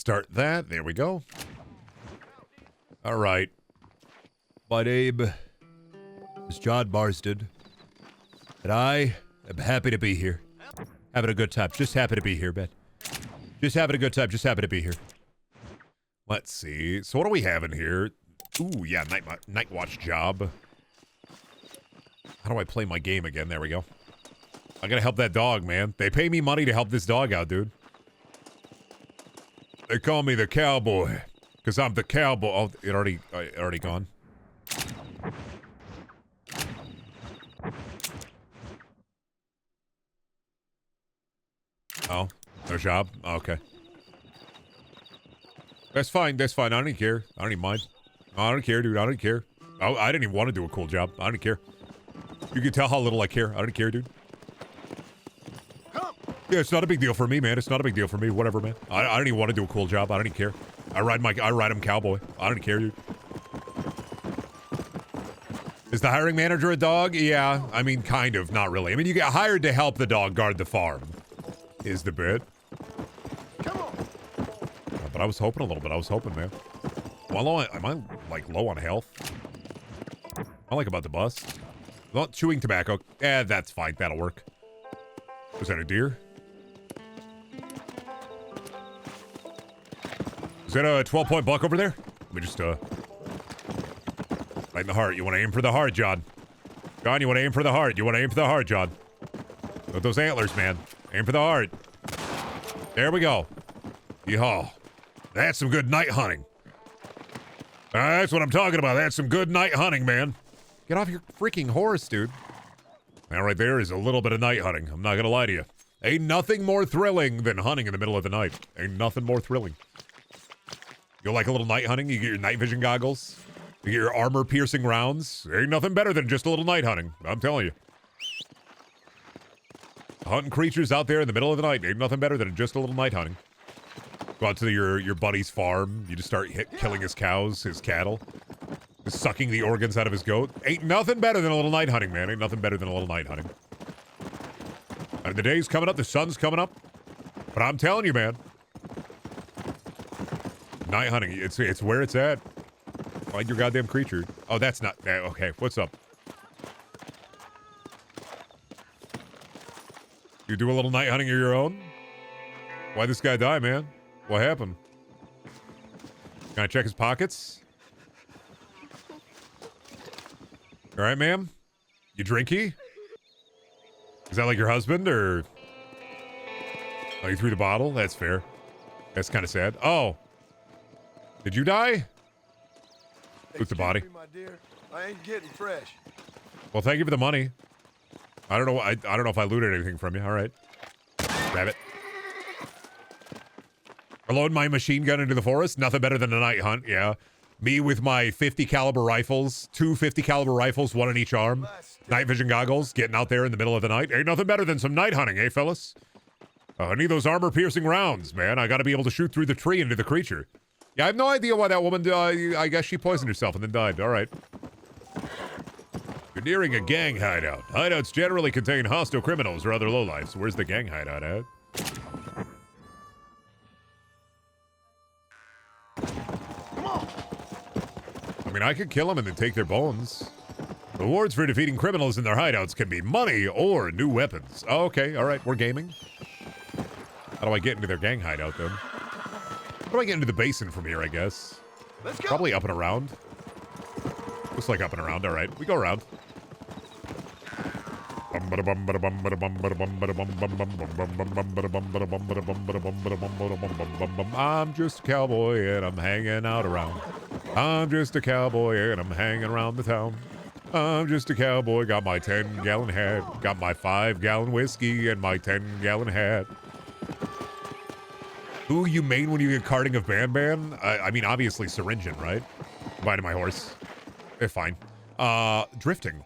start that. There we go. All right. My name is John Marsden, and I am happy to be here. Having a good time. Just happy to be here, man. Just having a good time. Just happy to be here. Let's see. So what do we have in here? Ooh, yeah, night watch job. How do I play my game again? There we go. I gotta help that dog, man. They pay me money to help this dog out, dude. They call me the cowboy, because I'm the cowboy. Oh, it already gone. Oh, no job? Oh, okay. That's fine, that's fine. I don't even care. I don't even mind. I don't care, dude. I don't care. Oh, I didn't even want to do a cool job. I don't care. You can tell how little I care. I don't care, dude. Yeah, it's not a big deal for me, man. It's not a big deal for me. Whatever, man. I don't even want to do a cool job. I don't even care. I ride him cowboy. I don't care, dude. Is the hiring manager a dog? Yeah, I mean, kind of. Not really. I mean, you get hired to help the dog guard the farm. Is the bit. Come on. But I was hoping a little bit. I was hoping, man. Well, am I like low on health? I like about the bus. Not chewing tobacco. That's fine. That'll work. Was that a deer? Is that a 12-point buck over there? Let me just, right in the heart. You want to aim for the heart, John. John, you want to aim for the heart. You want to aim for the heart, John. With those antlers, man. Aim for the heart. There we go. Yeehaw. That's some good night hunting. That's what I'm talking about. That's some good night hunting, man. Get off your freaking horse, dude. That right there is a little bit of night hunting. I'm not gonna lie to you. Ain't nothing more thrilling than hunting in the middle of the night. Ain't nothing more thrilling. You like a little night hunting? You get your night vision goggles? You get your armor-piercing rounds? Ain't nothing better than just a little night hunting. I'm telling you. Hunting creatures out there in the middle of the night. Ain't nothing better than just a little night hunting. Go out to your buddy's farm. You just start killing his cows, his cattle. Just sucking the organs out of his goat. Ain't nothing better than a little night hunting, man. Ain't nothing better than a little night hunting. And the day's coming up. The sun's coming up. But I'm telling you, man. Night hunting. It's where it's at. Find your goddamn creature. Oh, that's not... Okay, what's up? You do a little night hunting of your own? Why'd this guy die, man? What happened? Can I check his pockets? All right, ma'am? You drinky? Is that like your husband, or... Oh, you threw the bottle? That's fair. That's kind of sad. Oh. Did you die? With the body. My dear. I ain't getting fresh. Well, thank you for the money. I don't know. I don't know if I looted anything from you. All right. Grab it. Reload my machine gun into the forest. Nothing better than a night hunt. Yeah. Me with my 50 caliber rifles. 2 50 caliber rifles, one in each arm. Night vision goggles. Getting out there in the middle of the night. Ain't nothing better than some night hunting, eh, fellas? I need those armor-piercing rounds, man. I got to be able to shoot through the tree into the creature. Yeah, I have no idea why that woman, I guess she poisoned herself and then died. All right. You're nearing a gang hideout. Hideouts generally contain hostile criminals or other lowlifes. Where's the gang hideout at? Come on. I mean, I could kill them and then take their bones. Rewards for defeating criminals in their hideouts can be money or new weapons. Oh, okay, all right, we're gaming. How do I get into their gang hideout, then? How do I get into the basin from here, I guess? Let's go. Probably up and around. Looks like up and around. All right, we go around. I'm just a cowboy and I'm hanging out around. I'm just a cowboy and I'm hanging around the town. I'm just a cowboy, got my 10-gallon hat, got my 5-gallon whiskey and my 10-gallon hat. Who you main when you get carting of Ban Ban? I mean, obviously Syringin, right? Bye to my horse. Fine. Drifting.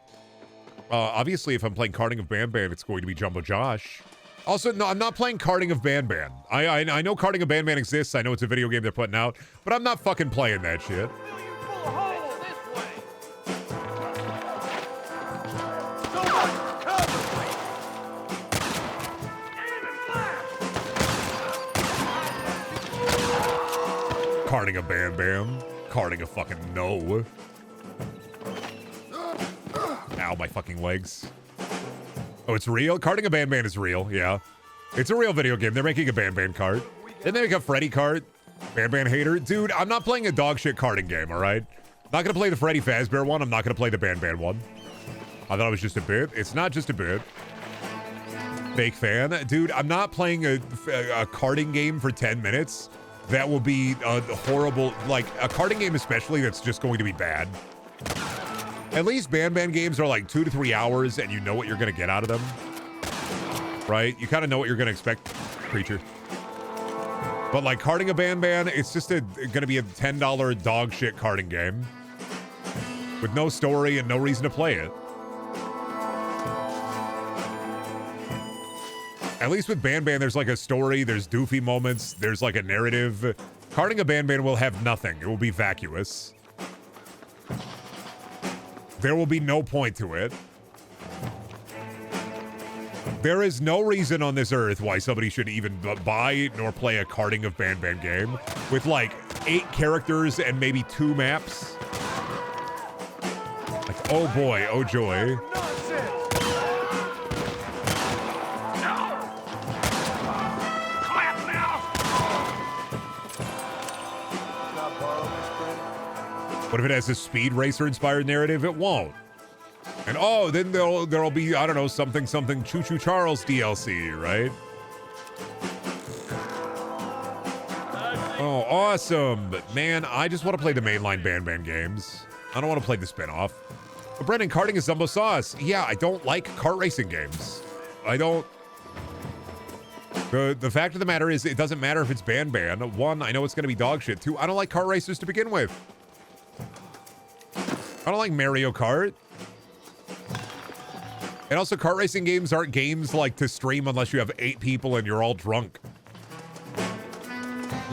Obviously, if I'm playing Karting of Ban Ban, it's going to be Jumbo Josh. Also, no, I'm not playing Karting of Ban Ban. I know Karting of Ban Ban exists. I know it's a video game they're putting out, but I'm not fucking playing that shit. Karting a Bam Bam. Karting a fucking no. Ow, my fucking legs. Oh, it's real? Karting a Bam Bam is real, yeah. It's a real video game. They're making a Bam Bam kart. Didn't they make a Freddy kart? Bam Bam hater? Dude, I'm not playing a dog shit karting game, alright? Not gonna play the Freddy Fazbear one. I'm not gonna play the Bam Bam one. I thought it was just a bit. It's not just a bit. Fake fan. Dude, I'm not playing a karting game for 10 minutes. That will be a horrible, like, a karting game especially that's just going to be bad. At least Bam Bam games are like 2 to 3 hours and you know what you're gonna get out of them. Right? You kind of know what you're gonna expect, creature. But like karting a Bam Bam, it's just gonna be a $10 dog shit karting game. With no story and no reason to play it. At least with Bam Bam, there's like a story, there's doofy moments, there's like a narrative. Karting a Bam Bam will have nothing. It will be vacuous. There will be no point to it. There is no reason on this earth why somebody should even buy nor play a karting of Bam Bam game with like 8 characters and maybe 2 maps. Like, oh boy, oh joy. What if it has a Speed Racer inspired narrative? It won't. And oh, then there'll be, I don't know, something Choo Choo Charles DLC, right? Oh, awesome. Man, I just want to play the mainline Bam Bam games. I don't want to play the spin-off. But Brendan, karting is Zumbo sauce. Yeah, I don't like kart racing games. I don't. The fact of the matter is, it doesn't matter if it's Bam Bam. 1, I know it's going to be dog shit. 2, I don't like kart racers to begin with. I don't like Mario Kart. And also, kart racing games aren't games like to stream unless you have 8 people and you're all drunk.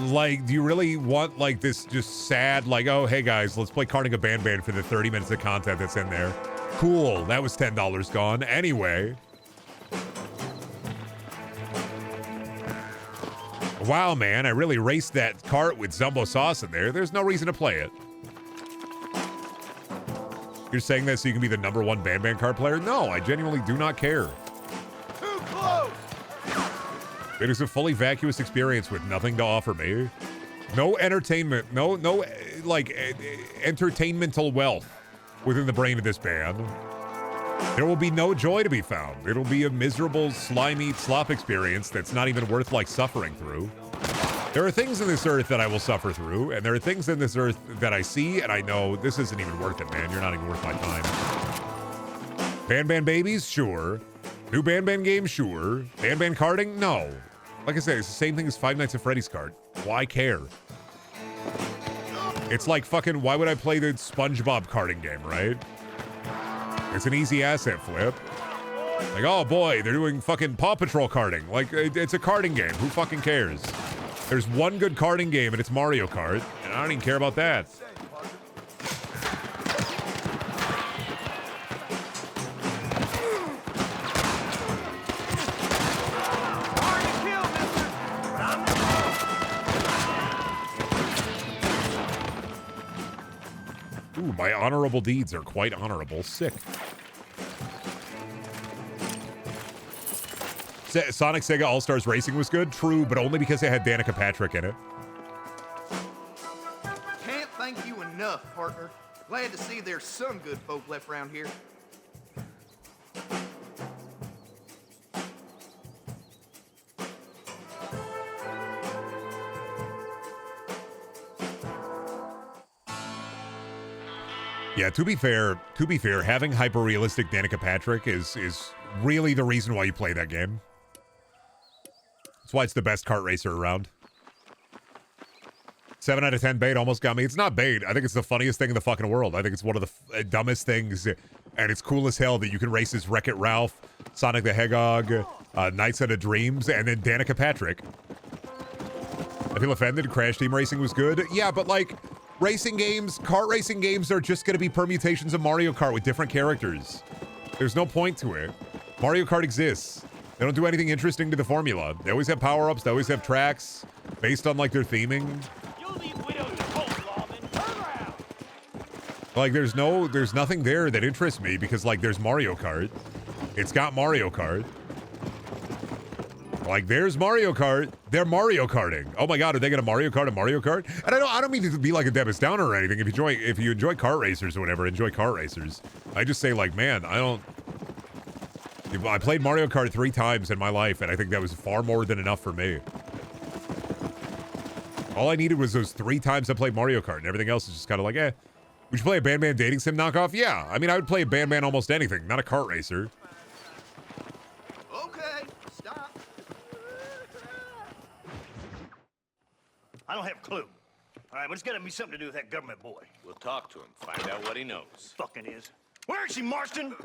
Like, do you really want like this just sad, like, oh, hey guys, let's play Karting a Bam Bam for the 30 minutes of content that's in there. Cool, that was $10 gone. Anyway. Wow, man, I really raced that cart with Zumbo sauce in there. There's no reason to play it. You're saying that so you can be the #1 Bam Bam kart player? No, I genuinely do not care. Too close. It is a fully vacuous experience with nothing to offer me. No entertainment, no like entertainmental wealth within the brain of this band. There will be no joy to be found. It'll be a miserable, slimy slop experience that's not even worth like suffering through. There are things in this earth that I will suffer through, and there are things in this earth that I see, and I know this isn't even worth it, man. You're not even worth my time. Bam Bam Babies? Sure. New Bam Bam game? Sure. Bam Bam karting? No. Like I said, it's the same thing as Five Nights at Freddy's kart. Why care? It's like fucking, why would I play the SpongeBob karting game, right? It's an easy asset flip. Like, oh boy, they're doing fucking Paw Patrol karting. Like, it's a karting game. Who fucking cares? There's one good karting game, and it's Mario Kart, and I don't even care about that. Ooh, my honorable deeds are quite honorable. Sick. Sonic Sega All-Stars Racing was good, true, but only because it had Danica Patrick in it. Can't thank you enough, partner. Glad to see there's some good folk left around here. Yeah, to be fair, having hyper-realistic Danica Patrick is really the reason why you play that game. That's why it's the best kart racer around. 7 out of 10 bait almost got me. It's not bait. I think it's the funniest thing in the fucking world. I think it's one of the dumbest things, and it's cool as hell that you can race as Wreck-It Ralph, Sonic the Hedgehog, Knights Out of Dreams, and then Danica Patrick. I feel offended. Crash Team Racing was good. Yeah, but like, racing games, kart racing games are just going to be permutations of Mario Kart with different characters. There's no point to it. Mario Kart exists. They don't do anything interesting to the formula. They always have power-ups. They always have tracks based on like their theming. You'll need widow Like, there's nothing there that interests me because, like, there's Mario Kart. It's got Mario Kart. Like, there's Mario Kart. They're Mario Karting. Oh my God, are they gonna Mario Kart a Mario Kart? And I don't mean to be like a Demis Downer or anything. If you enjoy kart racers or whatever, enjoy kart racers. I just say, like, man, I played Mario Kart 3 times in my life, and I think that was far more than enough for me. All I needed was those 3 times I played Mario Kart, and everything else is just kind of like, eh. Would you play a Bandman dating sim knockoff? Yeah. I mean, I would play a Bandman almost anything, not a kart racer. Okay, stop. I don't have a clue. All right, but it's gotta be something to do with that government boy. We'll talk to him, find out what he knows. Fucking is. Where is she, Marston?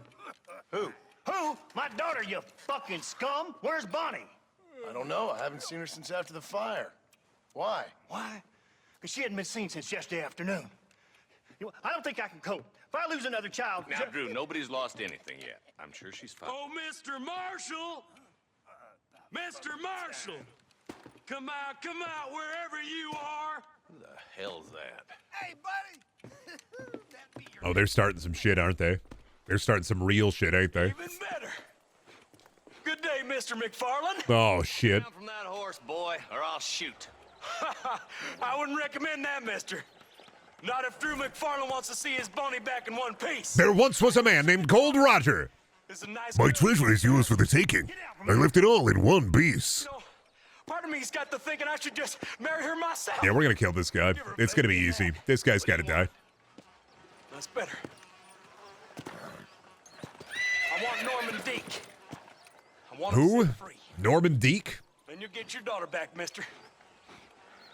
Who? Who? My daughter, you fucking scum. Where's Bonnie? I don't know. I haven't seen her since after the fire. Why? Why? Because she hadn't been seen since yesterday afternoon. You know, I don't think I can cope. If I lose another child... Now, Drew, nobody's lost anything yet. I'm sure she's fine. Oh, Mr. Marshall! Mr. Marshall! Come out, wherever you are! Who the hell's that? Hey, buddy. Oh, they're starting some shit, aren't they? They're starting some real shit, ain't they? Even better. Good day, Mr. McFarland. Oh, shit. Down from that horse, boy, or I'll shoot. I wouldn't recommend that, mister. Not if Drew McFarland wants to see his Bonnie back in one piece. There once was a man named Gold Roger. It's a nice My girl. treasure is yours for the taking. I left it all in one piece. You know, part of me's got to thinking I should just marry her myself. Yeah, we're gonna kill this guy. It's gonna be easy. This guy's gotta die. That's better. I want Norman Deek. I want him Who? set free. Norman Deek? Then you get your daughter back, mister.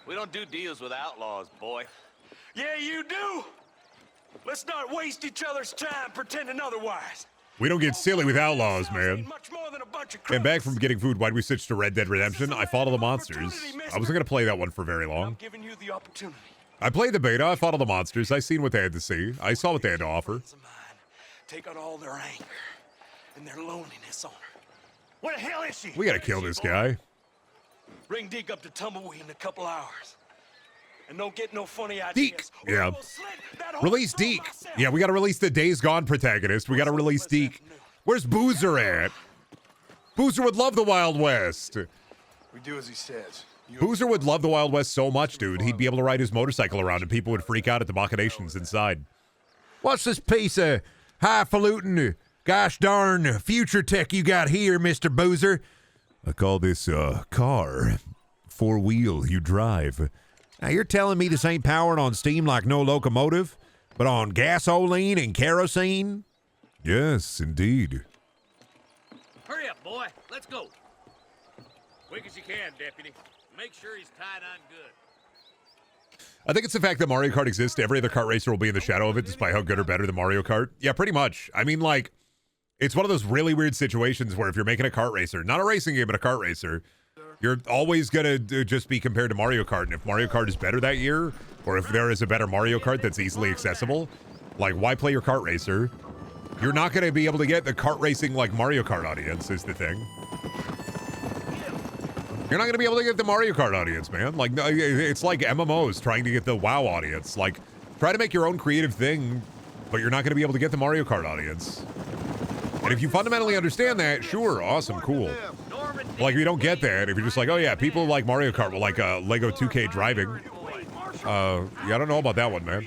We don't do deals with outlaws, boy. Yeah, you do. Let's not waste each other's time pretending otherwise. We don't get silly with outlaws, man. Much more than a bunch of And back crooks. from getting food, why'd we switch to Red Dead Redemption? I fought all the monsters. I wasn't gonna play that one for very I'm long. giving you the opportunity. I played the beta, I fought all the monsters, I seen what they had to see. I saw what they had to offer. Of mine. Take out all their anger and their loneliness on her. Where the hell is she? We gotta kill this guy. Bring Deke up to Tumbleweed in a couple hours. And don't get no funny ideas. Deke! or Yeah. I will slit that whole Release throat Deke. myself. Yeah, we gotta release the Days Gone protagonist. We gotta release Deke. Where's Boozer at? Boozer would love the Wild West. We do as he says. Boozer would love the Wild West so much, dude. He'd be able to ride his motorcycle around and people would freak out at the machinations inside. What's this piece of highfalutin, gosh darn future tech you got here, Mr. Boozer? I call this a car. 4-wheel you drive. Now you're telling me this ain't powered on steam like no locomotive, but on gasoline and kerosene? Yes, indeed. Hurry up, boy. Let's go. Quick as you can, deputy. Make sure he's tied on good. I think it's the fact that Mario Kart exists. Every other kart racer will be in the shadow of it, despite how good or better than Mario Kart. Yeah, pretty much. I mean, like, it's one of those really weird situations where if you're making a kart racer, not a racing game, but a kart racer, you're always going to just be compared to Mario Kart. And if Mario Kart is better that year, or if there is a better Mario Kart that's easily accessible, like, why play your kart racer? You're not going to be able to get the kart racing like Mario Kart audience is the thing. You're not going to be able to get the Mario Kart audience, man. Like, it's like MMOs trying to get the WoW audience. Like, try to make your own creative thing, but you're not going to be able to get the Mario Kart audience. And if you fundamentally understand that, sure, awesome, cool. Like, if you don't get that, if you're just like, oh yeah, people like Mario Kart will like Lego 2K driving. Yeah, I don't know about that one, man.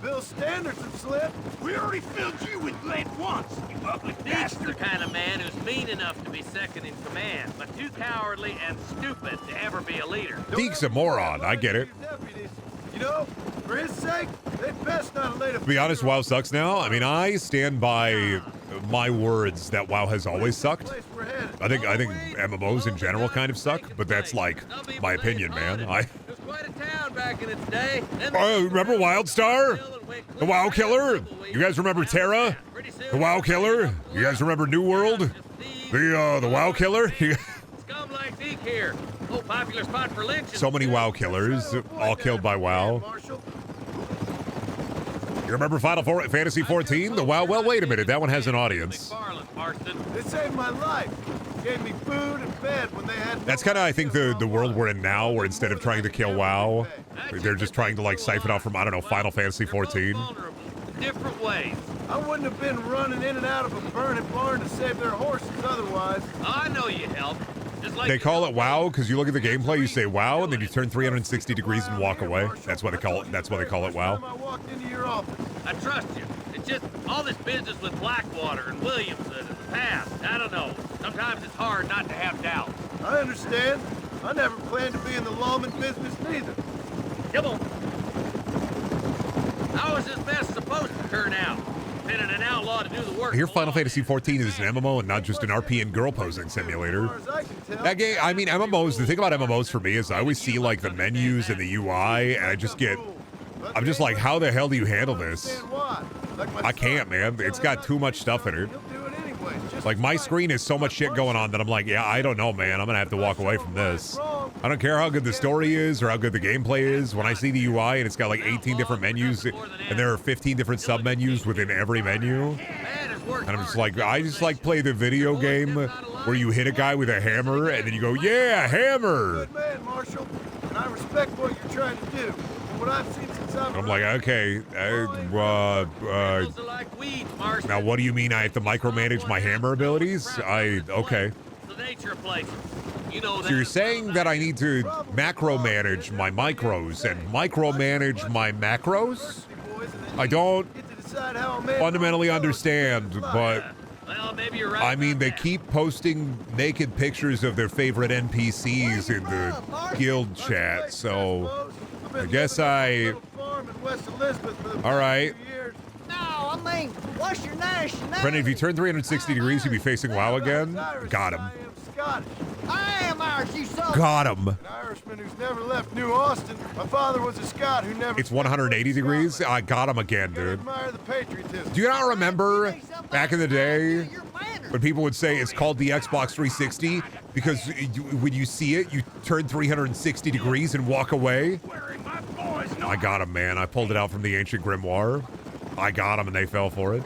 Bill's standards have slipped. We already filled you with lead once, you ugly Deke's the bastard. kind of man who's mean enough to be second in command, but too cowardly and stupid to ever be a leader. Deke's a moron, I get it. Deputies. You know, for his sake, they best not lay To be honest, WoW sucks now. I mean, I stand by my words that WoW has always sucked. place we're headed. I think MMOs in general kind of suck, but that's like my opinion, man. It was quite a town back in its day. Oh, remember Wildstar? The WoW Killer? You guys remember Terra? The WoW Killer? You guys remember New World? The WoW Killer? Scum like Deke here. Oh, popular spot for lynching. So many WoW killers, all killed by WoW. Marshal. You remember Fantasy 14? The WoW? Well, wait a minute. That one has an audience. McFarland, Marston. They saved my life. Gave me food and bed when they had. That's kind of, I think, the world we're in now, where instead of trying to kill WoW, they're just trying to, like, siphon off from, I don't know, Final Fantasy 14. different ways. I wouldn't have been running in and out of a burning barn to save their horses otherwise. I know you helped. Just like They you call it helped WoW because you look at the gameplay, you say WoW, and then you turn 360 degrees and walk away. That's what they call it. That's why they call it WoW. I walked into your office. I trust you. It's just all this business with Blackwater and Williams in the past. I don't know. Sometimes it's hard not to have doubt. I understand. I never planned to be in the lawman business neither. Come on. How is this mess supposed to turn out? Pinning an outlaw to do the work. I hear Final Fantasy XIV is an MMO and not just an RP and girl posing simulator. As far as I can tell, That game, I mean, MMOs, the thing about MMOs for me is I always see like the menus and the UI, and I'm just like, how the hell do you handle this? I can't, man. It's got too much stuff in it. Like, my screen is so much shit going on that I'm like, yeah, I don't know, man. I'm gonna have to walk away from this. I don't care how good the story is or how good the gameplay is. When I see the UI and it's got like 18 different menus and there are 15 different sub-menus within every menu, and I'm just like, I just like play the video game where you hit a guy with a hammer and then you go, yeah, hammer. Good man, Marshall, and I respect what you're trying to do. From what I've seen since I've I'm like, okay, now what do you mean I have to micromanage my hammer abilities? Okay. The nature of places. You know So you're saying that I need to macro manage my micros and micromanage my macros? I don't fundamentally understand, but well, maybe you're right. I mean, they keep posting naked pictures of their favorite NPCs in the guild chat, so I guess all right. No, I mean, what's your nationality? Brendan, if you turn 360 degrees, you'd be facing WoW again. Got him. I am Irish, you son. Got him. An Irishman who's never left New Austin. My father was a Scot who never. It's 180 degrees. I got him again, dude. Admire the patriotism. Do you not remember back in the day when people would say it's called the Xbox 360 because when you see it, you turn 360 degrees and walk away? I got him, man. I pulled it out from the ancient grimoire. I got him, and they fell for it.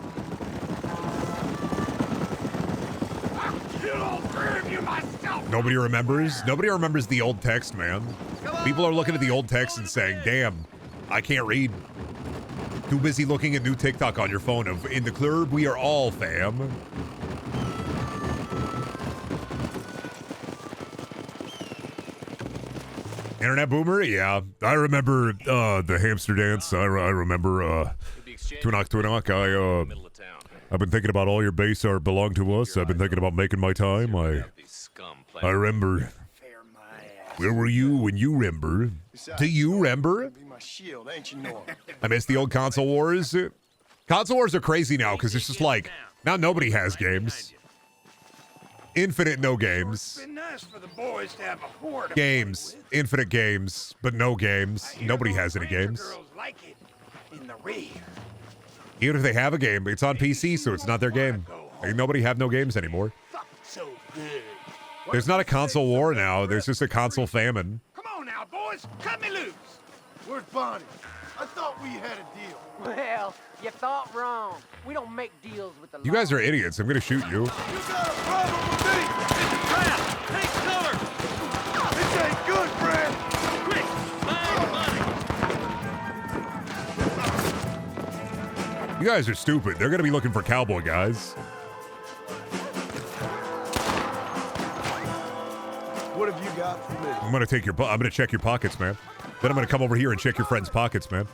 Nobody remembers. Nobody remembers the old text, man. People are looking at the old text and saying, damn, I can't read. Too busy looking at new TikTok on your phone of, in the club, we are all fam. Internet boomer? Yeah. I remember the hamster dance. I remember Tunak. I've been thinking about all your base art belong to us. I've been thinking about making my time. I remember. Where were you when you remember? Do you remember? I miss the old console wars. Console wars are crazy now because it's just like, now nobody has games. Infinite no games. Games. Infinite games, but no games. Nobody has any games. Even if they have a game, it's on PC, so it's not their game. Like, nobody have no games anymore. There's not a console war now. There's just a console famine. Come on now, boys. Cut me loose. Where's Bonnie? I thought we had a deal. Well, you thought wrong. We don't make deals with the law. You guys are idiots. I'm gonna shoot you. You got a problem with me? Trap! Take cover! This ain't good, Brad. Quick! Find money! You guys are stupid. They're gonna be looking for cowboy guys. What have you got for me? I'm gonna take your. I'm gonna check your pockets, man. Then I'm gonna come over here and check your friend's pockets, man.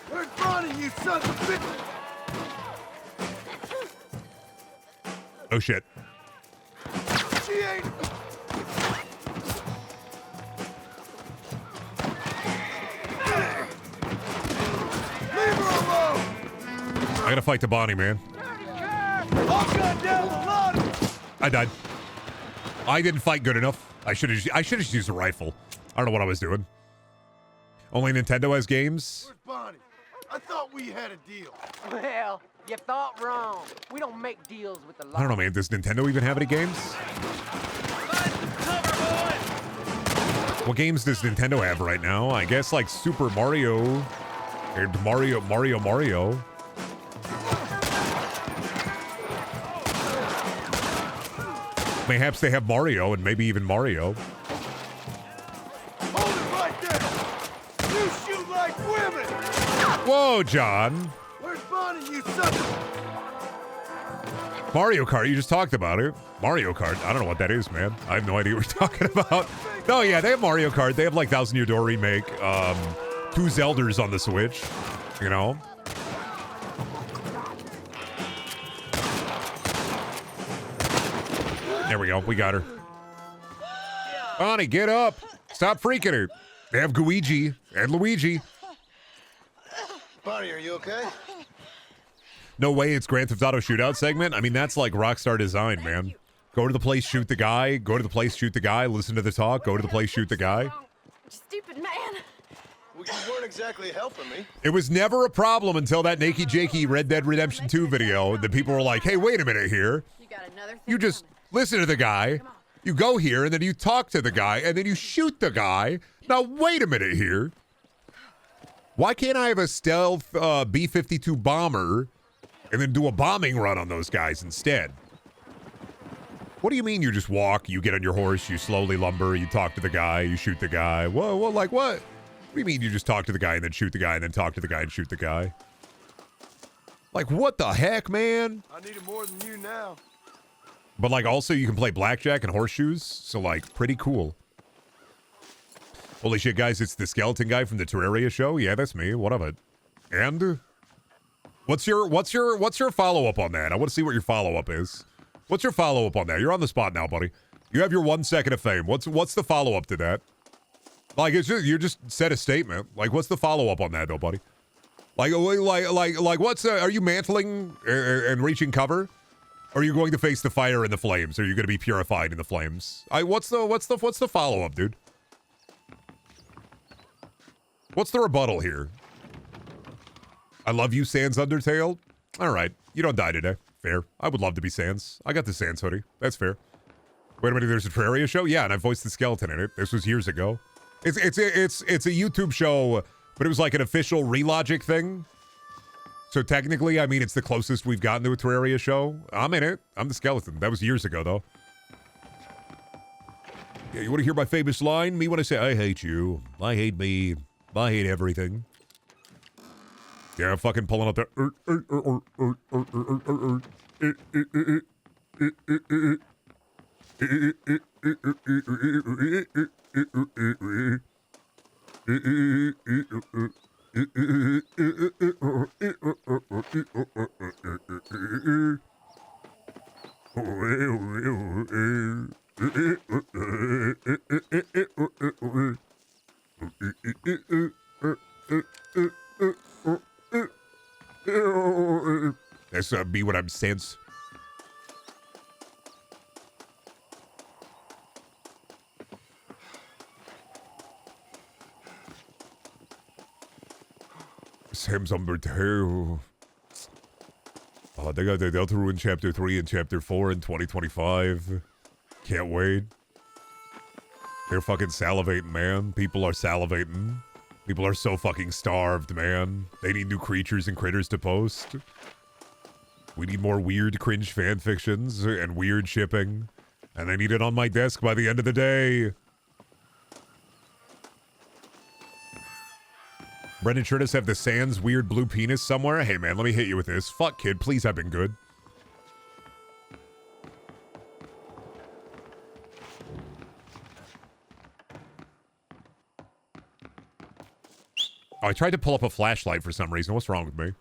Where's Bonnie, you son of a bitch? Oh shit. She ain't. Leave her alone. I gotta fight the Bonnie, man. I'll gun down the lot. I died. I didn't fight good enough. I should have just used a rifle. I don't know what I was doing. Only Nintendo has games. Where's Bonnie? I thought we had a deal. Well, you thought wrong. We don't make deals with the law. I don't know, man. Does Nintendo even have any games? What games does Nintendo have right now? I guess like Super Mario and Mario. Mayhaps they have Mario and maybe even Mario. Hold Whoa, John. Where's Bonnie, you sucker? Mario Kart, you just talked about it. Mario Kart, I don't know what that is, man. I have no idea what you're talking about. No, yeah, they have Mario Kart. They have like Thousand Year Door Remake. 2 Zeldas on the Switch, you know? There we go. We got her. Bonnie, get up. Stop freaking her. They have Luigi and Luigi. Bonnie, are you okay? No way it's Grand Theft Auto Shootout segment. I mean, that's like Rockstar design, man. Go to the place, shoot the guy. Go to the place, shoot the guy. Listen to the talk. Go to the place, shoot the guy. Stupid man. Well, you weren't exactly helping me. It was never a problem until that Nakey Jakey Red Dead Redemption 2 video. The people were like, hey, wait a minute here. You got another thing You just listen to the guy. You go here, and then you talk to the guy, and then you shoot the guy. Now, wait a minute here. Why can't I have a stealth B-52 bomber and then do a bombing run on those guys instead? What do you mean you just walk, you get on your horse, you slowly lumber, you talk to the guy, you shoot the guy? Whoa, like what? What do you mean you just talk to the guy and then shoot the guy and then talk to the guy and shoot the guy? Like, what the heck, man? I need it more than you now. But, like, also you can play blackjack and horseshoes, so, like, pretty cool. Holy shit, guys, it's the skeleton guy from the Terraria show? Yeah, that's me. What of it? And? What's your follow-up on that? I want to see what your follow-up is. What's your follow-up on that? You're on the spot now, buddy. You have your 1 second of fame. What's the follow-up to that? Like, it's just, you just said a statement. Like, what's the follow-up on that, though, buddy? Like, what's, are you mantling and reaching cover? Or are you going to face the fire and the flames? Or are you going to be purified in the flames? What's the follow-up, dude? What's the rebuttal here? I love you, Sans Undertale. All right, you don't die today. Fair. I would love to be Sans. I got the Sans hoodie. That's fair. Wait a minute, there's a Terraria show? Yeah, and I voiced the skeleton in it. This was years ago. It's a YouTube show, but it was like an official Relogic thing. So technically, I mean, it's the closest we've gotten to a Terraria show. I'm in it. I'm the skeleton. That was years ago, though. Yeah, you want to hear my famous line? Me when I say, I hate you. I hate me. I hate everything. Yeah, I'm fucking pulling up there. That's me when I'm Sans. Sam's number 2. Oh, they got the Deltarune Chapter 3 and Chapter 4 in 2025. Can't wait. They're fucking salivating, man. People are salivating. People are so fucking starved, man. They need new creatures and critters to post. We need more weird, cringe fan fictions and weird shipping. And I need it on my desk by the end of the day. Brendan sure does have the Sans weird blue penis somewhere. Hey, man, let me hit you with this. Fuck, kid. Please, I've been good. Oh, I tried to pull up a flashlight for some reason. What's wrong with me?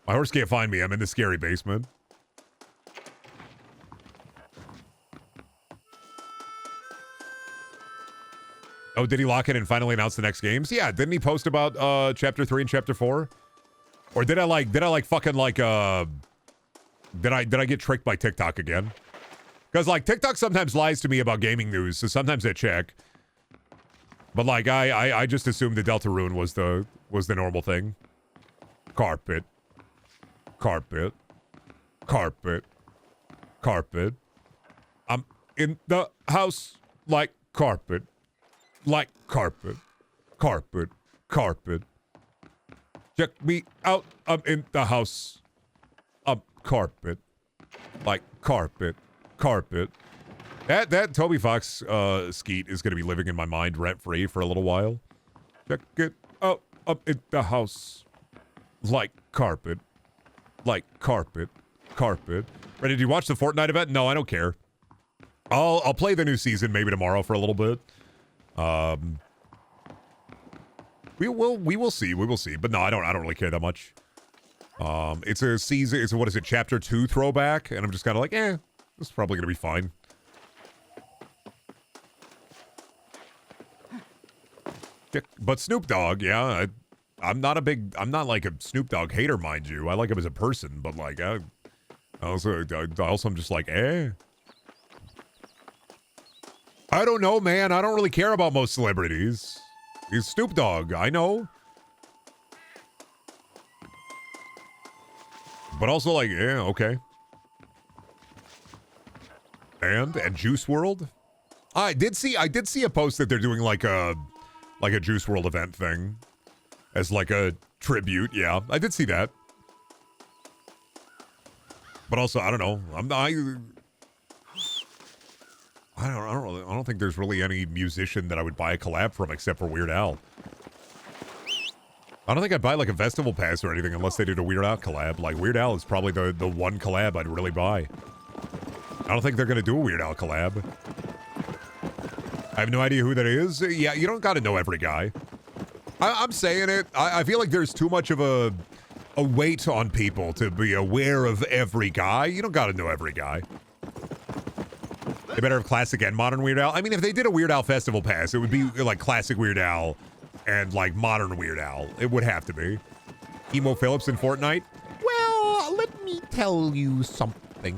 My horse can't find me. I'm in the scary basement. Oh, did he lock it and finally announce the next games? Yeah, didn't he post about chapter 3 and chapter 4? Or did I get tricked by TikTok again? Because like TikTok sometimes lies to me about gaming news, so sometimes I check. But like I just assumed the Deltarune was the normal thing. Carpet. Carpet. Carpet. Carpet. I'm in the house like carpet. Like carpet. Carpet. Carpet. Check me out. I'm in the house. I'm carpet. Like carpet. Carpet. That Toby Fox skeet is going to be living in my mind rent-free for a little while. Check it out. I'm in the house. Like carpet. Like carpet. Carpet. Ready? Did you watch the Fortnite event? No, I don't care. I'll play the new season maybe tomorrow for a little bit. We will see. We will see. But no, I don't really care that much. It's a season. It's a, what is it? Chapter 2 throwback, and I'm just kind of like, this is probably gonna be fine. Yeah, but Snoop Dogg, yeah, I'm not like a Snoop Dogg hater, mind you. I like him as a person, but like, I also I'm just like, I don't know, man. I don't really care about most celebrities. He's Snoop Dogg, I know. But also like, okay. And Juice World? I did see a post that they're doing like a Juice World event thing as like a tribute. Yeah, I did see that. But also, I don't know. I don't think there's really any musician that I would buy a collab from except for Weird Al. I don't think I'd buy like a festival pass or anything unless they did a Weird Al collab. Like Weird Al is probably the one collab I'd really buy. I don't think they're gonna do a Weird Al collab. I have no idea who that is. Yeah, you don't gotta know every guy. I'm saying it. I feel like there's too much of a weight on people to be aware of every guy. You don't gotta know every guy. They better have classic and modern Weird Al. I mean, if they did a Weird Al festival pass, it would be like classic Weird Al and like modern Weird Al. It would have to be. Emo Phillips in Fortnite? Well, let me tell you something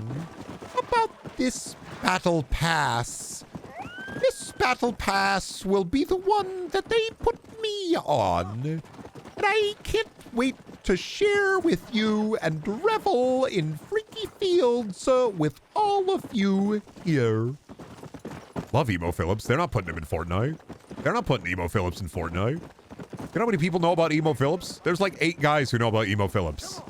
about this battle pass. This battle pass will be the one that they put me on. And I can't wait to share with you and revel in freaky fields with all of you here. Love Emo Phillips. They're not putting him in Fortnite. They're not putting Emo Phillips in Fortnite. You know how many people know about Emo Phillips? There's like 8 guys who know about Emo Phillips.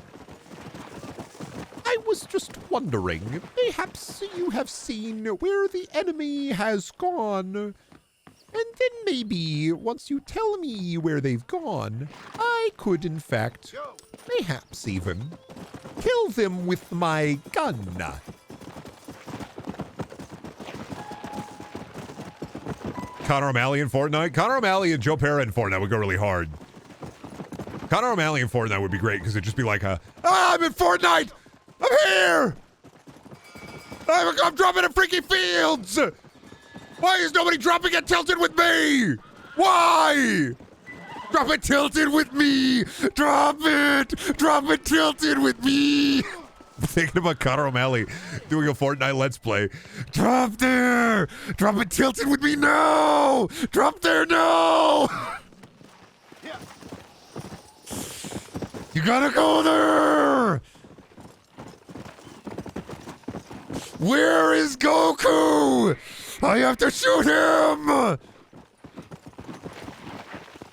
I was just wondering, perhaps you have seen where the enemy has gone. And then maybe, once you tell me where they've gone, I could, in fact, perhaps even, kill them with my gun. Conor O'Malley in Fortnite? Conor O'Malley and Joe Pera in Fortnite would go really hard. Conor O'Malley in Fortnite would be great because it'd just be like I'm in Fortnite! I'm here! I'm dropping in freaky fields! Why is nobody dropping it tilted with me? Why? Drop it tilted with me! Drop it! Drop it tilted with me! I'm thinking about Conor O'Malley doing a Fortnite Let's Play. Drop there! Drop it tilted with me! No! Drop there! No! You gotta go there! Where is Goku? I have to shoot him!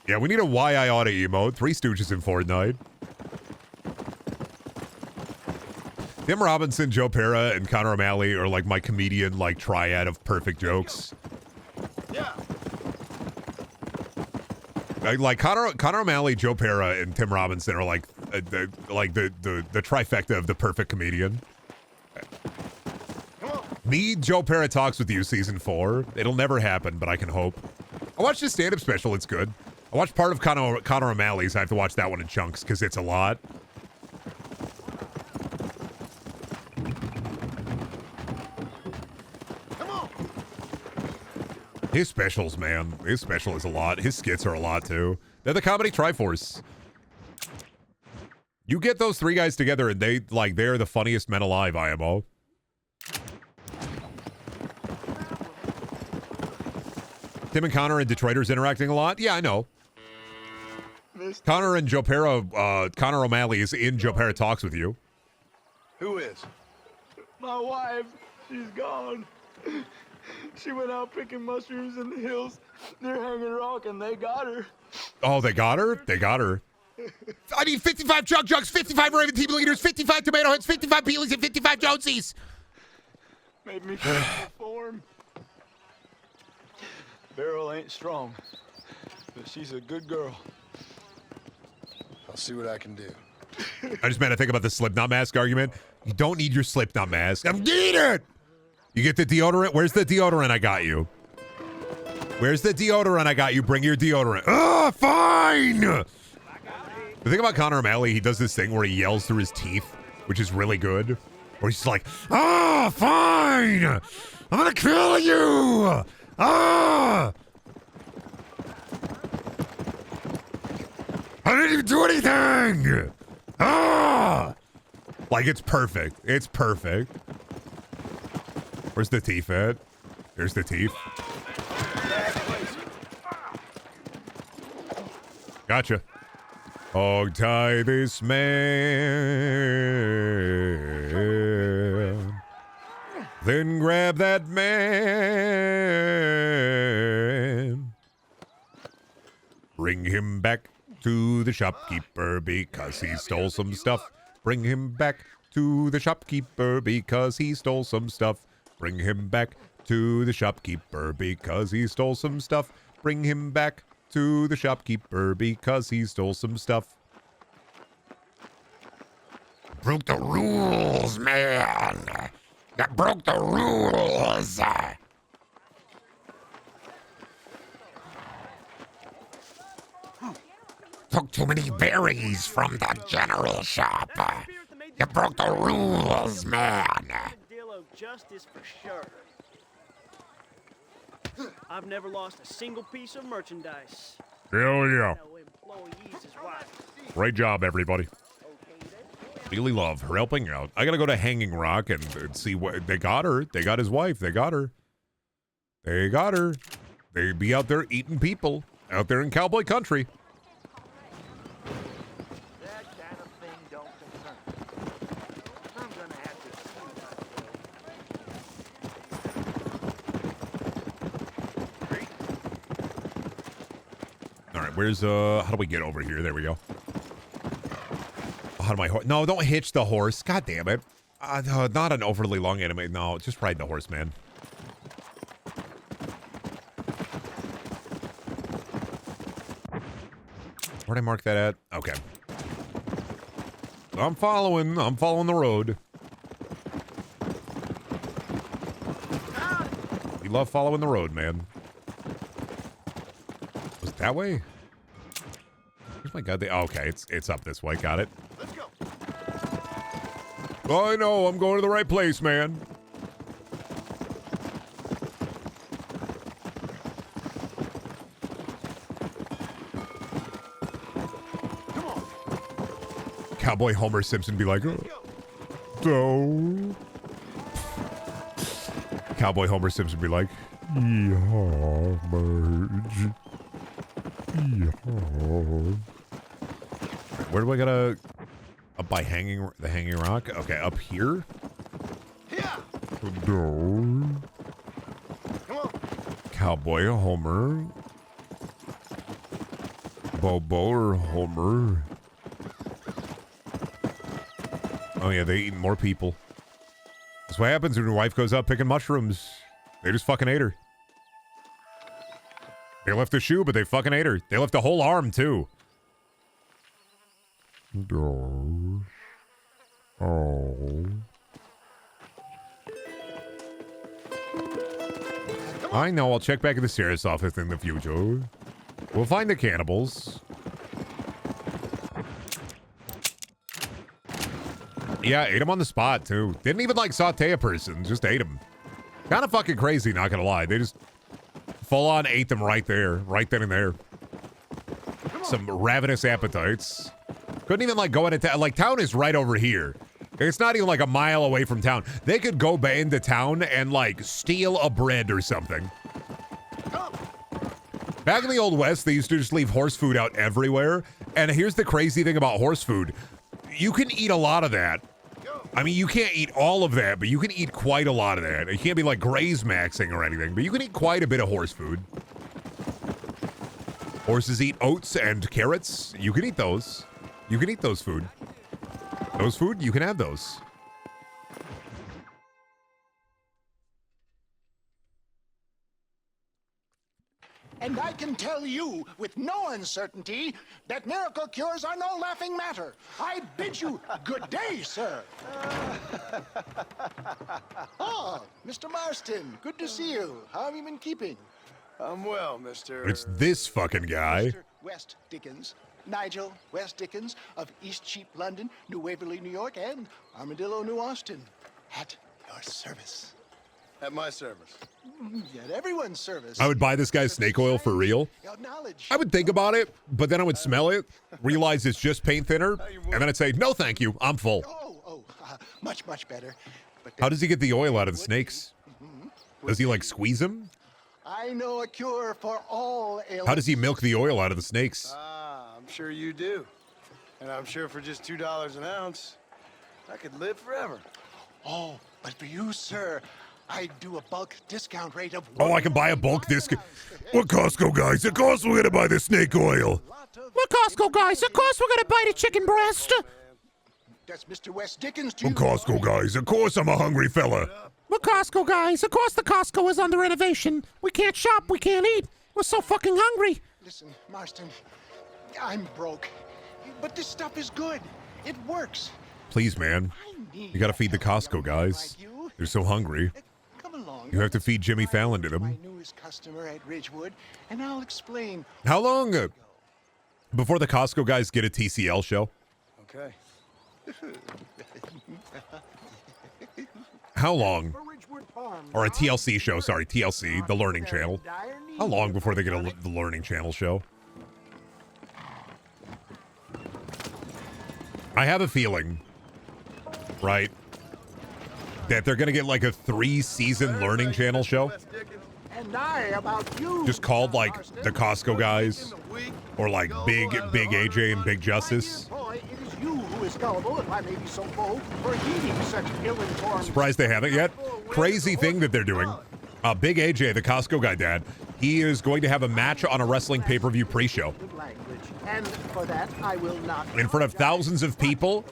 Yeah, we need a Why I Oughta emote. 3 Stooges in Fortnite. Tim Robinson, Joe Pera, and Conor O'Malley are like my comedian like triad of perfect jokes. Yeah. Like Conor O'Malley, Joe Pera, and Tim Robinson are like the trifecta of the perfect comedian. Me, Joe Pera Talks With You, Season 4. It'll never happen, but I can hope. I watched his stand-up special. It's good. I watched part of Conor O'Malley's. I have to watch that one in chunks because it's a lot. Come on. His specials, man. His special is a lot. His skits are a lot, too. They're the comedy Triforce. You get those 3 guys together and they're the funniest men alive, IMO. Tim and Connor and Detroiters interacting a lot? Yeah, I know. Connor and Joe Pera, Conor O'Malley is in Joe Pera Talks With You. Who is? My wife, she's gone. She went out picking mushrooms in the hills near Hanging Rock, and they got her. Oh, they got her? They got her. I need 55 Chug Jugs, 55 Raven Team Leaders, 55 Tomato Heads, 55 Peelies, and 55 Jonesies. Made me feel form. Beryl ain't strong, but she's a good girl. I'll see what I can do. I just made to think about the Slipknot mask argument. You don't need your Slipknot mask. I need it. You get the deodorant. Where's the deodorant I got you? Where's the deodorant I got you? Bring your deodorant. Ah, fine. The thing about Connor O'Malley, he does this thing where he yells through his teeth, which is really good. Where he's like, ah, fine. I'm gonna kill you. Ah. I didn't even do anything. Ah. Like, it's perfect. It's perfect. Where's the teeth at? There's the teeth. Gotcha. Hog tie this man. Then grab that man. Bring him back to the shopkeeper because he stole some stuff. Bring him back to the shopkeeper because he stole some stuff. Bring him back to the shopkeeper because he stole some stuff. Bring him back to the shopkeeper because he stole some stuff. Broke the rules, man. That broke the rules. Took too many berries from the general shop. You broke the rules, man. Deal of justice for sure. I've never lost a single piece of merchandise. Hell yeah. No employees is right. Great job, everybody. Really love her helping out. I gotta go to Hanging Rock and see what they got her. They got his wife. They got her. They got her. They be out there eating people out there in cowboy country. That kind of thing don't concern me. I'm gonna have to All right, where's how do we get over here? There we go. How do my horse? No, don't hitch the horse. God damn it. Not an overly long anime. No, just ride the horse, man. Where'd I mark that at? Okay. I'm following the road. We love following the road, man. Was it that way? Where's my god? Oh, okay, it's up this way. Got it. Let's go. I know, I'm going to the right place, man. Come on. Cowboy Homer Simpson be like, oh. Cowboy Homer Simpson be like, yeehaw, merge. Yeehaw. Where do I gotta... Up by the Hanging Rock? Okay, up here? Yeah. No. Come on. Cowboy Homer. Bobo or Homer. Oh yeah, they eating more people. That's what happens when your wife goes out picking mushrooms. They just fucking ate her. They left a shoe, but they fucking ate her. They left a whole arm, too. Oh. I know, I'll check back at the sheriff's office in the future. We'll find the cannibals. Yeah, ate him on the spot, too. Didn't even, like, saute a person. Just ate him. Kind of fucking crazy, not gonna lie. They just full-on ate them right there. Right then and there. Some ravenous appetites. Couldn't even, like, go into town. Like, town is right over here. It's not even, like, a mile away from town. They could go into town and, like, steal a bread or something. Back in the Old West, they used to just leave horse food out everywhere. And here's the crazy thing about horse food. You can eat a lot of that. I mean, you can't eat all of that, but you can eat quite a lot of that. You can't be, like, graze maxing or anything, but you can eat quite a bit of horse food. Horses eat oats and carrots. You can eat those. You can eat those food. Those food, you can have those. And I can tell you with no uncertainty that miracle cures are no laughing matter. I bid you good day, sir. Oh, Mr. Marston, good to see you. How have you been keeping? I'm well, Mr. It's this fucking guy. Mr. West Dickens. Nigel West Dickens of East Cheap, London, New Waverly, New York, and Armadillo, New Austin. At your service. At my service. At everyone's service. I would buy this guy's snake oil for real. I would think about it, but then I would smell it, realize it's just paint thinner, and then I'd say, no, thank you, I'm full. Much, much better. But How does he get the oil out of the snakes? Does he, like, squeeze them? I know a cure for all ailments. How does he milk the oil out of the snakes? I'm sure you do. And I'm sure for just $2 an ounce, I could live forever. Oh, but for you, sir, I do a bulk discount rate of... Oh, I can buy a bulk discount. What Costco guys? Of course we're gonna buy the snake oil. What Costco guys? Of course we're gonna buy the chicken breast. That's Mr. West Dickens to What Costco guys? Of course I'm a hungry fella. What Costco guys? Of course the Costco is under renovation. We can't shop, we can't eat. We're so fucking hungry. Listen, Marston, I'm broke. But this stuff is good. It works. Please, man. You gotta feed the Costco guys. They're so hungry. Come along. You have to feed Jimmy Fallon to My them. newest customer at Ridgewood, and I'll explain. How long before the Costco guys get a TCL show? Okay. How long? Or a TLC show, sorry, TLC, the Learning Channel. How long before they get the Learning Channel show? I have a feeling, right, that they're going to get like a 3-season Learning Channel show. And I about you. Just called like the Costco guys or like Big AJ and Big Justice. Boy, it is you who is gullible, if I may be so bold, for heeding such ill-informed... Surprised they haven't yet. Crazy thing that they're doing. Big AJ, the Costco guy dad, he is going to have a match on a wrestling pay-per-view pre-show. And for that, I will not... In front of thousands of people,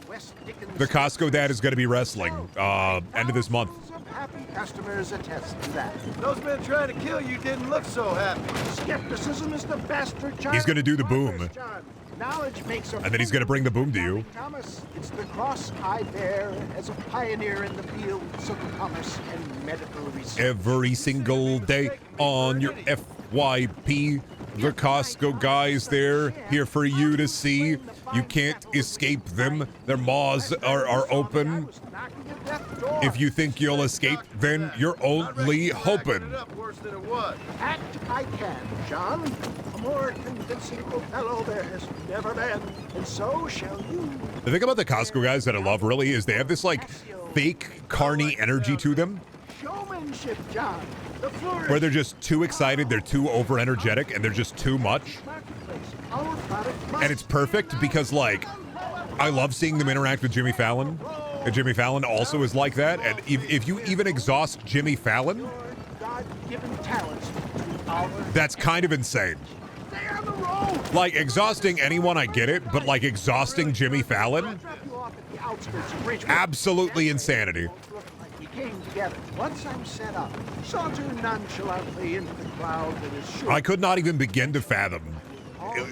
the Costco dad is going to be wrestling end of this month. Happy customers attest to that. Those men trying to kill you didn't look so happy. Skepticism is the bastard child. He's going to do the boom. Knowledge makes a... And then he's going to bring the boom to you. Thomas, it's the cross I bear as a pioneer in the fields of commerce and medical research. Every single day on your FYP, the Costco guys there, here for you to see. You can't escape them. Their maws are open. If you think you'll escape, then you're only hoping. Act I can, John. A more convincing Othello there has never been, and so shall you. The thing about the Costco guys that I love really is they have this like fake carny energy to them. Showmanship, John. The flourish. Where they're just too excited, they're too over energetic, and they're just too much. And it's perfect because like I love seeing them interact with Jimmy Fallon. And Jimmy Fallon also is like that. And if you even exhaust Jimmy Fallon, that's kind of insane. Like exhausting anyone, I get it, but like exhausting Jimmy Fallon, absolutely insanity. We came together. Once I'm set up, saunter nonchalantly into the crowd that is sure. I could not even begin to fathom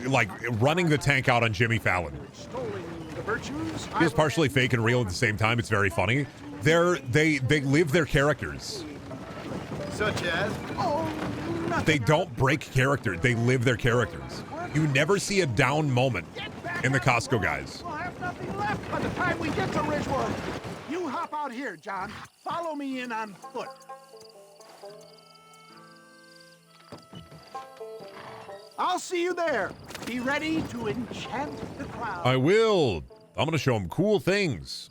like running the tank out on Jimmy Fallon. He is partially fake and real at the same time. It's very funny. They live their characters. Such as? They don't break character. They live their characters. You never see a down moment in the Costco guys. We'll have nothing left by the time we get to Ridgewood. You hop out here, John. Follow me in on foot. I'll see you there. Be ready to enchant the crowd. I will. I'm going to show them cool things.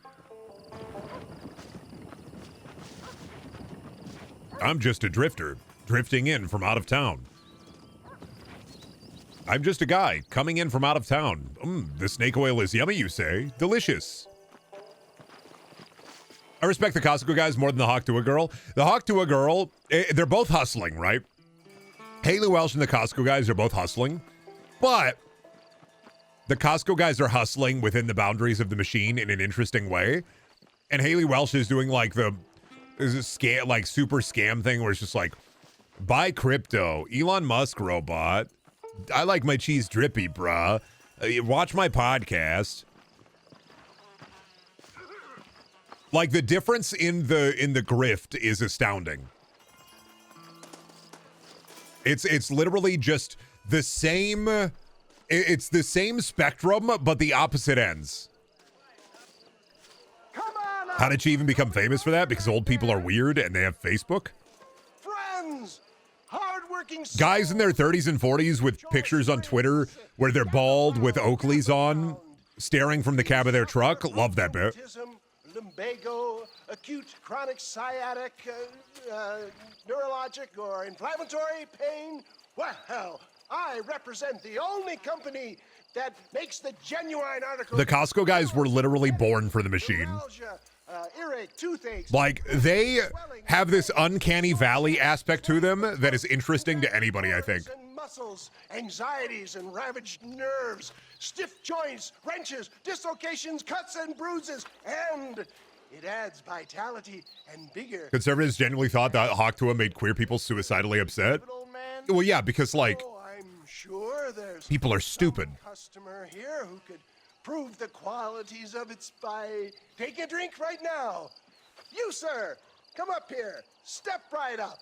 I'm just a drifter, drifting in from out of town. I'm just a guy coming in from out of town. The snake oil is yummy, you say? Delicious. I respect the Costco guys more than the Hawk to a Girl. The Hawk to a Girl, they're both hustling, right? Haley Welsh and the Costco guys are both hustling, but the Costco guys are hustling within the boundaries of the machine in an interesting way. And Haley Welsh is doing like super scam thing where it's just like, Buy crypto. Elon Musk robot. I like my cheese drippy, bruh. Watch my podcast. Like, the difference in the grift is astounding. It's literally just the same. It's the same spectrum, but the opposite ends. How did she even become famous for that? Because old people are weird and they have Facebook? Friends, hardworking Guys in their 30s and 40s with pictures on Twitter where they're bald with Oakleys on, staring from the cab of their truck. Love that bit. Lumbago, acute chronic sciatic, neurologic or inflammatory pain. Well, I represent the only company that makes the genuine article. The Costco guys were literally born for the machine. Earache, toothache. Like, they have this uncanny valley aspect to them that is interesting to anybody, I think. Muscles, anxieties and ravaged nerves, stiff joints, wrenches, dislocations, cuts and bruises, and it adds vitality and vigor. Conservatives genuinely thought that Hawktua made queer people suicidally upset. Well, yeah, because, like, I'm sure there's people are stupid. Customer here who could prove the qualities of its by taking a drink right now. You, sir, come up here. Step right up.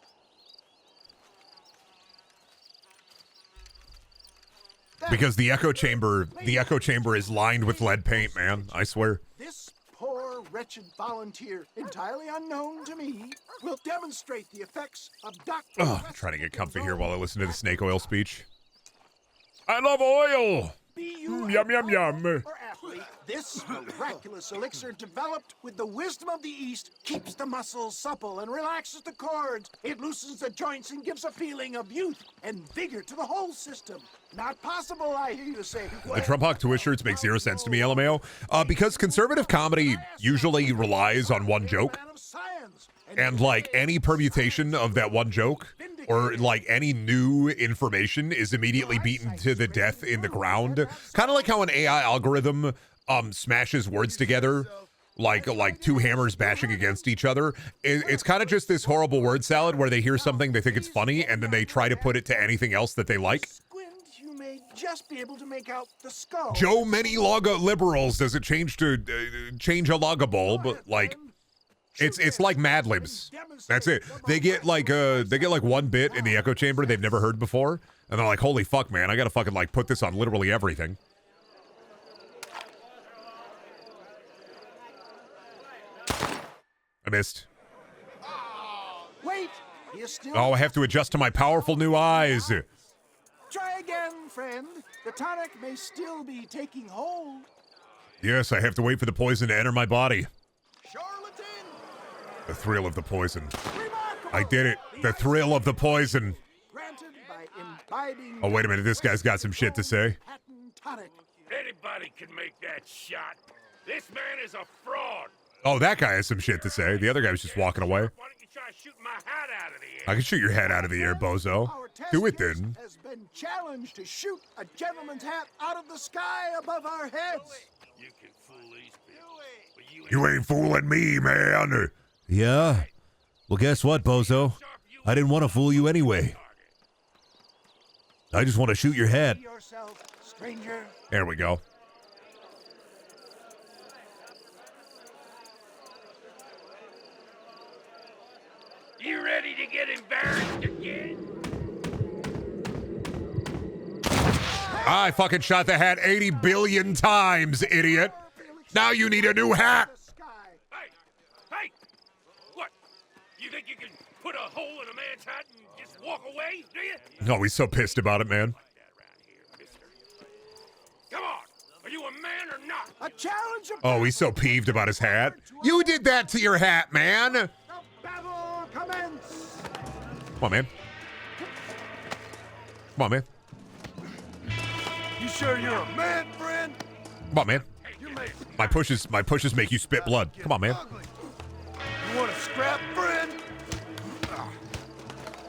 Because the echo chamber is lined with lead paint, man. I swear. This poor, wretched volunteer, entirely unknown to me, will demonstrate the effects of Dr. Oh, I'm trying to get comfy here while I listen to the snake oil speech. I love oil. Yum, yum, yum. Or athlete, this miraculous elixir developed with the wisdom of the East keeps the muscles supple and relaxes the cords. It loosens the joints and gives a feeling of youth and vigor to the whole system. Not possible, I hear you say. The Trump Hawk Twist shirts make zero sense to me, LMAO. Because conservative comedy usually relies on one joke. And, like, any permutation of that one joke, or, like, any new information is immediately beaten to the death in the ground. Kind of like how an AI algorithm smashes words together, like two hammers bashing against each other. It's kind of just this horrible word salad where they hear something, they think it's funny, and then they try to put it to anything else that they like. You may just be able to make out the skull. Joe many logo liberals does it change to change a logable, but like it's like Mad Libs. That's it. They get like one bit in the echo chamber they've never heard before, and they're like, holy fuck, man, I gotta fucking like put this on literally everything. I missed. Wait, you still. Oh, I have to adjust to my powerful new eyes. Try again, friend. The tonic may still be taking hold. Yes, I have to wait for the poison to enter my body. Charlatan! The thrill of the poison. I did it. The thrill of the poison. Granted by imbibing. Oh, wait a minute. This guy's got some shit to say. Anybody can make that shot. This man is a fraud. Oh, that guy has some shit to say. The other guy was just walking away. Why don't you try shooting my hat out of the air? I can shoot your head out of the air, bozo. Do it then. Has been challenged to shoot a gentleman's hat out of the sky above our heads. You can fool these people, but You ain't fooling me, man. Yeah? Well, guess what, bozo? I didn't want to fool you anyway. I just want to shoot your head. Yourself, stranger. There we go. You ready to get embarrassed again? I fucking shot the hat 80 billion times, idiot. Now you need a new hat. Hey! What? You think you can put a hole in a man's hat and just walk away, do you? Oh, he's so pissed about it, man. Come on! Are you a man or not? A challenge of Oh, he's so peeved about his hat. You did that to your hat, man. battle commence. Come on, man. Come on, man. You sure you're a man, friend? Come on, man. My pushes make you spit blood. Come on, man. You want to scrap, friend?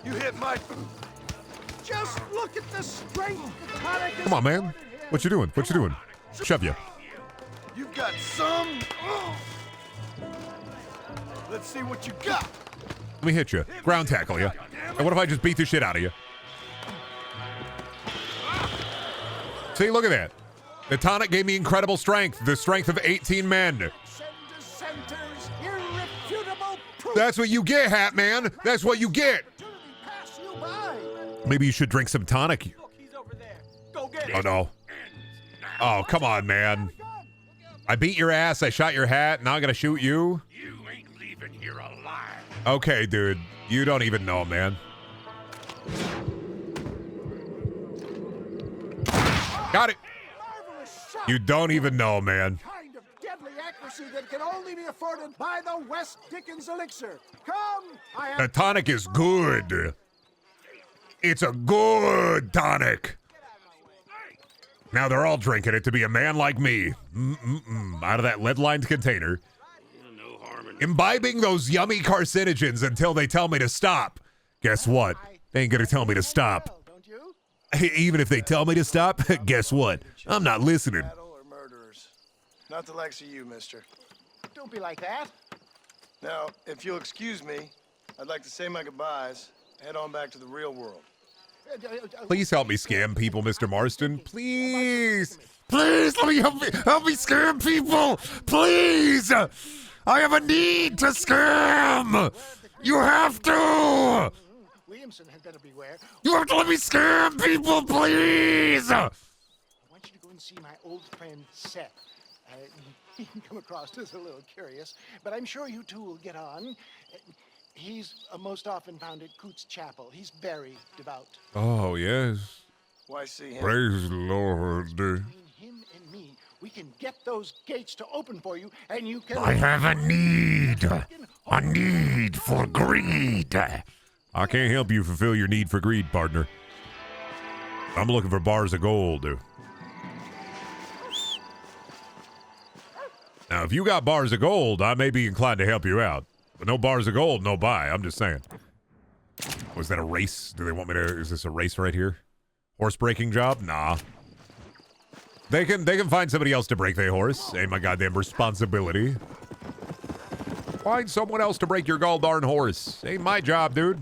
You hit my... Just look at the strength. Come on, man. What you doing? What you doing? Shove you. You've got some... Let's see what you got. Let me hit you. Ground tackle you. And what if I just beat the shit out of you? See, look at that. The tonic gave me incredible strength. The strength of 18 men. That's what you get, Hat Man. That's what you get. Maybe you should drink some tonic. Oh, no. Oh, come on, man. I beat your ass. I shot your hat. Now I'm going to shoot you? You ain't leaving here alive. Okay, dude. You don't even know, man. Got it. You don't even know, man. Kind of deadly accuracy that can only be afforded by the West Dickens elixir. Come, The tonic is good. It's a good tonic. Now they're all drinking it to be a man like me. Out of that lead-lined container. Imbibing those yummy carcinogens until they tell me to stop. Guess what? They ain't gonna tell me to stop. Even if they tell me to stop, guess what? I'm not listening. Or murderers. Not the likes of you, mister. Don't be like that. Now, if you'll excuse me, I'd like to say my goodbyes, head on back to the real world. Please help me scam people, Mr. Marston. Please. Please, let me help me scam people. Please. I have a need to scam. You have to. Williamson had better beware. You have to let me scam people, please. I want you to go and see my old friend Seth. He can come across as a little curious, but I'm sure you two will get on. He's most often found at Coots Chapel. He's very devout. Oh, yes. Why see him? Praise the Lord. Between him and me, we can get those gates to open for you, and you can... I have a need. A need for greed. I can't help you fulfill your need for greed, partner. I'm looking for bars of gold. Now, if you got bars of gold, I may be inclined to help you out. But no bars of gold, no buy. I'm just saying. Was that a race? Do they want me to... Is this a race right here? Horse breaking job? Nah. They can find somebody else to break their horse. Ain't my goddamn responsibility. Find someone else to break your gall darn horse. Ain't my job, dude.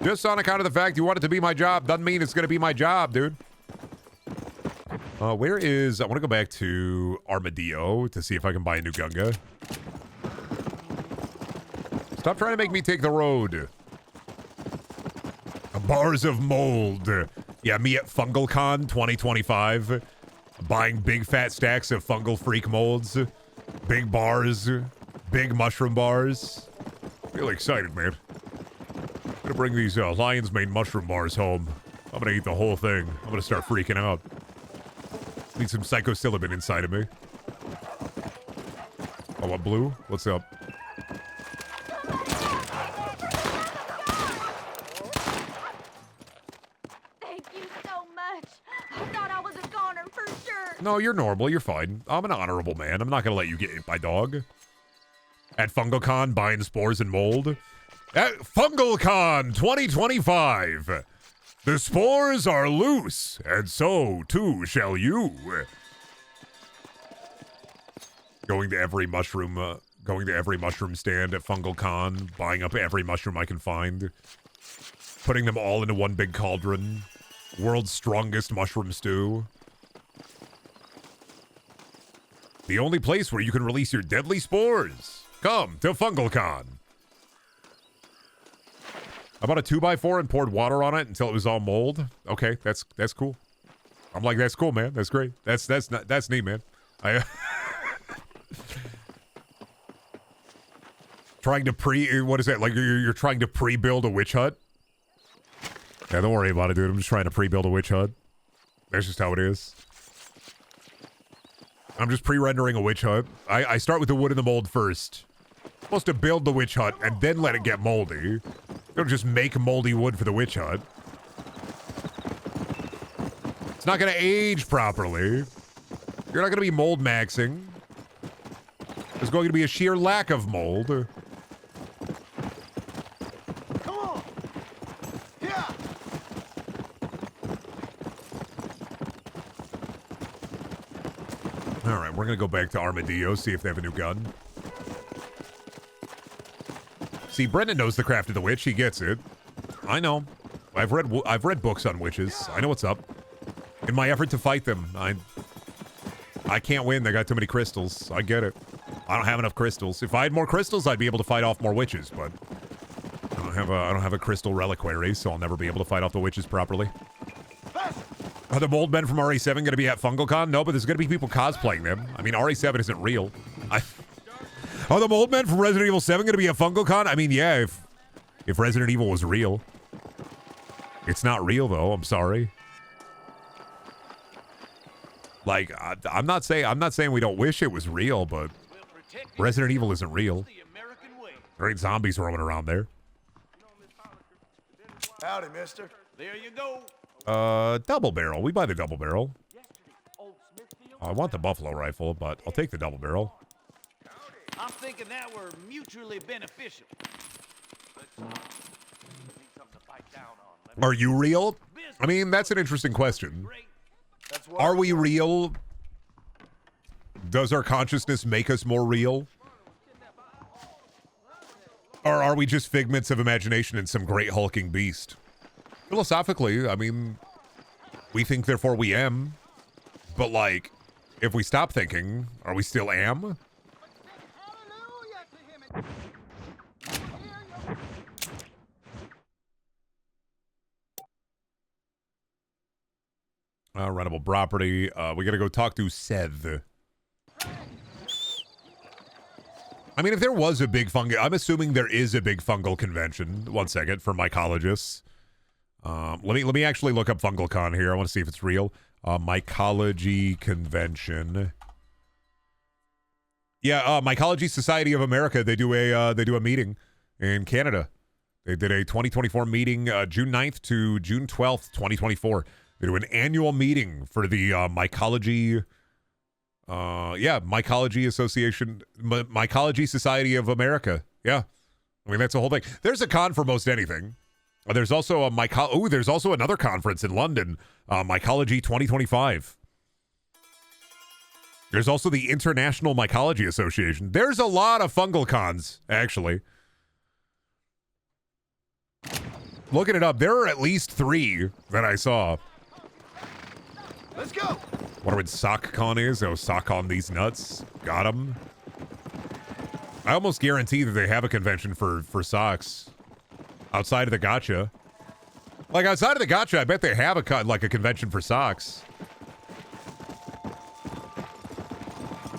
Just on account of the fact you want it to be my job doesn't mean it's going to be my job, dude. Where is... I want to go back to Armadillo to see if I can buy a new Gunga. Stop trying to make me take the road. Bars of mold. Yeah, me at FungalCon 2025. Buying big fat stacks of fungal freak molds. Big bars. Big mushroom bars. Really excited, man. I'm gonna bring these lion's mane mushroom bars home. I'm gonna eat the whole thing. I'm gonna start freaking out. Need some psilocybin inside of me. Oh, what, Blue? What's up? Thank you so much. I thought I was a goner for sure. No, you're normal. You're fine. I'm an honorable man. I'm not gonna let you get hit by dog. At FungalCon, buying spores and mold. At FungalCon 2025. The spores are loose, and so too shall you. Going to every mushroom stand at FungalCon, buying up every mushroom I can find, putting them all into one big cauldron. World's strongest mushroom stew. The only place where you can release your deadly spores. Come to FungalCon. I bought a 2x4 and poured water on it until it was all mold. Okay, that's cool. I'm like, that's cool, man. That's great. That's neat, man. I trying to what is that? Like you're trying to pre-build a witch hut? Yeah, don't worry about it, dude. I'm just trying to pre-build a witch hut. That's just how it is. I'm just pre-rendering a witch hut. I start with the wood and the mold first. I'm supposed to build the witch hut and then let it get moldy. You don't just make moldy wood for the witch hut. It's not going to age properly. You're not going to be mold maxing. There's going to be a sheer lack of mold. Come on. Yeah. All right, we're going to go back to Armadillo, see if they have a new gun. See, Brendan knows the craft of the witch. He gets it. I know. I've read books on witches. I know what's up. In my effort to fight them, I can't win. They got too many crystals. I get it. I don't have enough crystals. If I had more crystals, I'd be able to fight off more witches, but I don't have a crystal reliquary, so I'll never be able to fight off the witches properly. Are the mold men from RE7 going to be at FungalCon? No, but there's going to be people cosplaying them. I mean, RE7 isn't real. Are the mold men from Resident Evil 7 going to be at FungalCon? I mean, yeah, if Resident Evil was real. It's not real, though. I'm sorry. Like, I'm not saying we don't wish it was real, but Resident Evil isn't real. There ain't zombies roaming around there. Howdy, mister. There you go. Double barrel. We buy the double barrel. I want the buffalo rifle, but I'll take the double barrel. I'm thinking that we're mutually beneficial. Are you real? I mean, that's an interesting question. Are we real? Does our consciousness make us more real? Or are we just figments of imagination in some great hulking beast? Philosophically, I mean, we think, therefore we am. But, like, if we stop thinking, are we still am? Rentable property. We gotta go talk to Seth. I mean, if there was a big fungal... I'm assuming there is a big fungal convention. 1 second, for mycologists. Let me actually look up FungalCon here. I want to see if it's real. Mycology convention. Yeah, Mycology Society of America. They do a meeting in Canada. They did a 2024 meeting, June 9th to June 12th, 2024. They do an annual meeting for the Mycology... Mycology Association, Mycology Society of America. Yeah. I mean, that's the whole thing. There's a con for most anything. There's also a there's also another conference in London, Mycology 2025. There's also the International Mycology Association. There's a lot of fungal cons, actually. Looking it up, there are at least 3 that I saw. Let's go. Wonder what SockCon is. Oh, sock on these nuts. Got them. I almost guarantee that they have a convention for socks outside of the gotcha. Like, outside of the gotcha, I bet they have a convention for socks.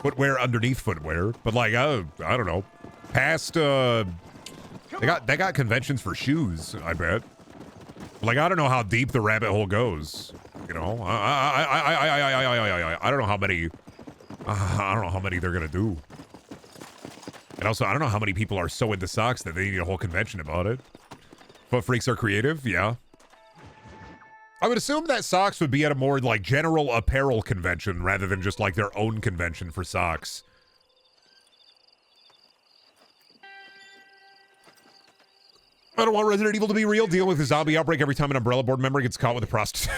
Footwear underneath footwear, but like, I don't know. Past, they got conventions for shoes, I bet. Like, I don't know how deep the rabbit hole goes. You know, I don't know how many. I don't know how many they're gonna do. And also, I don't know how many people are so into socks that they need a whole convention about it. Foot freaks are creative, yeah. I would assume that socks would be at a more like general apparel convention rather than just like their own convention for socks. I don't want Resident Evil to be real. Dealing with a zombie outbreak every time an Umbrella Board member gets caught with a prostitute.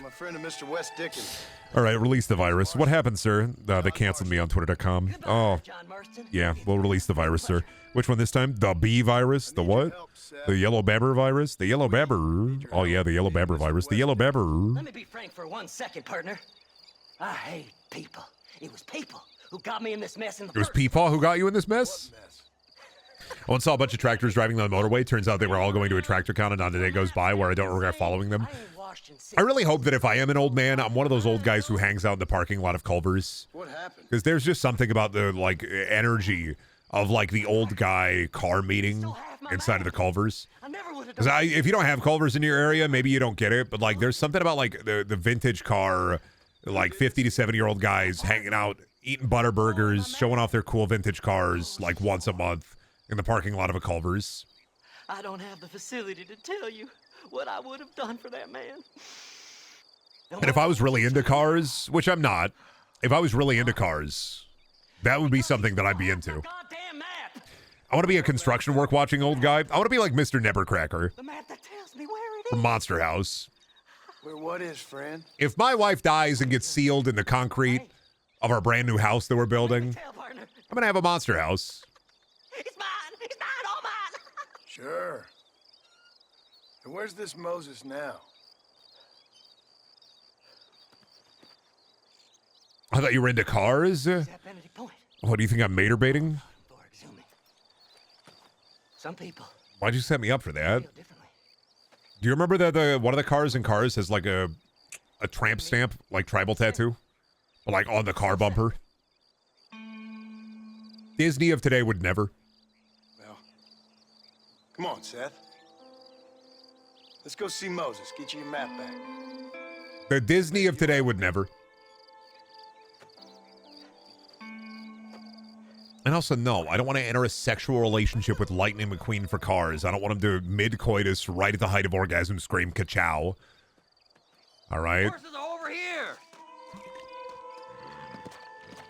My friend of Mr. West Dickens. All right, release the virus. What happened, sir? They canceled me on Twitter.com. Oh, yeah, we'll release the virus, sir. Which one this time? The B virus? The what? The yellow babber virus? The yellow babber. Oh, yeah, the yellow babber virus. The yellow babber. Let me be frank for 1 second, partner. I hate people. It was people who got me in this mess in the It was Peepaw who got you in this mess? I once saw a bunch of tractors driving down the motorway. Turns out they were all going to a tractor con, and not a day goes by where I don't regret following them. I really hope that if I am an old man, I'm one of those old guys who hangs out in the parking lot of Culver's. What happened? Because there's just something about the, like, energy of, like, the old guy car meeting inside of the Culver's. Because if you don't have Culver's in your area, maybe you don't get it. But, like, there's something about, like, the vintage car, like, 50 to 70-year-old guys hanging out, eating butter burgers, showing off their cool vintage cars, like, once a month in the parking lot of a Culver's. I don't have the facility to tell you what I would have done for that man. And if I was really into cars, which I'm not, if I was really into cars, that would be something that I'd be into. I want to be a construction work watching old guy. I want to be like Mr. Nebbercracker from Monster House. Where what is, friend? If my wife dies and gets sealed in the concrete of our brand new house that we're building, I'm going to have a monster house. It's mine, all mine. Sure. And where's this Moses now? I thought you were into cars. What do you think I'm mater baiting? Some people. Why'd you set me up for that? Do you remember that one of the cars in Cars has like a tramp stamp, like tribal tattoo, but like on the car bumper? Disney of today would never. Well, come on, Seth. Let's go see Moses. Get you your map back. The Disney of today would never. And also, no, I don't want to enter a sexual relationship with Lightning McQueen for Cars. I don't want him to mid-coitus, right at the height of orgasm, scream ka-chow. All right? Horses are over here.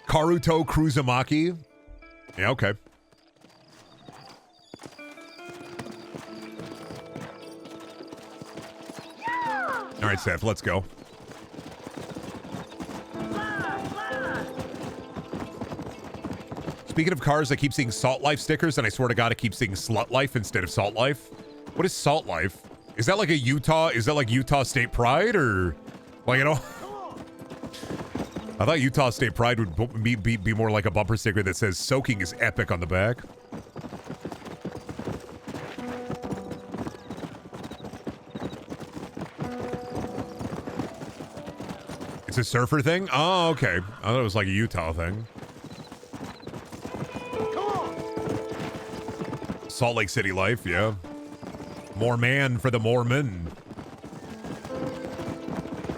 Karuto Kruzumaki. Yeah, okay. All right, Seth, let's go. Speaking of cars, I keep seeing Salt Life stickers, and I swear to God, I keep seeing Slut Life instead of Salt Life. What is Salt Life? Is that like a Utah? Is that like Utah State Pride, or like, you know? I thought Utah State Pride would be more like a bumper sticker that says "Soaking is epic" on the back. It's a surfer thing? Oh, okay. I thought it was like a Utah thing. Salt Lake City life, yeah. More man for the Mormon.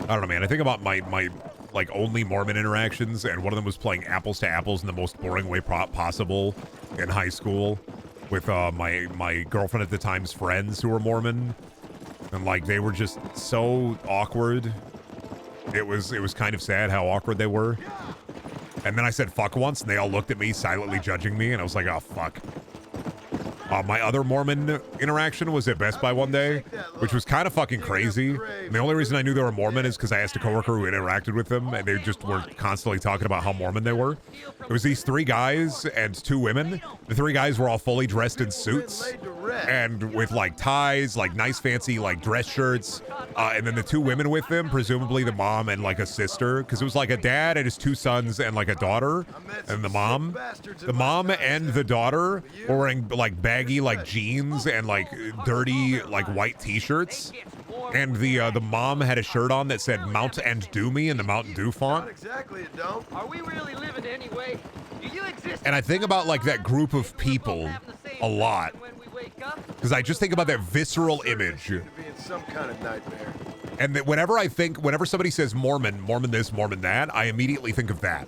I don't know, man. I think about my like only Mormon interactions, and one of them was playing apples to apples in the most boring way possible in high school with my girlfriend at the time's friends who were Mormon, and like they were just so awkward. It was kind of sad how awkward they were. And then I said fuck once, and they all looked at me silently judging me, and I was like, oh fuck. My other Mormon interaction was at Best Buy one day, which was kind of fucking crazy. And the only reason I knew they were Mormon is because I asked a coworker who interacted with them, and they just were constantly talking about how Mormon they were. It was these 3 guys and 2 women. The 3 guys were all fully dressed in suits and with like ties, like nice fancy like dress shirts. And then the 2 women with them, presumably the mom and like a sister, because it was like a dad and his 2 sons and like a daughter. And the mom and the daughter were wearing like baggy like jeans and like dirty like white t-shirts, and the mom had a shirt on that said "Mount and Do Me" in the Mountain Dew font. Not exactly, it don't. Are we really living anyway? Do you exist? And I think about like that group of people a lot, because I just think about that visceral image. To be in some kind of nightmare. And that whenever somebody says Mormon, Mormon this, Mormon that, I immediately think of that.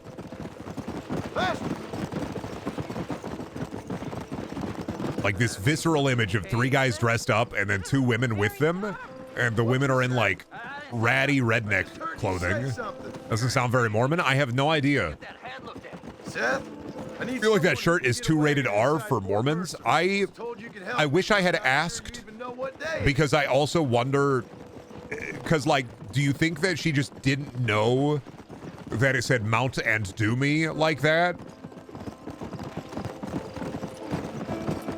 Like this visceral image of 3 guys dressed up and then 2 women with them, and the women are in like ratty redneck clothing. Doesn't sound very Mormon. I have no idea. Seth, I feel like that shirt is too rated R for Mormons. I wish I had asked, because I also wonder, because like, do you think that she just didn't know that it said "Mount and Do Me" like that?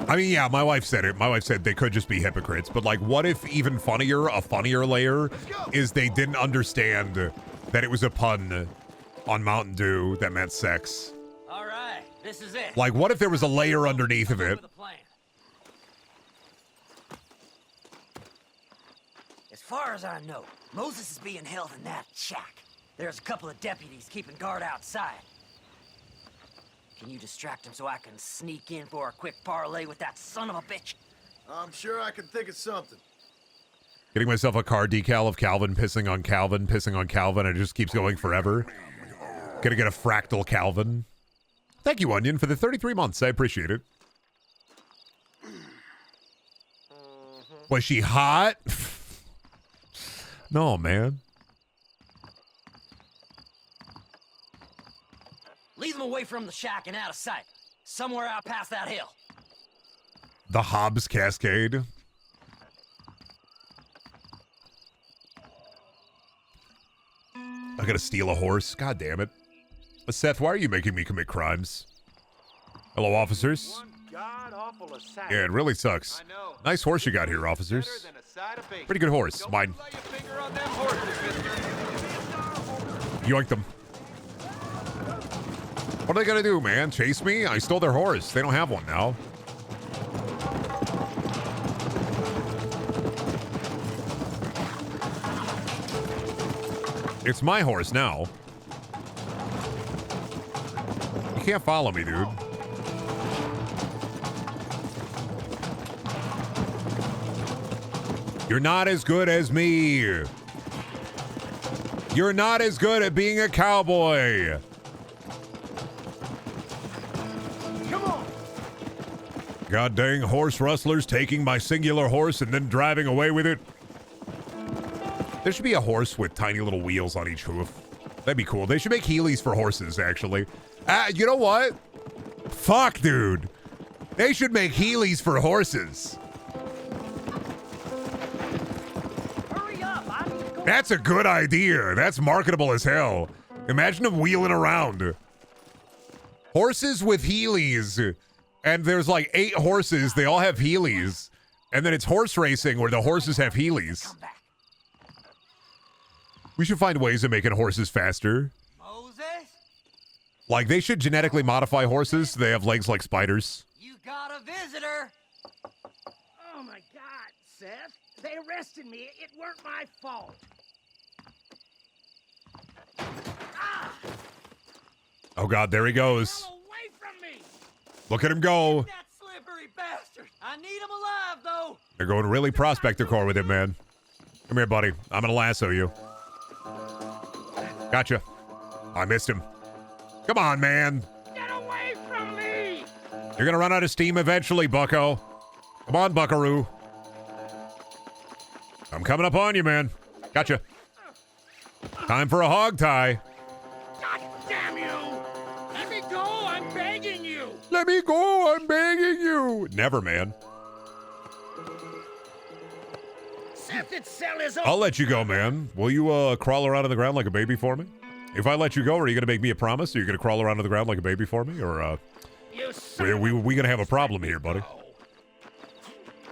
I mean, yeah, my wife said it. My wife said they could just be hypocrites. But like, what if even funnier, a funnier layer is they didn't understand that it was a pun on Mountain Dew that meant sex? All right, this is it. Like, what if there was a layer underneath of it? As far as I know, Moses is being held in that shack. There's a couple of deputies keeping guard outside. Can you distract him so I can sneak in for a quick parlay with that son of a bitch? I'm sure I can think of something. Getting myself a car decal of Calvin pissing on Calvin, pissing on Calvin, and it just keeps going forever. Gonna get a fractal Calvin. Thank you, Onion, for the 33 months. I appreciate it. Was she hot? No, man. Lead them away from the shack and out of sight. Somewhere out past that hill. The Hobbs Cascade. I gotta steal a horse. God damn it. Seth, why are you making me commit crimes? Hello, officers. god-awful assassin. Yeah, it really sucks. Nice horse you got here, officers. Pretty good horse. Mine. Yoinked them. What are they gonna do, man? Chase me? I stole their horse. They don't have one now. It's my horse now. You can't follow me, dude. You're not as good as me. You're not as good at being a cowboy. Come on. God dang horse rustlers taking my singular horse and then driving away with it. There should be a horse with tiny little wheels on each hoof. That'd be cool. They should make Heelys for horses, actually. You know what? Fuck, dude. They should make Heelys for horses. Hurry up! I need to go. That's a good idea. That's marketable as hell. Imagine them wheeling around. Horses with Heelys. And there's like 8 horses. They all have Heelys. And then it's horse racing where the horses have Heelys. We should find ways of making horses faster. Moses? Like, they should genetically modify horses so they have legs like spiders. You got a visitor. Oh my God, Seth! They arrested me. It weren't my fault. Oh, God, there he goes. Away from me! Look at him go. That slippery bastard. I need him alive, though. They're going really prospector core with him, man. Come here, buddy. I'm going to lasso you. Gotcha. I missed him. Come on, man. Get away from me! You're going to run out of steam eventually, bucko. Come on, buckaroo. I'm coming up on you, man. Gotcha. Time for a hog tie. God damn you! Let me go! I'm begging you! Let me go. I'm begging you. Never, man. Seth, it's sell his own. I'll let you go, man. Will you crawl around on the ground like a baby for me? If I let you go, are you going to make me a promise? Are you going to crawl around on the ground like a baby for me? Or we going to have a problem here, buddy?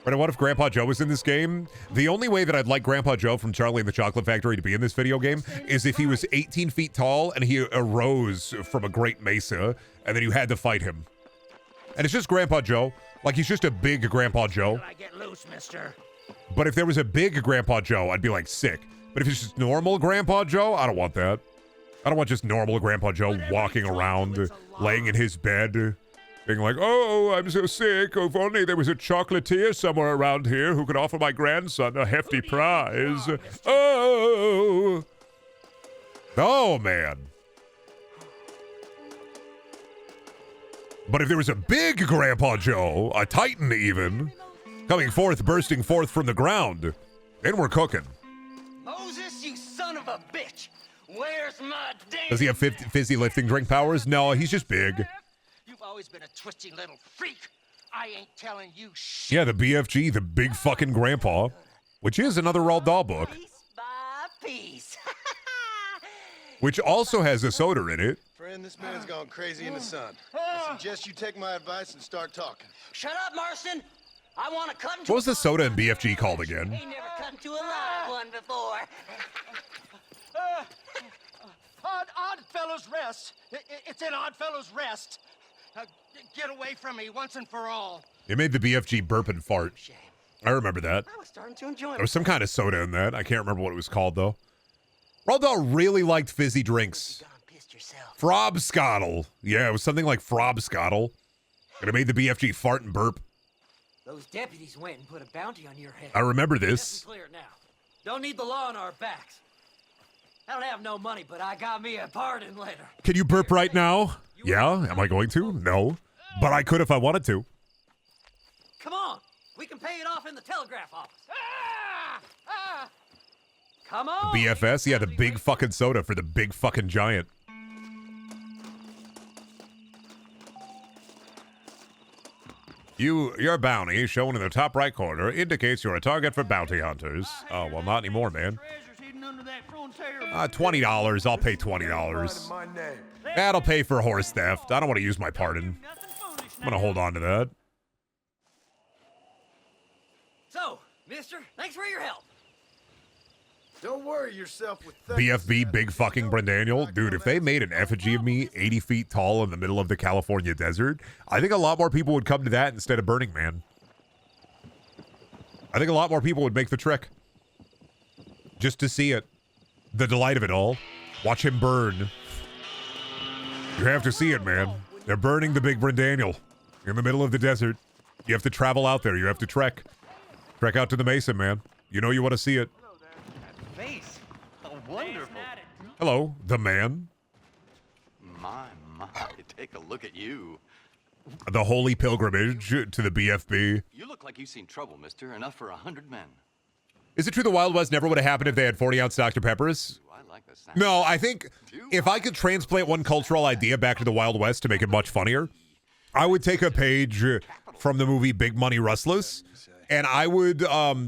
But what if Grandpa Joe was in this game? The only way that I'd like Grandpa Joe from Charlie and the Chocolate Factory to be in this video game is if he was 18 feet tall and he arose from a great mesa, and then you had to fight him. And it's just Grandpa Joe. Like, he's just a big Grandpa Joe. I get loose, mister. But if there was a big Grandpa Joe, I'd be like sick. But if it's just normal Grandpa Joe, I don't want that. I don't want just normal Grandpa Joe walking around, laying in his bed, being like, oh, I'm so sick. If only there was a chocolatier somewhere around here who could offer my grandson a hefty prize. Oh. Oh, man. But if there was a big Grandpa Joe, a titan even, coming forth, bursting forth from the ground, then we're cooking. Moses, you son of a bitch! Where's my damn... Does he have fizzy lifting drink powers? No, he's just big. You've always been a twisty little freak. I ain't telling you shit. Yeah, the BFG, the big fucking grandpa, which is another Roald Dahl book. Piece by piece. Which also has a soda in it. Friend, this man's gone crazy in the sun. I suggest you take my advice and start talking. Shut up, Marston! I want to cut into... What was the soda in BFG called again? He never cut into a live one before. Oddfellows Rest. It's in Oddfellows Rest. Get away from me once and for all. It made the BFG burp and fart. I remember that. I was starting to enjoy it. There was some kind of soda in that. I can't remember what it was called, though. Roald Dahl really liked fizzy drinks. Frobscottle. Yeah, it was something like Frobscottle. And it made the BFG fart and burp. Those deputies went and put a bounty on your head. I remember this. Clear now. Don't need the law on our backs. I don't have no money, but I got me a pardon later. Can you burp right now? Yeah. Am I going to? No. But I could if I wanted to. Come on. We can pay it off in the telegraph office. Come on. BFS? Yeah, the big fucking soda for the big fucking giant. Your bounty, shown in the top right corner, indicates you're a target for bounty hunters. Oh, well, not anymore, man. $20. I'll pay $20. That'll pay for horse theft. I don't want to use my pardon. I'm going to hold on to that. Mister, thanks for your help. Don't worry yourself with things. BFB, big fucking Brendaniel. Dude, if they made an effigy of me 80 feet tall in the middle of the California desert, I think a lot more people would come to that instead of Burning Man. I think a lot more people would make the trek. Just to see it. The delight of it all. Watch him burn. You have to see it, man. They're burning the big Brendaniel in the middle of the desert. You have to travel out there. You have to trek. Trek out to the Mesa, man. You know you want to see it. Face. Oh, wonderful. Hello, the man. My, take a look at you. The holy pilgrimage to the BFB. You look like you've seen trouble, mister. Enough for 100 men. Is it true the Wild West never would have happened if they had 40-ounce Dr. Peppers? I like the sound. No, I think if I could transplant one cultural idea back to the Wild West to make it much funnier, I would take a page from the movie Big Money Rustless, and I would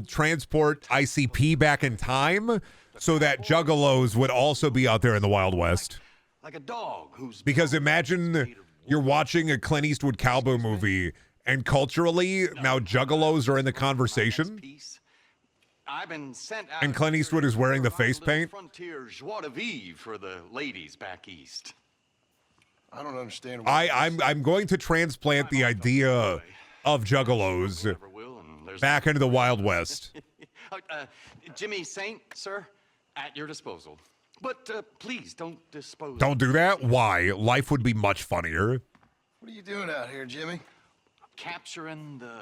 transport ICP back in time so that juggalos would also be out there in the Wild West. Like a dog who's... Because imagine you're watching a Clint Eastwood cowboy movie, and culturally, now juggalos are in the conversation. I've been sent out, And Clint Eastwood is wearing the face paint. Frontier joie de vivre for the ladies back east. I don't understand. I'm going to transplant the idea of juggalos back into the Wild West. Jimmy Saint, sir, at your disposal. But please don't dispose. Don't do that. Why? Life would be much funnier. What are you doing out here, Jimmy? Capturing the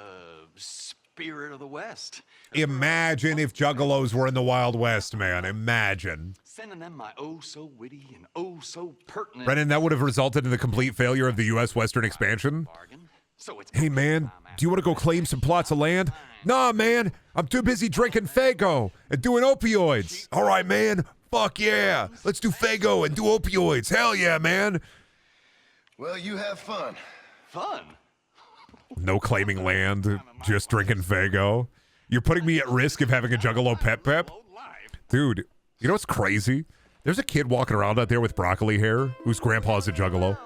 spirit of the West. Imagine if juggalos were in the Wild West, man. Imagine. Sending them my oh so witty and oh so pertinent. Brennan, that would have resulted in the complete failure of the U.S. Western expansion. Hey, man, do you want to go claim some plots of land? Nah, man, I'm too busy drinking Faygo and doing opioids. All right, man, fuck yeah. Let's do Faygo and do opioids. Hell yeah, man. Well, you have fun. Fun? No claiming land, just drinking Faygo. You're putting me at risk of having a juggalo pep. Dude, you know what's crazy? There's a kid walking around out there with broccoli hair whose grandpa's a juggalo.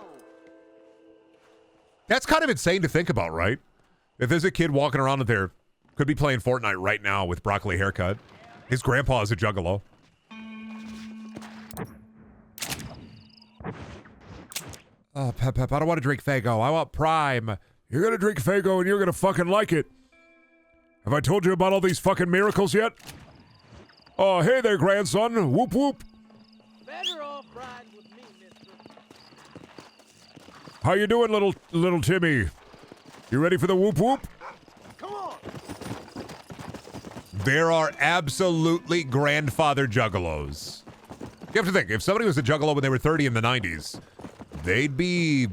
That's kind of insane to think about, right? If there's a kid walking around out there, could be playing Fortnite right now with broccoli haircut. His grandpa is a juggalo. Oh, Pep, I don't want to drink Faygo. I want Prime. You're going to drink Faygo and you're going to fucking like it. Have I told you about all these fucking miracles yet? Oh, hey there, grandson. Whoop, whoop. Better off riding with me, mister. How you doing, little Timmy? You ready for the whoop, whoop? Come on. There are absolutely grandfather juggalos. You have to think, if somebody was a juggalo when they were 30 in the 90s, they'd be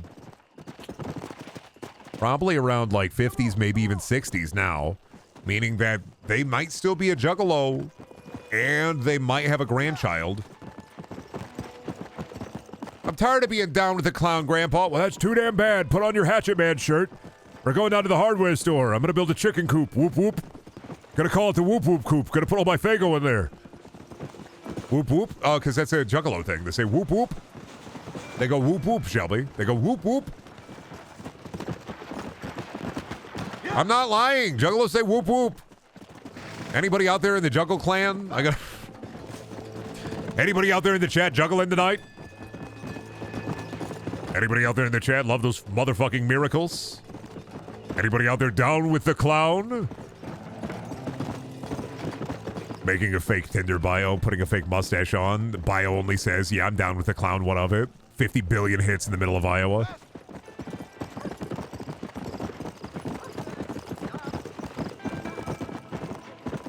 probably around like 50s, maybe even 60s now, meaning that they might still be a juggalo and they might have a grandchild. I'm tired of being down with the clown, Grandpa. Well, that's too damn bad. Put on your Hatchet Man shirt. We're going down to the hardware store. I'm going to build a chicken coop. Whoop, whoop. Gonna call it the whoop, whoop coop. Gonna put all my Faygo in there. Whoop, whoop. Oh, because that's a juggalo thing. They say whoop, whoop. They go whoop, whoop, Shelby. They go whoop, whoop. I'm not lying. Juggalos say whoop, whoop. Anybody out there in the Juggle Clan? Anybody out there in the chat juggling tonight? Anybody out there in the chat love those motherfucking miracles? Anybody out there down with the clown? Making a fake Tinder bio, putting a fake mustache on. The bio only says, yeah, I'm down with the clown, what of it? 50 billion hits in the middle of Iowa.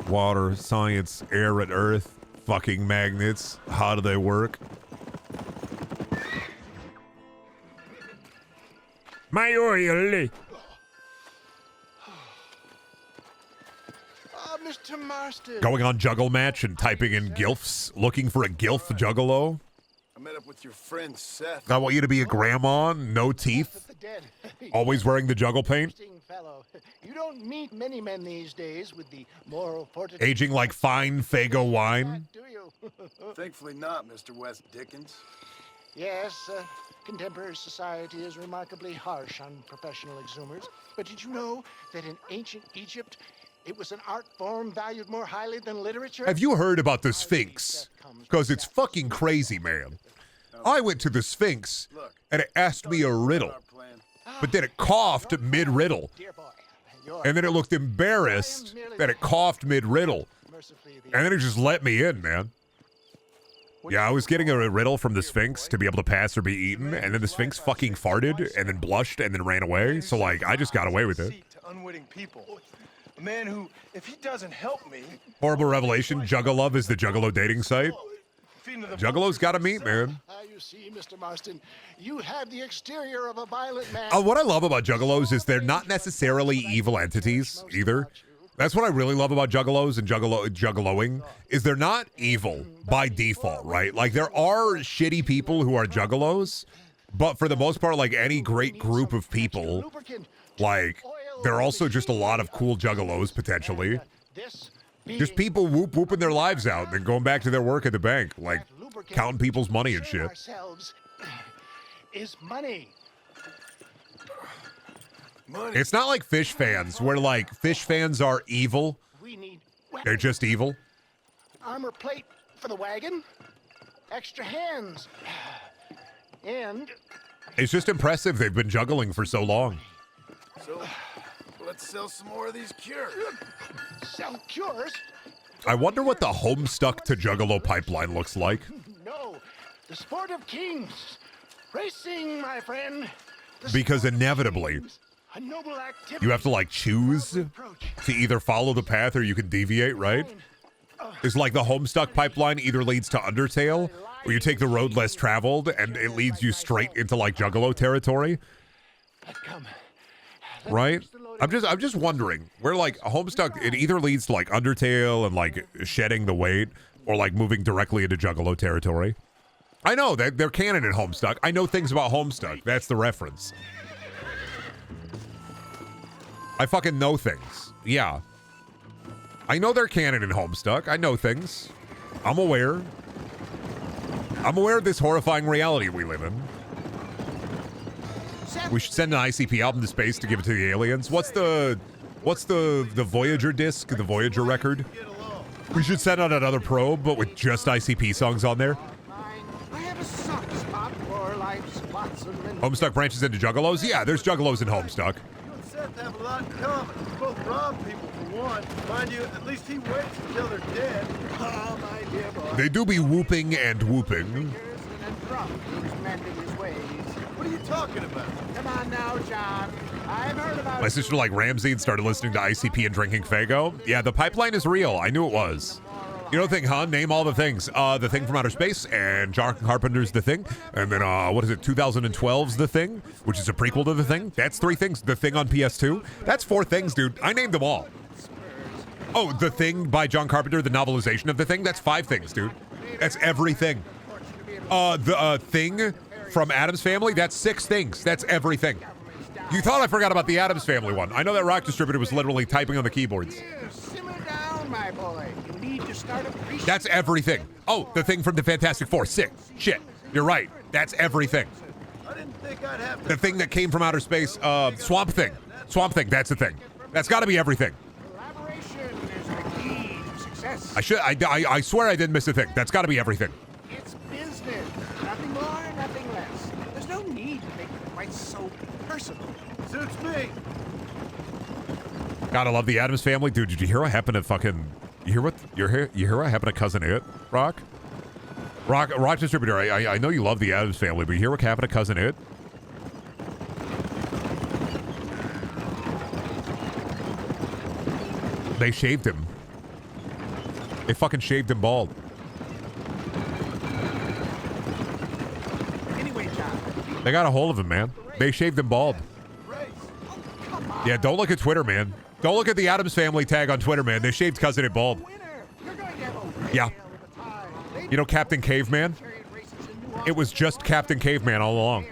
Water, science, air and earth, fucking magnets. How do they work? My oil. Mr. Marston. Going on Juggle Match and typing in GILFs, looking for a GILF juggalo. I met up with your friend Seth. I want you to be a grandma, no teeth, always wearing the juggle paint. Fellow. You don't meet many men these days with the moral fortitude. Aging like fine Faygo wine. Do you? Thankfully not, Mr. West Dickens. Yes, contemporary society is remarkably harsh on professional exhumers. But did you know that in ancient Egypt, It was an art form valued more highly than literature. Have you heard about the Sphinx? Because it's fucking crazy, man. I went to the Sphinx and it asked me a riddle, but then it coughed mid-riddle. And then it looked embarrassed that it coughed mid-riddle. And then it just let me in, man. Yeah, I was getting a riddle from the Sphinx to be able to pass or be eaten, and then the Sphinx fucking farted and then blushed and then ran away. So, like, I just got away with it. To unwitting people. A man who, if he doesn't help me... Horrible revelation, Juggalove is the Juggalo dating site. Juggalo's got to meet, man. You see, Mr. Marston, you have the exterior of a violent man. What I love about Juggalos is they're not necessarily evil entities either. That's what I really love about Juggalos and Juggaloing, is they're not evil by default, right? Like, there are shitty people who are Juggalos, but for the most part, like any great group of people, like, there are also just a lot of cool Juggalos, potentially. Just people whooping their lives out and then going back to their work at the bank, like, counting people's money and shit. Is money. It's not like Fish fans, where, like, Fish fans are evil. They're just evil. Armor plate for the wagon. Extra hands. And... It's just impressive they've been juggling for so long. So, let's sell some more of these cures. Sell cures? I wonder what the Homestuck to Juggalo pipeline looks like. No. The sport of kings. Racing, my friend. Because inevitably... A noble activity. You have to, like, choose to either follow the path or you can deviate, right? It's like the Homestuck pipeline either leads to Undertale, or you take the road less traveled and it leads you straight into, like, Juggalo territory. Right? I'm just wondering where, like, Homestuck, it either leads to, like, Undertale and, like, shedding the weight, or, like, moving directly into Juggalo territory. I know that they're canon in Homestuck. I know things about Homestuck. That's the reference. I fucking know things. Yeah. I know they're canon in Homestuck. I know things. I'm aware. I'm aware of this horrifying reality we live in. We should send an ICP album to space to give it to the aliens. What's the Voyager disc, the Voyager record? We should send out another probe, but with just ICP songs on there. I have a soft spot for life's flotsam and... Homestuck branches into Juggalos? Yeah, there's Juggalos in Homestuck. Seth have a lot in common. You both rob people for one. Mind you, at least he waits until they're dead. Oh, my dear boy. They do be whooping and whooping. What are you talking about? Come on now, John. I've heard about My sister liked Ramsey and started listening to ICP and drinking Faygo. Yeah, the pipeline is real. I knew it was. You don't think, huh? Name all the things. The Thing from Outer Space, and John Carpenter's The Thing, and then, what is it, 2012's The Thing, which is a prequel to The Thing. That's 3 things. The Thing on PS2. That's 4 things, dude. I named them all. Oh, The Thing by John Carpenter, the novelization of The Thing. That's 5 things, dude. That's everything. The Thing from Addams Family. That's 6 things. That's everything. You thought I forgot about the Addams Family one. I know that Rock Distributor was literally typing on the keyboards. Simmer down, my boy. You need to start appreciating... That's everything. Oh, the Thing from the Fantastic Four. Sick. Shit. You're right. That's everything. I didn't think I'd have to... The Thing that came from outer space. Swamp Thing. Swamp Thing. That's the thing. That's got to be everything. Collaboration is the key to success. I swear I didn't miss a thing. That's got to be everything. It's business. Nothing more, nothing less. There's no need to make it quite so personal. Suits me. Gotta love the Addams Family. Dude, did you hear what happened to fucking... You hear what happened to Cousin It, Rock? Rock Distributor, I know you love the Addams Family, but you hear what happened to Cousin It? They shaved him. They fucking shaved him bald. Anyway, John. They got a hold of him, man. They shaved him bald. Yeah, don't look at Twitter, man. Don't look at the Addams Family tag on Twitter, man. They shaved Cousin It bald. Yeah. You know Captain Caveman? It was just Captain Caveman all along.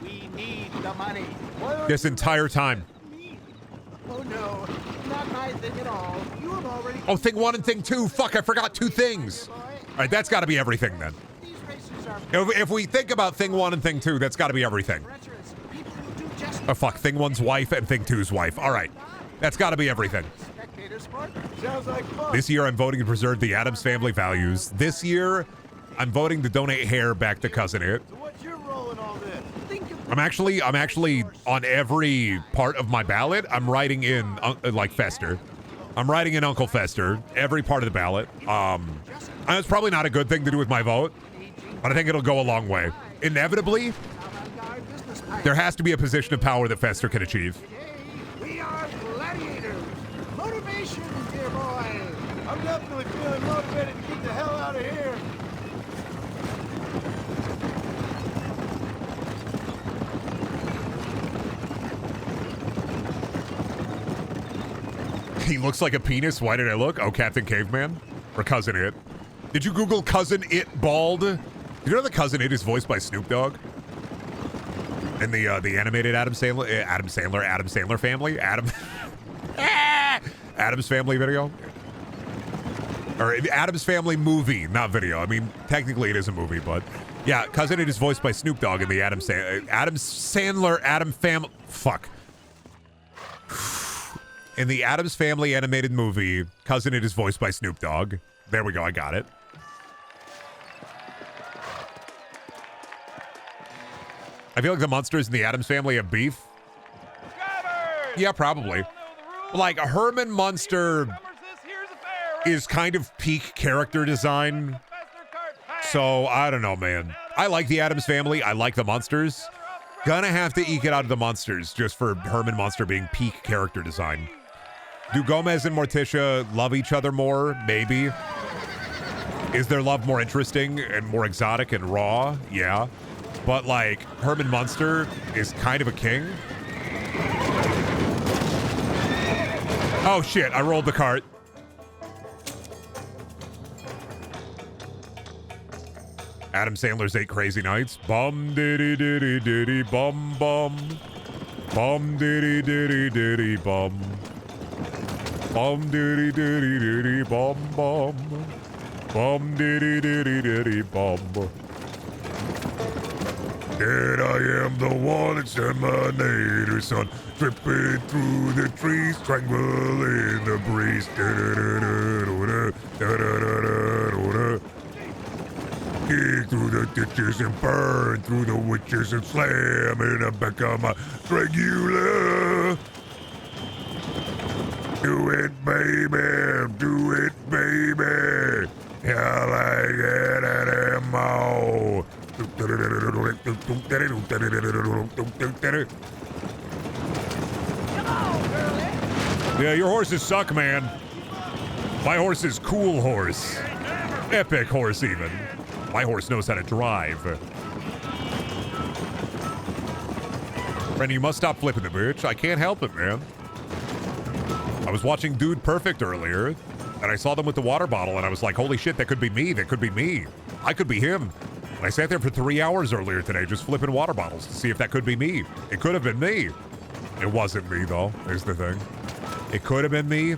We need the money. This entire time. Oh no, not my thing at all. You have already... Oh, Thing 1 and Thing 2. Fuck, I forgot 2 things. All right, that's got to be everything then. If we think about Thing 1 and Thing 2, that's got to be everything. Oh, fuck, Thing 1's wife and Thing 2's wife. All right, that's got to be everything. Sounds like fun. This year, I'm voting to preserve the Addams Family values. This year, I'm voting to donate hair back to Cousin It. So what's your role in all this? I'm actually on every part of my ballot. I'm writing in like Fester. I'm writing in Uncle Fester every part of the ballot. And it's probably not a good thing to do with my vote, but I think it'll go a long way. Inevitably, there has to be a position of power that Fester can achieve. We are gladiators. Motivation, dear boy. I'm definitely feeling motivated to get the hell out of here. He looks like a penis. Why did I look? Oh, Captain Caveman? Or Cousin It? Did you Google Cousin It bald? You know that Cousin It is voiced by Snoop Dogg? In the animated Adam Sandler family? Adam's Family video? Or Adam's Family movie, not video. I mean, technically it is a movie, but yeah, Cousin It is voiced by Snoop Dogg in the Adam Sandler Family. Fuck. In the Addams Family animated movie, Cousin It is voiced by Snoop Dogg. There we go, I got it. I feel like the monsters in the Addams Family have beef. Yeah, probably. Like, Herman Munster is kind of peak character design. So, I don't know, man. I like the Addams Family. I like the monsters. Gonna have to eke it out of the monsters just for Herman Munster being peak character design. Do Gomez and Morticia love each other more? Maybe. Is their love more interesting and more exotic and raw? Yeah. But, like, Herman Munster is kind of a king. Oh, shit. I rolled the cart. Adam Sandler's 8 Crazy Nights. Bum diddy diddy diddy bum bum. Bum diddy diddy diddy bum. Bum diddy diddy diddy bum bum. Bum diddy diddy diddy bum. And I am the one exterminator, son, tripping through the trees, strangling the breeze. Kick through the ditches and burn through the witches and slam in the back of my Dragula. Do it, baby. Do it, baby. I like it anymore. Yeah, your horses suck, man. My horse is cool horse. Epic horse, even. My horse knows how to drive. Brendan, you must stop flipping the bitch. I can't help it, man. I was watching Dude Perfect earlier, and I saw them with the water bottle, and I was like, holy shit, that could be me. That could be me. I could be him. And I sat there for 3 hours earlier today just flipping water bottles to see if that could be me. It could have been me. It wasn't me, though, is the thing. It could have been me,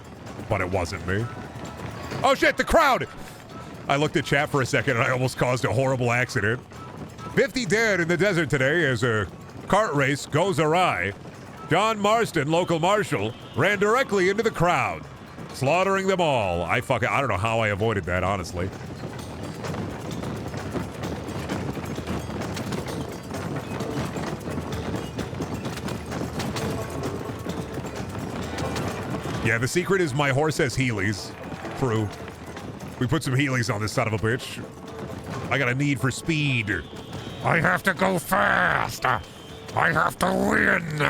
but it wasn't me. Oh, shit, the crowd! I looked at chat for a second, and I almost caused a horrible accident. 50 dead in the desert today as a cart race goes awry. John Marston, local marshal, ran directly into the crowd, slaughtering them all. I don't know how I avoided that, honestly. Yeah, the secret is my horse has Heelys. True. We put some Heelys on this son of a bitch. I got a need for speed. I have to go fast. I have to win.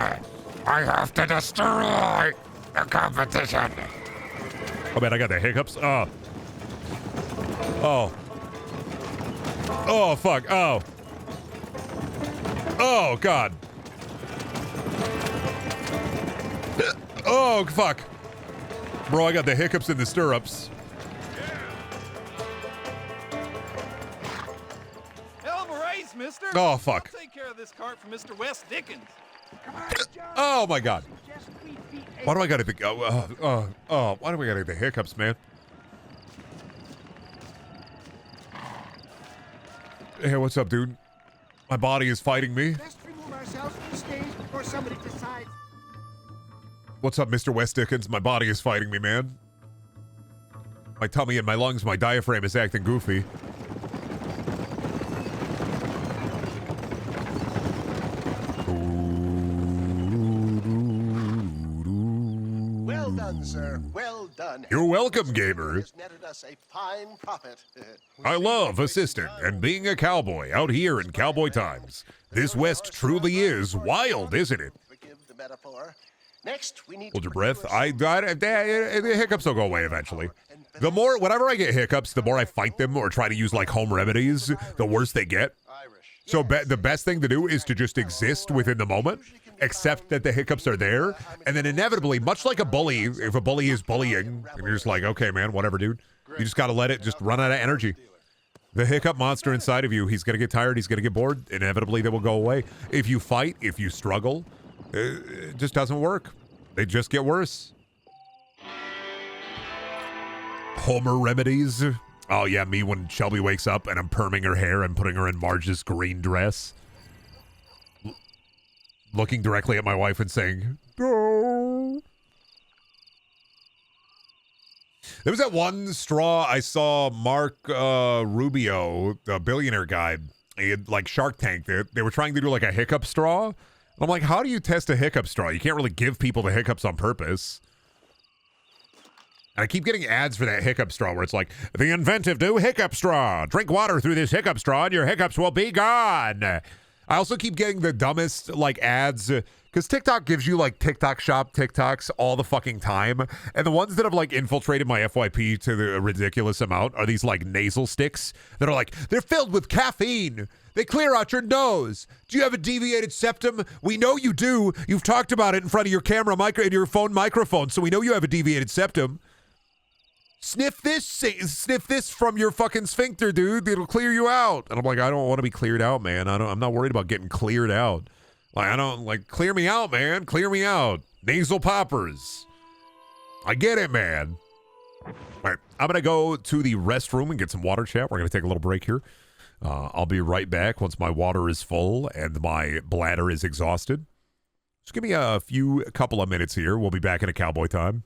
I have to destroy the competition. Oh, man, I got the hiccups. Oh. Oh. Oh, fuck. Oh. Oh, God. Oh, fuck. Bro, I got the hiccups in the stirrups. Hell of a race, mister. Oh, fuck. I'll take care of this cart for Mr. West Dickens. Oh, my God. Why do I gotta think? Why do we gotta get the hiccups, man? Hey, what's up, dude? My body is fighting me. Let's remove ourselves from the stage before somebody decides. What's up, Mr. West Dickens? My body is fighting me, man. My tummy and my lungs, my diaphragm is acting goofy. Well done, sir. Well done. You're welcome, gamer. Has netted us a fine profit. I love assisting and being a cowboy out here in cowboy times. This West truly is wild, isn't it? Forgive the metaphor. Next, we need Hold your breath. The hiccups will go away eventually. Whenever I get hiccups, the more I fight them or try to use like home remedies, the worse they get. So the best thing to do is to just exist within the moment, accept that the hiccups are there, and then inevitably, much like a bully, if a bully is bullying, and you're just like, okay, man, whatever, dude. You just got to let it just run out of energy. The hiccup monster inside of you, he's going to get tired, he's going to get bored. Inevitably, they will go away. If you fight, if you struggle, it just doesn't work. They just get worse. Homer remedies. Oh, yeah, me when Shelby wakes up and I'm perming her hair and putting her in Marge's green dress. Looking directly at my wife and saying, "Go." There was that one straw I saw Mark Rubio, the billionaire guy, he had like Shark Tank. They were trying to do like a hiccup straw. And I'm like, how do you test a hiccup straw? You can't really give people the hiccups on purpose. And I keep getting ads for that hiccup straw where it's like, the inventive new hiccup straw. Drink water through this hiccup straw and your hiccups will be gone. I also keep getting the dumbest like ads because TikTok gives you like TikTok shop TikToks all the fucking time. And the ones that have like infiltrated my FYP to the ridiculous amount are these like nasal sticks that are like, they're filled with caffeine. They clear out your nose. Do you have a deviated septum? We know you do. You've talked about it in front of your camera and your phone microphone, so we know you have a deviated septum. Sniff this from your fucking sphincter, dude. It'll clear you out. And I'm like, I don't want to be cleared out, man. I'm not worried about getting cleared out. Like, clear me out, man. Clear me out. Nasal poppers. I get it, man. All right, I'm going to go to the restroom and get some water, chat. We're going to take a little break here. I'll be right back once my water is full and my bladder is exhausted. Just give me a couple of minutes here. We'll be back in a cowboy time.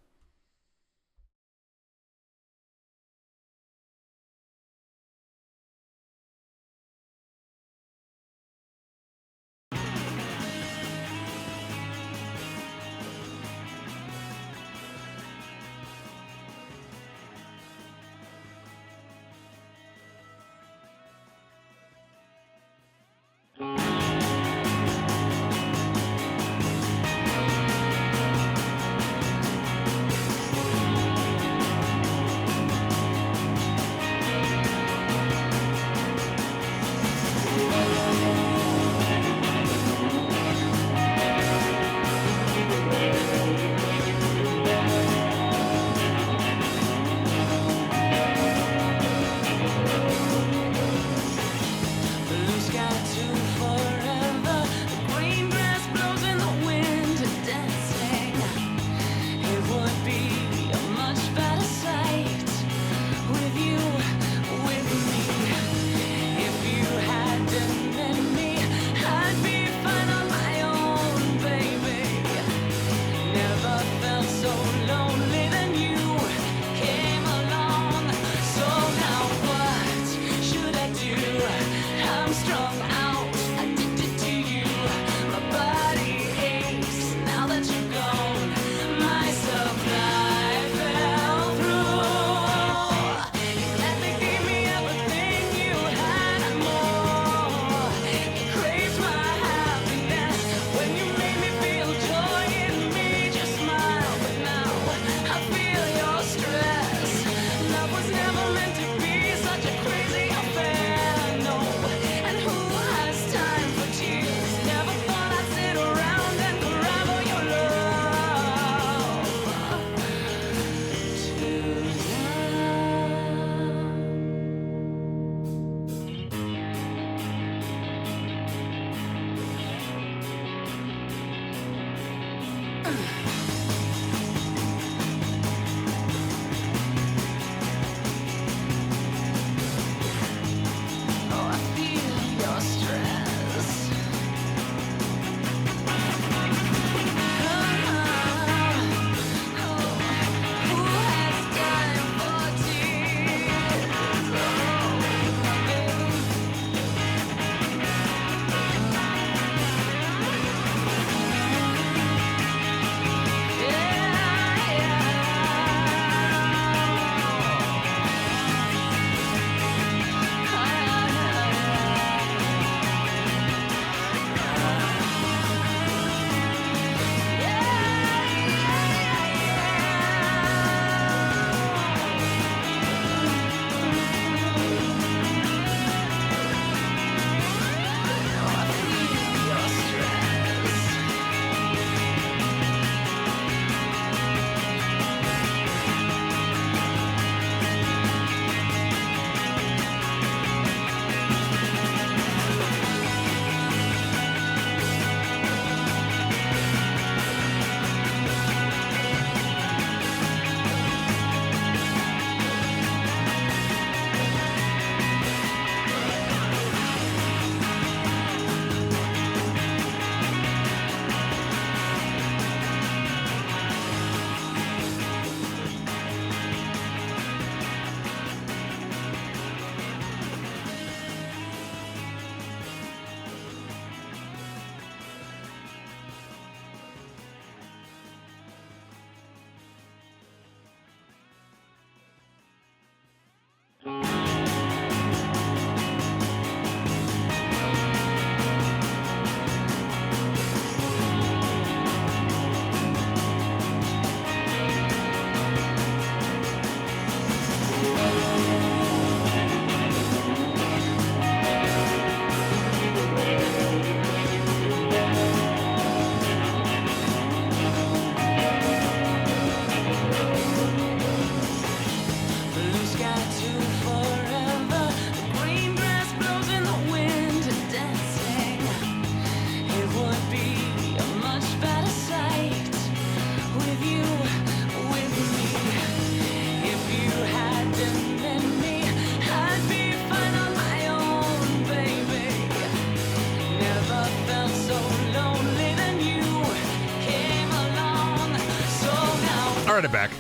All right, I'm back.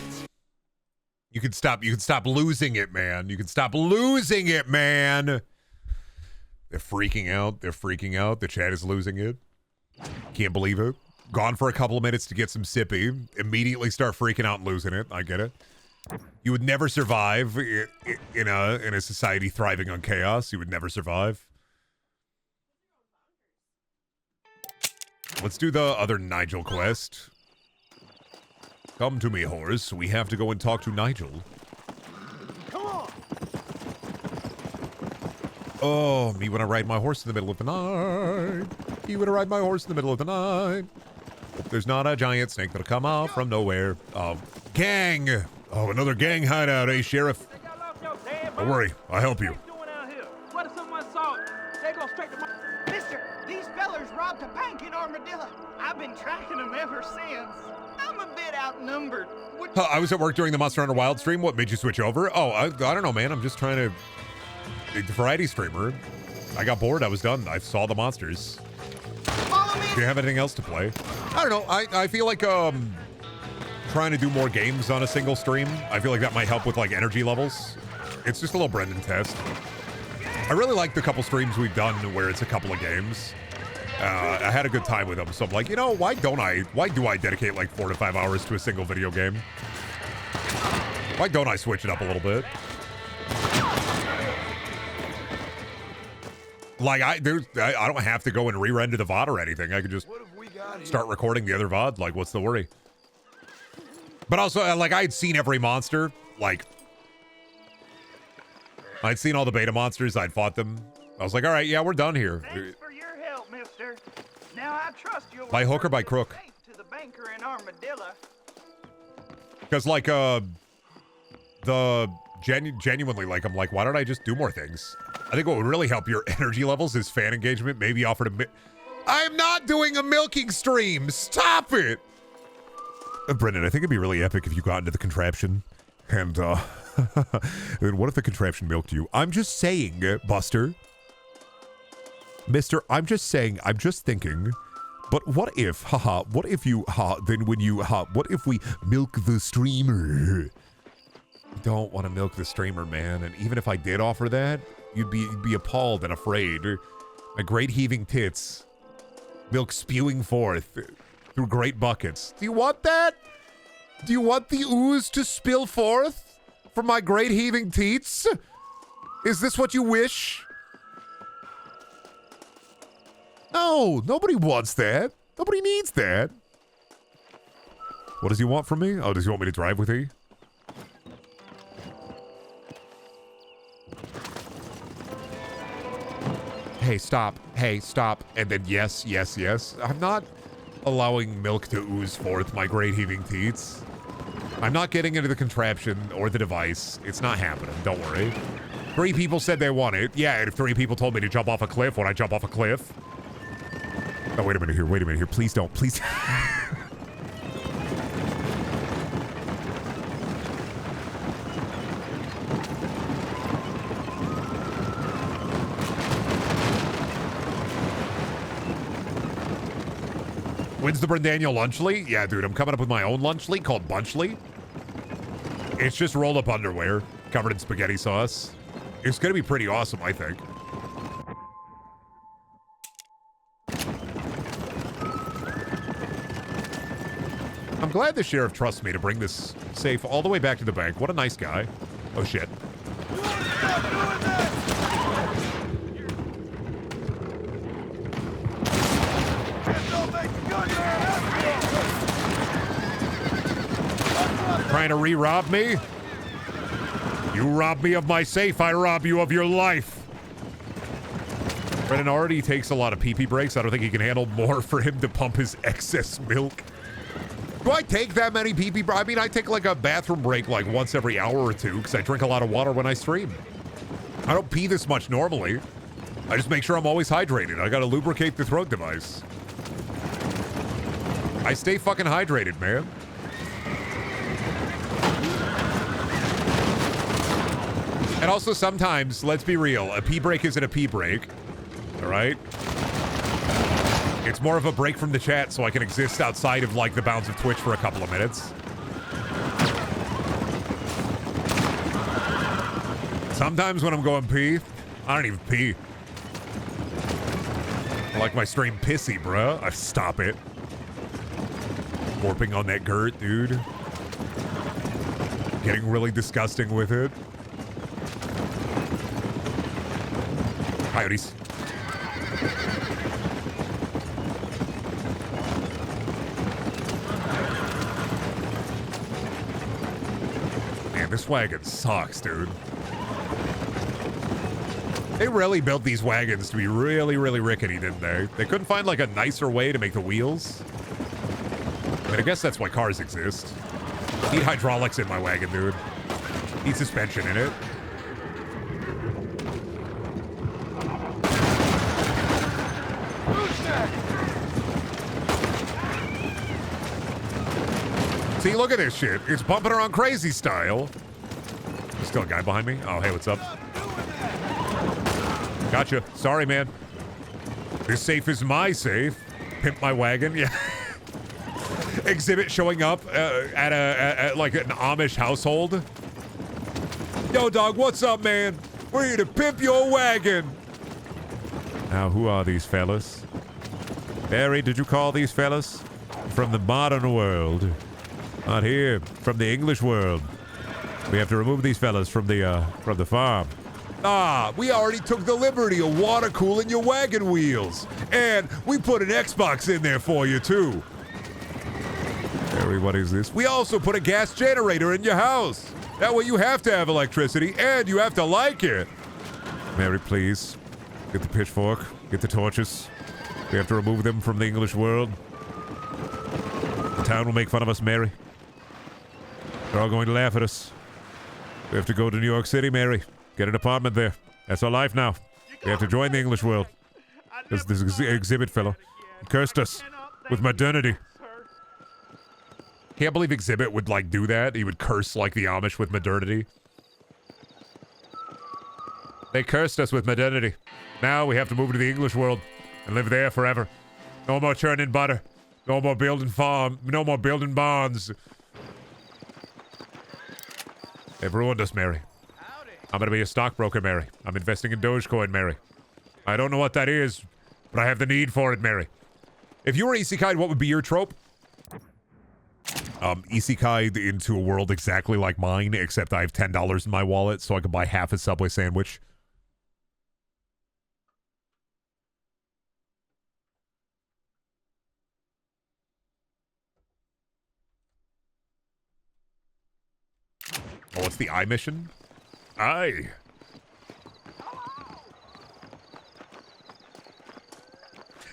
You can stop losing it, man. You can stop losing it, man. They're freaking out. They're freaking out. The chat is losing it. Can't believe it. Gone for a couple of minutes to get some sippy. Immediately start freaking out and losing it. I get it. You would never survive in a society thriving on chaos. You would never survive. Let's do the other Nigel quest. Come to me, horse. We have to go and talk to Nigel. Come on. Oh, me when I ride my horse in the middle of the night. Me when I ride my horse in the middle of the night. There's not a giant snake that'll come out from nowhere. Gang! Oh, another gang hideout, eh, Sheriff? Don't worry, I'll help you. What if someone saw it? They go straight to my... Mister, these fellers robbed a bank in Armadillo. I've been tracking them ever since. I'm a bit outnumbered. I was at work during the Monster Hunter Wild stream. What made you switch over? Oh, I don't know, man. I'm just trying to... The variety streamer. I got bored. I was done. I saw the monsters. Do you have anything else to play? I don't know. I feel like trying to do more games on a single stream. I feel like that might help with like energy levels. It's just a little Brendan test. I really like the couple streams we've done where it's a couple of games. I had a good time with them, so I'm like, you know, why do I dedicate like 4 to 5 hours to a single video game? Why don't I switch it up a little bit? Like, I don't have to go and re-render the VOD or anything. I could just start recording the other VOD. Like, what's the worry? But also, like, I had seen every monster. Like, I'd seen all the beta monsters. I'd fought them. I was like, all right, yeah, we're done here. Thanks for your help, mister. Now I trust you'll... By hook or by crook? ...to the banker in Armadillo. Because, like, genuinely, like, I'm like, why don't I just do more things? I think what would really help your energy levels is fan engagement. Maybe offer to... I am not doing a milking stream! Stop it! Brendan, I think it'd be really epic if you got into the contraption. And, then what if the contraption milked you? I'm just saying, Buster. Mister, I'm just saying, I'm just thinking... But what if, what if you, then when you, what if we milk the streamer? You don't want to milk the streamer, man. And even if I did offer that, you'd be appalled and afraid. My great heaving tits. Milk spewing forth through great buckets. Do you want that? Do you want the ooze to spill forth from my great heaving teats? Is this what you wish? No, nobody wants that. Nobody needs that. What does he want from me? Oh, does he want me to drive with he? Hey, stop. Hey, stop. And then yes, yes, yes. I'm not allowing milk to ooze forth my great heaving teats. I'm not getting into the contraption or the device. It's not happening. Don't worry. 3 people said they want it. Yeah, and if 3 people told me to jump off a cliff, would I jump off a cliff? Oh, wait a minute here. Wait a minute here. Please don't. Please. When's the Brendaniel Lunchly? Yeah, dude, I'm coming up with my own Lunchly called Bunchly. It's just rolled up underwear covered in spaghetti sauce. It's going to be pretty awesome, I think. I'm glad the sheriff trusts me to bring this safe all the way back to the bank. What a nice guy. Oh, shit. Trying to re-rob me? You rob me of my safe, I rob you of your life. Brennan already takes a lot of pee-pee breaks. I don't think he can handle more for him to pump his excess milk. Do I take that many pee-pee? I mean, I take like a bathroom break like once every hour or two because I drink a lot of water when I stream. I don't pee this much normally. I just make sure I'm always hydrated. I gotta lubricate the throat device. I stay fucking hydrated, man. And also sometimes, let's be real, a pee break isn't a pee break. All right? It's more of a break from the chat so I can exist outside of like the bounds of Twitch for a couple of minutes. Sometimes when I'm going pee, I don't even pee. I like my stream pissy, bruh. I stop it. Warping on that girt, dude. Getting really disgusting with it. Coyotes. Man, this wagon sucks, dude. They really built these wagons to be really, really rickety, didn't they? They couldn't find like a nicer way to make the wheels. I mean, I guess that's why cars exist. Need hydraulics in my wagon, dude. Need suspension in it. See, look at this shit. It's bumping around crazy style. There's still a guy behind me. Oh, hey, what's up? Gotcha. Sorry, man. This safe is my safe. Pimp my wagon. Yeah. Exhibit showing up at like an Amish household. Yo, dog, what's up, man? We're here to pimp your wagon. Now, who are these fellas? Barry, did you call these fellas? From the modern world. Not here. From the English world. We have to remove these fellas from the farm. Ah, we already took the liberty of water cooling your wagon wheels. And we put an Xbox in there for you, too. Barry, what is this? We also put a gas generator in your house. That way you have to have electricity, and you have to like it. Mary, please. Get the pitchfork. Get the torches. We have to remove them from the English world. The town will make fun of us, Mary. They're all going to laugh at us. We have to go to New York City, Mary. Get an apartment there. That's our life now. We have to join the English world. This exhibit fellow cursed us with modernity. Can't believe Exhibit would like do that. He would curse like the Amish with modernity. They cursed us with modernity. Now we have to move to the English world and live there forever. No more churning butter. No more building farm. No more building barns. They've ruined us, Mary. I'm gonna be a stockbroker, Mary. I'm investing in Dogecoin, Mary. I don't know what that is, but I have the need for it, Mary. If you were Isekai, what would be your trope? Isekai into a world exactly like mine, except I have $10 in my wallet, so I can buy half a Subway sandwich. Oh, it's the I mission? Aye.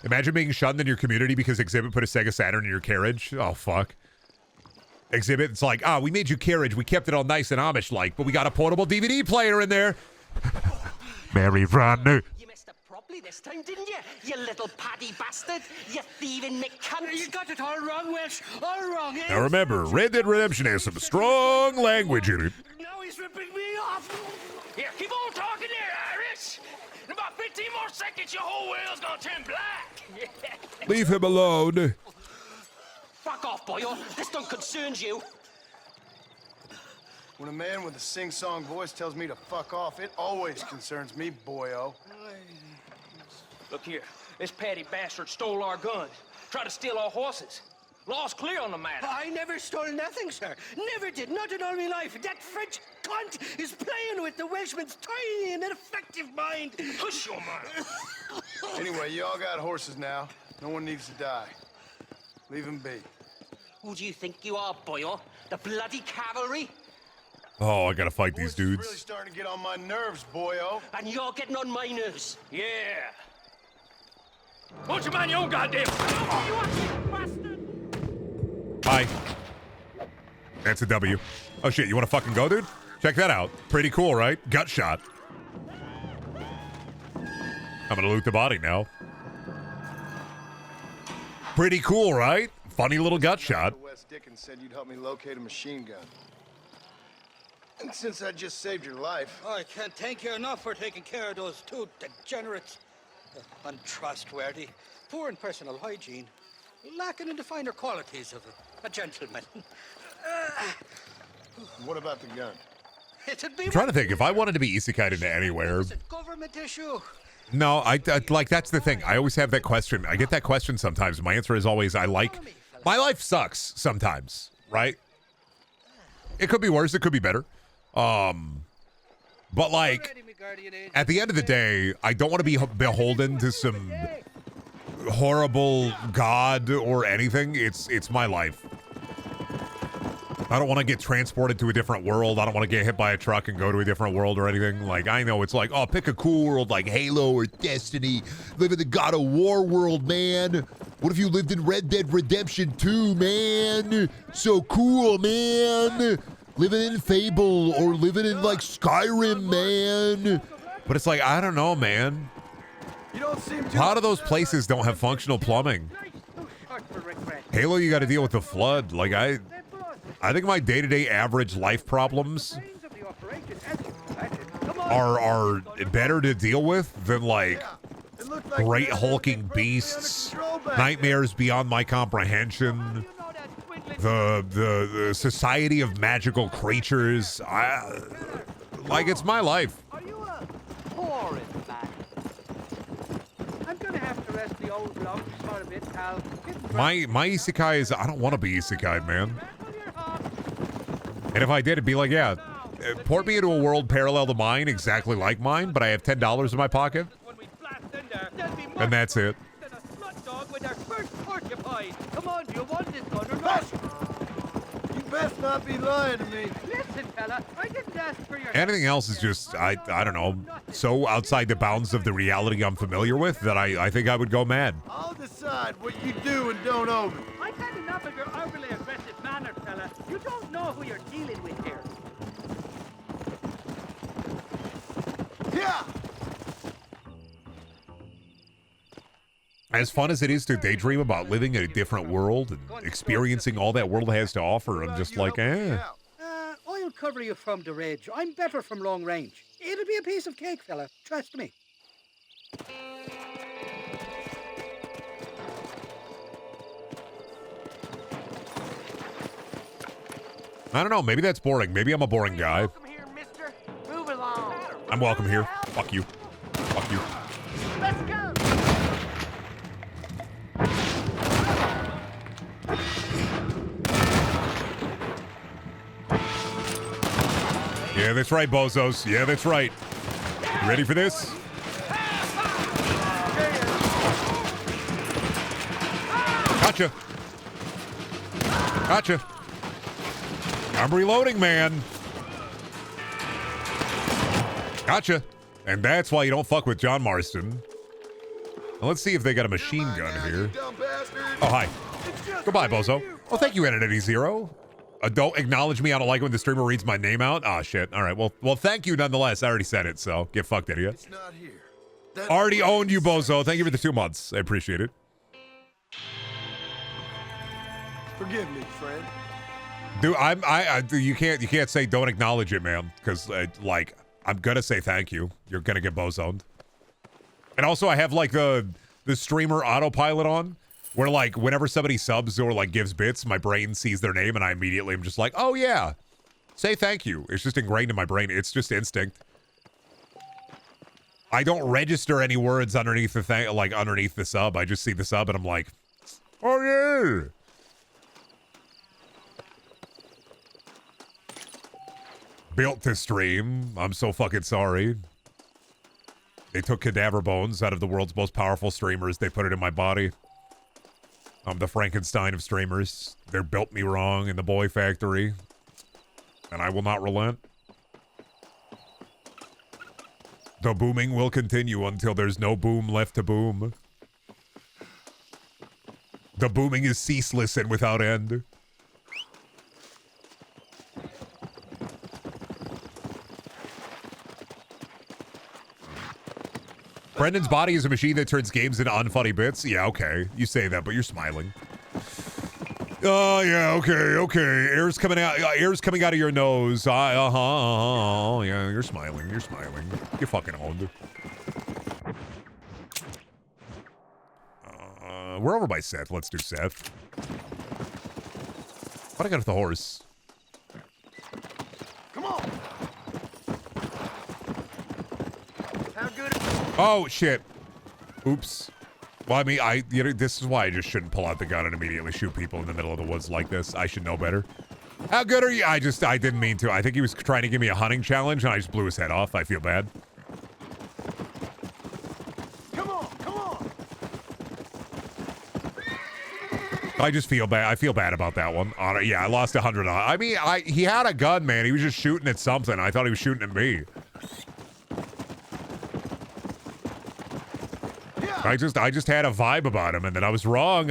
Imagine being shunned in your community because Exhibit put a Sega Saturn in your carriage. Oh, fuck. Exhibit, it's like, we made you carriage. We kept it all nice and Amish-like, but we got a portable DVD player in there. Mary, run. You messed up properly this time, didn't you? You little paddy bastard. You thieving McCunt. You got it all wrong, Welsh. All wrong, eh? Now remember, Red Dead Redemption has some strong language in it. Now he's ripping me off. Here, keep on talking there, Irish. In about 15 more seconds, your whole world's gonna turn black. Leave him alone. Fuck off, boyo. This don't concern you. When a man with a sing-song voice tells me to fuck off, it always concerns me, boyo. Look here. This patty bastard stole our guns. Tried to steal our horses. Law's clear on the matter. I never stole nothing, sir. Never did. Not in all my life. That French cunt is playing with the Welshman's tiny and ineffective mind. Hush your mouth. Anyway, you all got horses now. No one needs to die. Leave him be. Who do you think you are, boyo? The bloody cavalry? Oh, I gotta fight these dudes. Really starting to get on my nerves, boyo. And you're getting on my nerves. Yeah. Won't you mind your own goddamn... You bastard! Hi. That's a W. Oh shit, you want to fucking go, dude? Check that out. Pretty cool, right? Gut shot. I'm gonna loot the body now. Pretty cool, right? Funny little gut shot. Wes Dickens said you'd help me locate a machine gun. And since I just saved your life... I can't thank you enough for taking care of those two degenerates. Untrustworthy, poor in personal hygiene, lacking in the finer qualities of a gentleman. What about the gun? I'm trying to think. If I wanted to be isekai into anywhere... Government issue. No, I like, that's the thing. I always have that question. I get that question sometimes. My answer is always, my life sucks sometimes, right? It could be worse. It could be better. But like, at the end of the day, I don't want to be beholden to some horrible god or anything. It's my life. I don't want to get transported to a different world. I don't want to get hit by a truck and go to a different world or anything. Like, I know it's like, oh, pick a cool world like Halo or Destiny. Live in the God of War world, man. What if you lived in Red Dead Redemption 2, man? So cool, man. Living in Fable or living in, like, Skyrim, man. But it's like, I don't know, man. A lot of those places don't have functional plumbing. Halo, you got to deal with the flood. Like, I think my day-to-day average life problems are better to deal with than, like, great hulking beasts, nightmares beyond my comprehension, the society of magical creatures. Like, it's my life. I'm gonna have to rest the old lungs for a bit, pal. My isekai is, I don't want to be isekai, man. And if I did, it'd be like, yeah, port me into a world parallel to mine, exactly like mine, but I have $10 in my pocket. And that's it. Come on, do you want this gun or not? You best not be lying to me. Listen, fella, I didn't ask for your... Anything else is just, I don't know, so outside the bounds of the reality I'm familiar with that I think I would go mad. I'll decide what you do and don't owe me. I've had enough of your overly aggressive manner, fella. You don't know who you're dealing with here. Yeah. As fun as it is to daydream about living in a different world and experiencing all that world has to offer, I'm just like, I'll cover you from the ridge. I'm better from long range. It'll be a piece of cake, fella. Trust me. I don't know, maybe that's boring. Maybe I'm a boring guy. Welcome here, mister. Move along. I'm welcome here. Fuck you. Fuck you. Let's go. Yeah, that's right, bozos. Yeah, that's right. You ready for this? Gotcha. Gotcha. I'm reloading, man. Gotcha. And that's why you don't fuck with John Marston. Now, let's see if they got a machine gun here. Oh, hi. Goodbye, bozo. Oh, thank you, Entity Zero. Don't acknowledge me. I don't like when the streamer reads my name out. Ah, shit. All right. Well, thank you nonetheless. I already said it, so get fucked, idiot. It's not here. Already owned you, bozo. Thank you for the 2 months. I appreciate it. Forgive me, friend. Dude, you can't say don't acknowledge it, man, because like I'm gonna say thank you. You're gonna get bozoned. And also, I have like the streamer autopilot on, where like whenever somebody subs or like gives bits, my brain sees their name and I immediately am just like, oh yeah, say thank you. It's just ingrained in my brain. It's just instinct. I don't register any words underneath the thing, like underneath the sub. I just see the sub and I'm like, oh yeah. Built to stream. I'm so fucking sorry. They took cadaver bones out of the world's most powerful streamers. They put it in my body. I'm the Frankenstein of streamers. They built me wrong in the boy factory. And I will not relent. The booming will continue until there's no boom left to boom. The booming is ceaseless and without end. Brendan's body is a machine that turns games into unfunny bits. Yeah, okay. You say that, but you're smiling. Oh, yeah, okay. Air's coming out of your nose. Yeah, you're smiling. You're fucking owned. We're over by Seth. Let's do Seth. What I got with the horse? Come on. How good? Oh, shit. Oops. Well, I mean, this is why I just shouldn't pull out the gun and immediately shoot people in the middle of the woods like this. I should know better. How good are you? I didn't mean to. I think he was trying to give me a hunting challenge, and I just blew his head off. I feel bad. Come on. I just feel bad. I feel bad about that one. Yeah, I lost 100 on. I mean, he had a gun, man. He was just shooting at something. I thought he was shooting at me. I just had a vibe about him, and then I was wrong.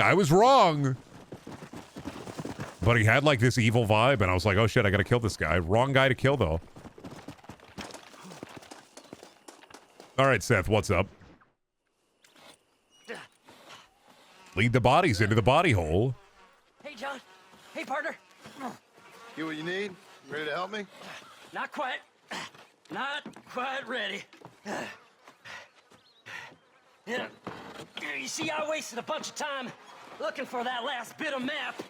But he had like this evil vibe, and I was like, oh shit, I gotta kill this guy. Wrong guy to kill, though. All right, Seth, what's up? Lead the bodies into the body hole. Hey, John. Hey, partner. You what you need? Ready to help me? Not quite. Not quite ready. You see, I wasted a bunch of time looking for that last bit of map.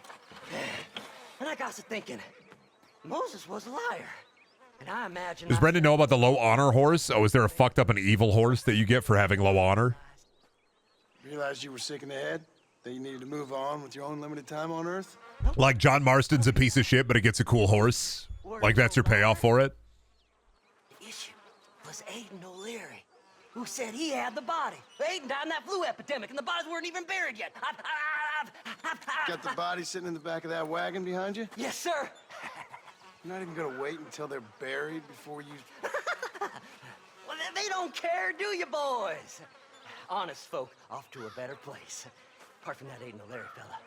And I got to thinking, Moses was a liar. And I imagine... Does Brendan know about the low honor horse? Oh, is there a fucked up and evil horse that you get for having low honor? Realized you were sick in the head? That you needed to move on with your own limited time on Earth? Like John Marston's a piece of shit, but it gets a cool horse. Like that's your payoff for it? The issue was Aiden O'Leary, who said he had the body. Aiden died in that flu epidemic, and the bodies weren't even buried yet. Got the body sitting in the back of that wagon behind you? Yes, sir. You're not even gonna wait until they're buried before you... Well, they don't care, do you, boys? Honest folk off to a better place. Apart from that Aiden O'Leary fella,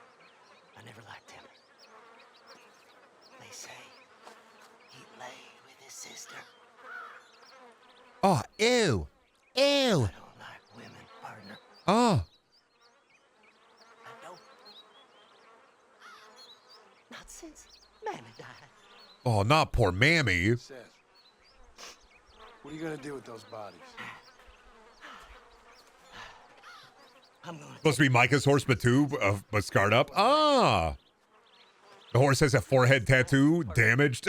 I never liked him. They say he laid with his sister. Oh, ew. I don't like women, partner. Oh. I don't. Not since Mammy died. Oh, not poor Mammy. Seth, what are you gonna do with those bodies? Supposed to be Micah's horse, but scarred up. Ah. The horse has a forehead tattoo, damaged.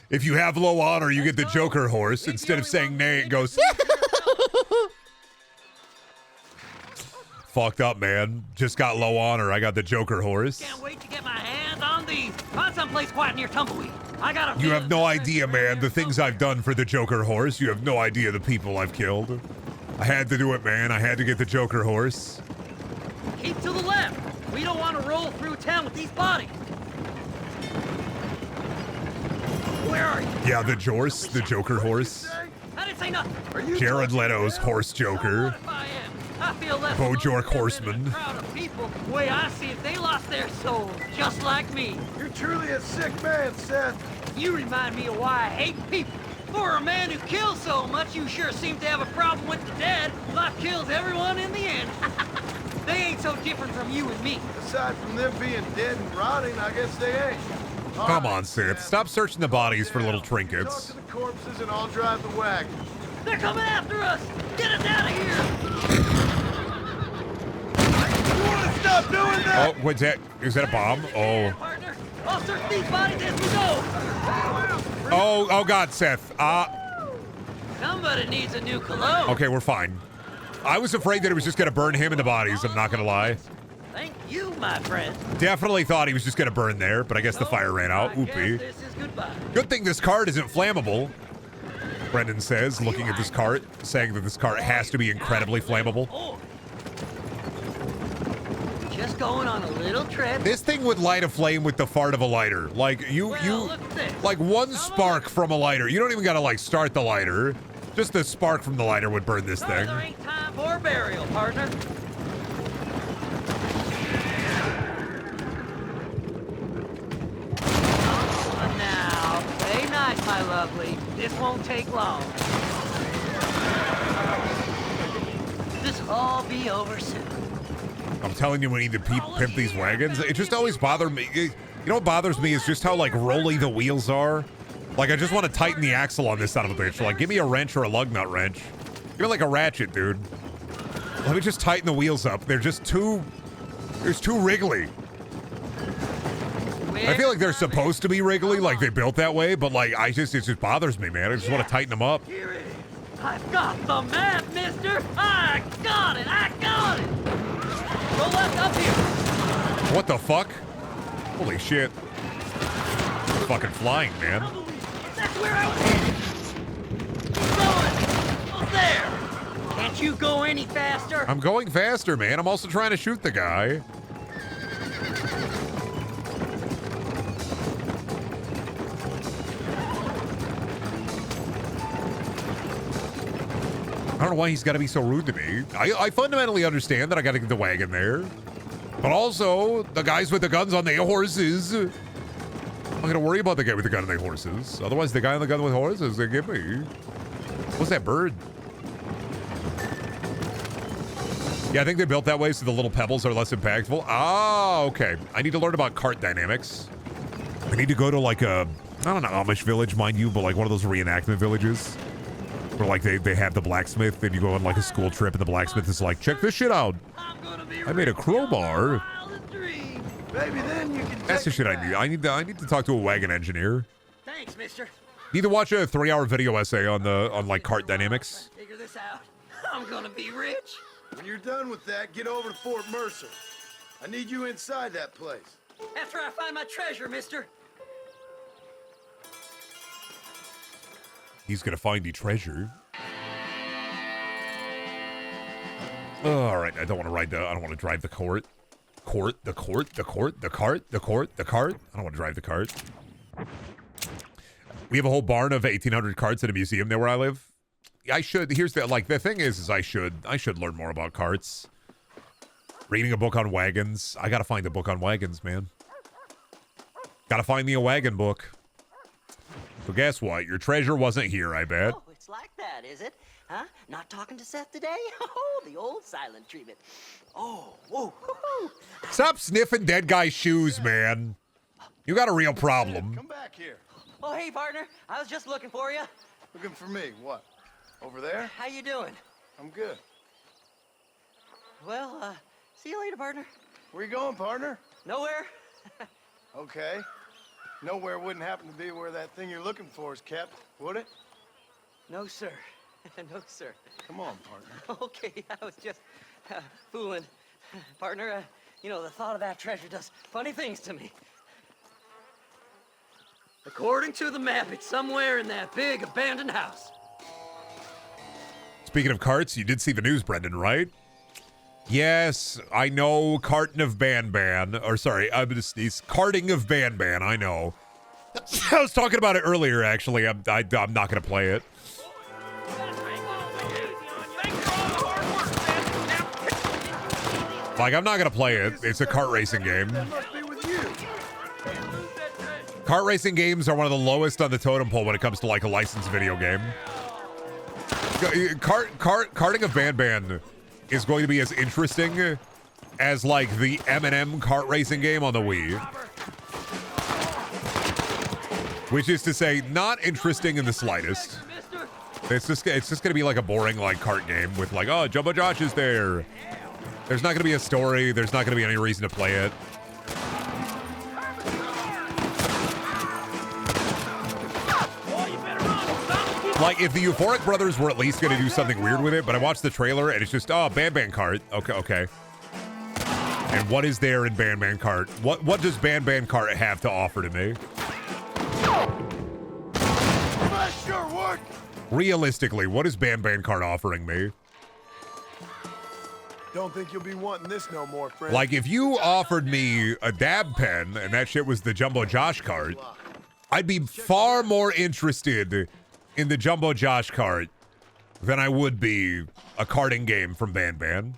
If you have low honor, you get the Joker horse. Instead of saying nay, it goes... Fucked up, man. Just got low honor. I got the Joker horse. Can't wait to get my hands on these. Find someplace quiet near Tumbleweed. I got a... You have no idea, man. The things I've done for the Joker horse. You have no idea the people I've killed. I had to do it, man. I had to get the Joker horse. Keep to the left. We don't want to roll through town with these bodies. Where are you? Yeah, the Jorce, the Joker horse. I didn't say nothing. Jared Leto's horse Joker. I feel less Bojack Horseman. crowd of people. The way I see it, they lost their souls, just like me. You're truly a sick man, Seth. You remind me of why I hate people. For a man who kills so much, you sure seem to have a problem with the dead. Life kills everyone in the end. They ain't so different from you and me. Aside from them being dead and rotting, I guess they ain't. Come on, Sith. Stop searching the bodies for little trinkets. Talk to the corpses and I'll drive the wagon. They're coming after us! Get us out of here! You want to stop doing that? Oh, what's that? Is that a bomb? Oh. Partner, I'll search these bodies as we go! Oh, God, Seth. Somebody needs a new cologne. Okay, we're fine. I was afraid that it was just going to burn him in the bodies, I'm not going to lie. Thank you, my friend. Definitely thought he was just going to burn there, but I guess the fire ran out. Oopie. This is goodbye. Good thing this cart isn't flammable, Brendan says, looking at this cart, saying that this cart has to be incredibly flammable. Just going on a little trip. This thing would light a flame with the fart of a lighter. Like, like one spark from a lighter. You don't even got to, like, start the lighter. Just the spark from the lighter would burn this thing. There ain't time for burial, partner. Oh, now, play nice, my lovely. This won't take long. This'll all be over soon. I'm telling you, we need to pimp these wagons. It just always bothered me. You know what bothers me is just how, like, rolly the wheels are. Like, I just want to tighten the axle on this son of a bitch. Like, give me a wrench or a lug nut wrench. Give me, like, a ratchet, dude. Let me just tighten the wheels up. They're just too... They're too wriggly. I feel like they're supposed to be wriggly, like they built that way, but, like, it just bothers me, man. I just want to tighten them up. Here it is. I've got the map, mister. I got it. I got it. Go left up here. What the fuck? Holy shit. I'm fucking flying, man. That's where I was headed. Keep going. Oh, there. Can't you go any faster? I'm going faster, man. I'm also trying to shoot the guy. I don't know why he's got to be so rude to me. I fundamentally understand that I got to get the wagon there. But also, the guys with the guns on their horses. I'm going to worry about the guy with the gun on their horses. Otherwise, the guy on the gun with horses, they get me. What's that bird? Yeah, I think they built that way so the little pebbles are less impactful. Ah, okay. I need to learn about cart dynamics. I need to go to like a, not an Amish village, mind you, but like one of those reenactment villages. Where like they have the blacksmith and you go on like a school trip and the blacksmith is like, check this shit out. I made a crowbar. Maybe then you can. That's the shit I need. I need to talk to a wagon engineer. Thanks, mister. Need to watch a 3-hour video essay on like cart dynamics. Figure this out. I'm gonna be rich. When you're done with that, get over to Fort Mercer. I need you inside that place. After I find my treasure, mister. He's gonna find the treasure. All right, I don't want to ride the. I don't want to drive the cart. The cart. I don't want to drive the cart. We have a whole barn of 1,800 carts at a museum there where I live. I should. Here's the the thing is I should learn more about carts. Reading a book on wagons. I gotta find a book on wagons, man. Gotta find me a wagon book. So guess what? Your treasure wasn't here, I bet. Oh, it's like that, is it? Huh? Not talking to Seth today? Oh, the old silent treatment. Oh, whoa. Stop sniffing dead guy's shoes, man. You got a real problem. Come back here. Oh, hey, partner. I was just looking for you. Looking for me? What? Over there? How you doing? I'm good. Well, see you later, partner. Where you going, partner? Nowhere. Okay. Nowhere wouldn't happen to be where that thing you're looking for is kept, would it? No, sir. No, sir. Come on, partner. Okay, I was just fooling. Partner, you know, the thought of that treasure does funny things to me. According to the map, it's somewhere in that big abandoned house. Speaking of carts, you did see the news, Brendan, right? Yes, I know. Carton of Ban, or sorry, it's carting of Ban. I know. I was talking about it earlier. Actually, I'm not going to play it. Like, I'm not going to play it. It's a kart racing game. Kart racing games are one of the lowest on the totem pole when it comes to like a licensed video game. Karting of Ban is going to be as interesting as like the M&M kart racing game on the Wii. Which is to say, not interesting in the slightest. It's just going to be like a boring like kart game with like, oh, Jumbo Josh is there. There's not going to be a story. There's not going to be any reason to play it. Like, if the Euphoric Brothers were at least going to do something weird with it, but I watched the trailer and it's just, oh, Ban Kart. Okay. And what is there in Ban Kart? What does Ban Kart have to offer to me? Realistically, what is Ban Kart offering me? Don't think you'll be wanting this no more, friend. Like, if you offered me a dab pen and that shit was the Jumbo Josh cart, I'd be far more interested in the Jumbo Josh cart than I would be a karting game from Ban.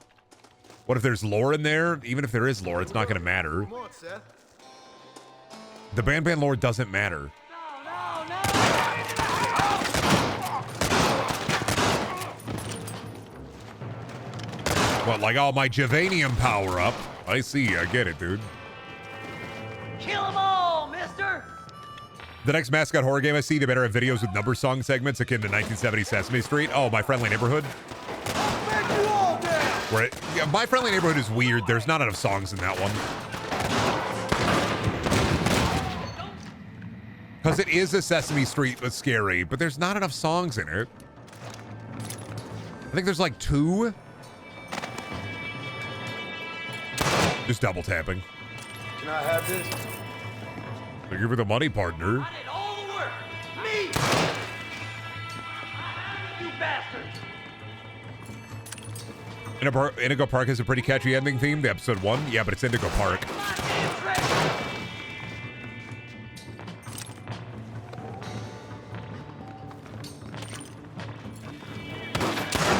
What if there's lore in there? Even if there is lore, it's not going to matter. Come on, Seth. The Ban lore doesn't matter. What, like, oh, my Javanium power-up? I see, I get it, dude. Kill them all, mister! The next mascot horror game I see, they better have videos with number song segments akin to 1970 Sesame Street. Oh, My Friendly Neighborhood. Where yeah, My Friendly Neighborhood is weird. There's not enough songs in that one. Because it is a Sesame Street that's scary, but there's not enough songs in it. I think there's like 2. Just double tapping. Can I have this? Thank you for the money, partner. I did all the work. Me! You bastards! Indigo Park has a pretty catchy ending theme. The episode 1, yeah, but it's Indigo Park. It's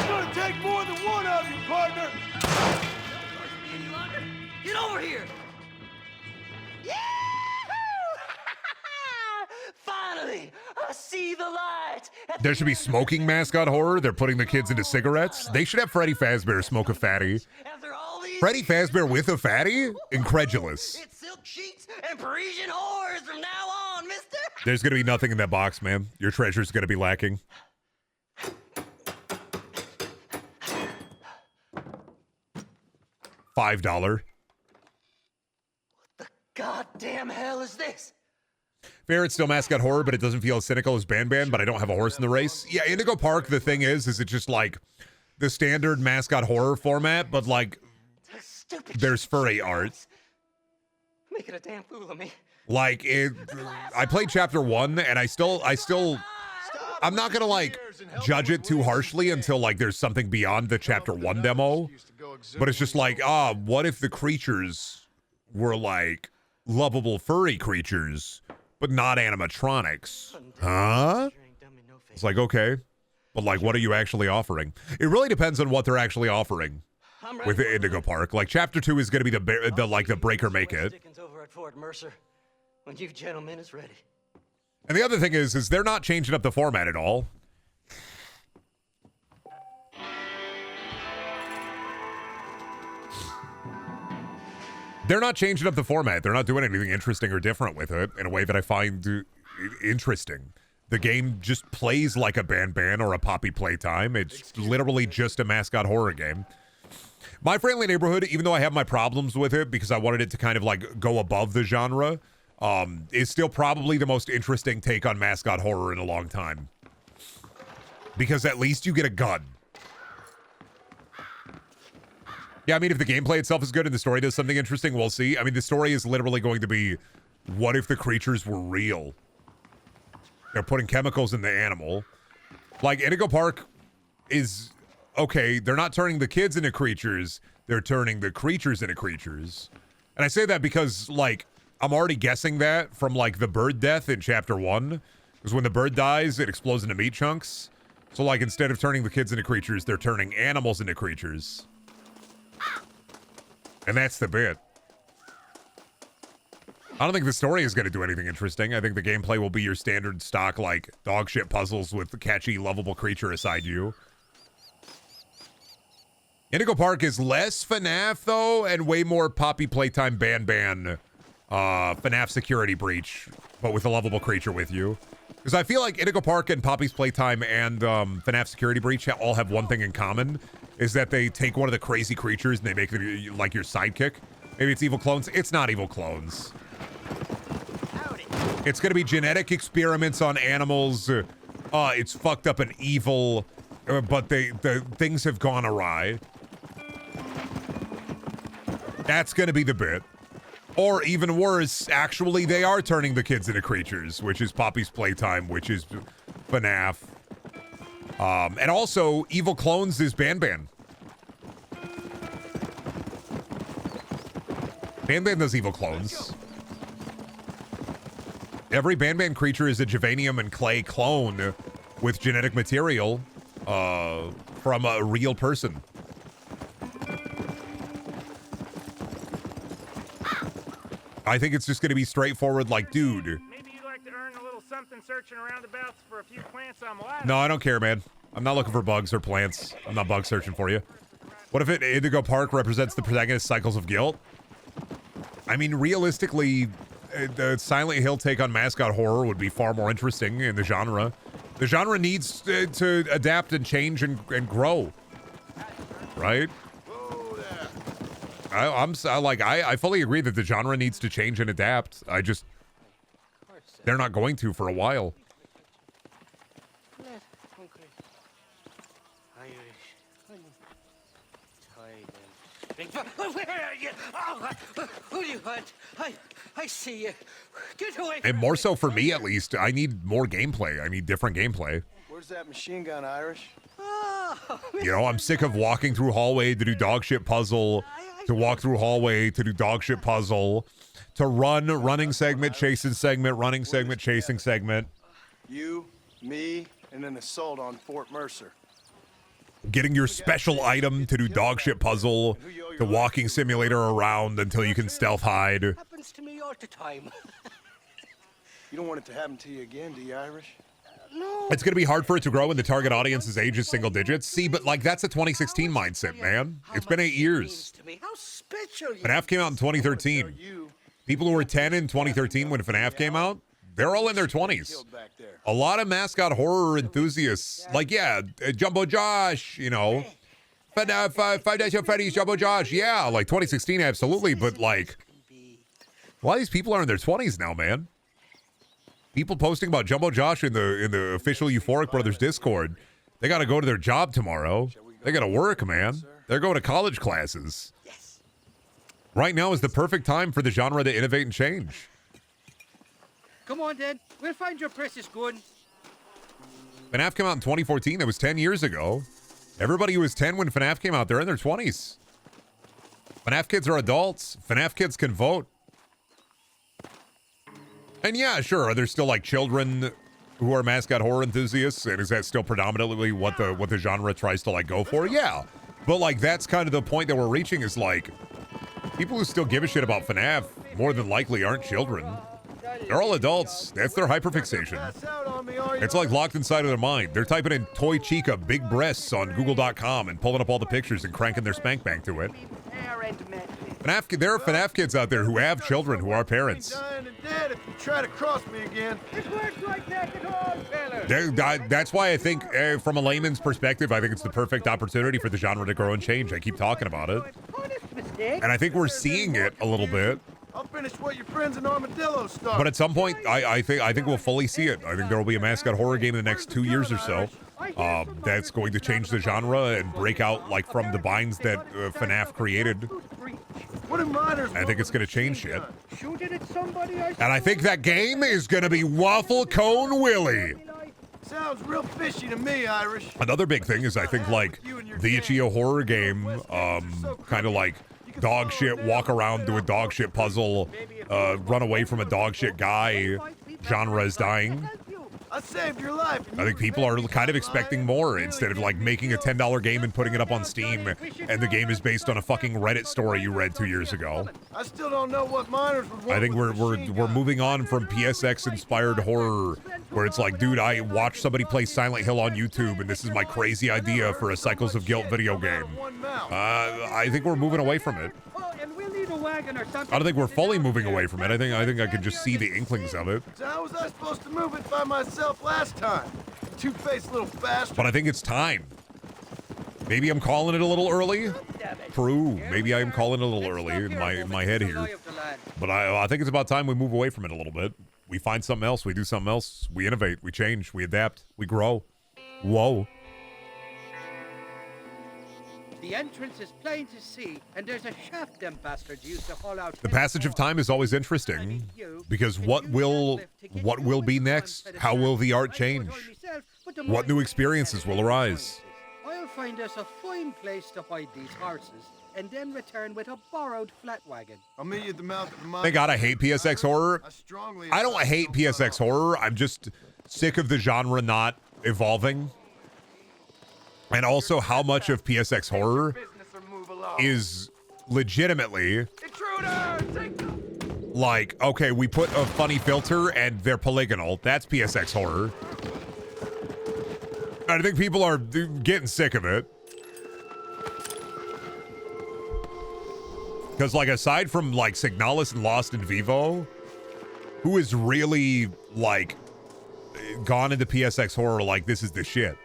gonna take more than one of you, partner. Get over here! Finally, I see the light. There should be smoking mascot horror. They're putting the kids into cigarettes. They should have Freddy Fazbear smoke a fatty. Freddy Fazbear with a fatty? Incredulous. It's silk sheets and Parisian whores from now on, mister. There's going to be nothing in that box, man. Your treasure's going to be lacking. $5. Goddamn hell is this? Fair, it's still mascot horror, but it doesn't feel as cynical as Ban Ban, but I don't have a horse in the race. Yeah, Indigo Park, the thing is it's just like the standard mascot horror format, but like there's furry art. Making a damn fool of me. Like I played chapter 1 and I still I'm not gonna like judge it too harshly until like there's something beyond the chapter 1 demo. But it's just like, what if the creatures were like lovable furry creatures, but not animatronics? Huh? It's like, okay, but like, what are you actually offering? It really depends on what they're actually offering with Indigo Park. Like, chapter 2 is going to be the break or make it. Over at Fort Mercer, when you gentlemen is ready. And the other thing is they're not changing up the format at all. They're not changing up the format. They're not doing anything interesting or different with it in a way that I find interesting. The game just plays like a Ban Ban or a Poppy Playtime. It's literally just a mascot horror game. My Friendly Neighborhood, even though I have my problems with it because I wanted it to kind of like go above the genre, is still probably the most interesting take on mascot horror in a long time. Because at least you get a gun. Yeah, I mean, if the gameplay itself is good and the story does something interesting, we'll see. I mean, the story is literally going to be, what if the creatures were real? They're putting chemicals in the animal. Like, Indigo Park is, okay, they're not turning the kids into creatures. They're turning the creatures into creatures. And I say that because, like, I'm already guessing that from, like, the bird death in chapter 1. Because when the bird dies, it explodes into meat chunks. So, like, instead of turning the kids into creatures, they're turning animals into creatures. And that's the bit. I don't think the story is going to do anything interesting. I think the gameplay will be your standard stock, like, dog shit puzzles with the catchy, lovable creature aside you. Indigo Park is less FNAF, though, and way more Poppy Playtime Ban Ban FNAF Security Breach, but with a lovable creature with you. Because I feel like Indigo Park and Poppy's Playtime and FNAF Security Breach all have one thing in common, is that they take one of the crazy creatures and they make them like your sidekick. Maybe it's evil clones. It's not evil clones. It's going to be genetic experiments on animals. It's fucked up and evil, but the things have gone awry. That's going to be the bit. Or even worse, actually, they are turning the kids into creatures, which is Poppy's Playtime, which is FNAF. And also, Evil Clones is Ban Ban. Ban Ban does Evil Clones. Every Ban Ban creature is a Javanium and Clay clone with genetic material from a real person. I think it's just going to be straightforward, like, dude. Maybe you'd like to earn a little something searching aroundabouts for a few plants I'm alive. No, I don't care, man. I'm not looking for bugs or plants. I'm not bug searching for you. What if Indigo Park represents the protagonist's cycles of guilt? I mean, realistically, the Silent Hill take on mascot horror would be far more interesting in the genre. The genre needs to adapt and change and grow, right? I fully agree that the genre needs to change and adapt. They're not going to for a while. Where are you? Oh, who do you want? I see you. Get away. And more so for me, at least, I need more gameplay. I need different gameplay. Where's that machine gun, Irish? You know, I'm sick of walking through hallway to do dog shit puzzle, to walk through hallway to do dog shit puzzle, to running segment, chasing segment, running segment, chasing segment. You, me, and an assault on Fort Mercer. Getting your special item to do dog shit puzzle, to walking simulator around until you can stealth hide. Happens to me all the time. You don't want it to happen to you again, do you, Irish? No. It's going to be hard for it to grow when the target audience's age is single digits. See, but like that's a 2016 mindset, man. It's been 8 years. How special you FNAF came out in 2013. People who were 10 in 2013 when FNAF came out, they're all in their 20s. A lot of mascot horror enthusiasts, like, yeah, Jumbo Josh, you know, Five Nights at Freddy's, Jumbo Josh, yeah, like 2016, absolutely, but like, a lot of these people are in their 20s now, man. People posting about Jumbo Josh in the official Euphoric Brothers Discord, they got to go to their job tomorrow. They got to work, man. They're going to college classes. Right now is the perfect time for the genre to innovate and change. Come on, then. We'll find your precious gun. FNAF came out in 2014. That was 10 years ago. Everybody who was 10 when FNAF came out, they're in their 20s. FNAF kids are adults. FNAF kids can vote. And yeah, sure, are there still like children who are mascot horror enthusiasts? And is that still predominantly what the genre tries to like go for? Yeah. But like that's kind of the point that we're reaching is like people who still give a shit about FNAF more than likely aren't children. They're all adults. That's their hyperfixation. It's like locked inside of their mind. They're typing in Toy Chica big breasts on Google.com and pulling up all the pictures and cranking their spank bank to it. There are FNAF kids out there who have children who are parents. If you try to cross me again. It works like that at all, fella. That's why I think, from a layman's perspective, I think it's the perfect opportunity for the genre to grow and change. I keep talking about it. And I think we're seeing it a little bit. I'll finish what your friends in Armadillo start. But at some point, I think we'll fully see it. I think there will be a mascot horror game in the next 2 years or so. That's going to change the genre and break out like from the binds that FNAF created. I think it's going to change shit. And I think that game is going to be Waffle Cone Willie. Sounds real fishy to me, Irish. Another big thing is I think like the Itch.io horror game, kind of like dog shit, walk around, do a dog shit puzzle, run away from a dog shit guy genre is dying. I saved your life. I think people are kind of expecting more instead of like making a $10 game and putting it up on Steam and the game is based on a fucking Reddit story you read 2 years ago. I still don't know what miners would want. I think we're moving on from PSX inspired horror where it's like, dude, I watched somebody play Silent Hill on YouTube and this is my crazy idea for a Cycles of Guilt video game. I think we're moving away from it. I don't think we're fully moving away from it. I think I could just see the inklings of it. So how was I supposed to move it by myself last time? Two-faced little bastard. But I think it's time. Maybe I'm calling it a little early. True. Maybe I am calling it a little early in my head here. But I think it's about time we move away from it a little bit. We find something else. We do something else. We innovate. We change. We adapt. We grow. Whoa. The entrance is plain to see, and there's a shaft them bastards used to haul out. The passage of time is always interesting because what will be next? How will the art change? What new experiences will arise? I'll find us a fine place to hide these horses, and then return with a borrowed flat wagon. I'll meet you at the mouth of the mine. Thank God I hate PSX horror. I don't hate PSX horror. I'm just sick of the genre not evolving. And also how much of PSX horror is legitimately like, okay, we put a funny filter and they're polygonal. That's PSX horror. I think people are getting sick of it. Because, like, aside from, like, Signalis and Lost in Vivo, who is really, like, gone into PSX horror like this is the shit?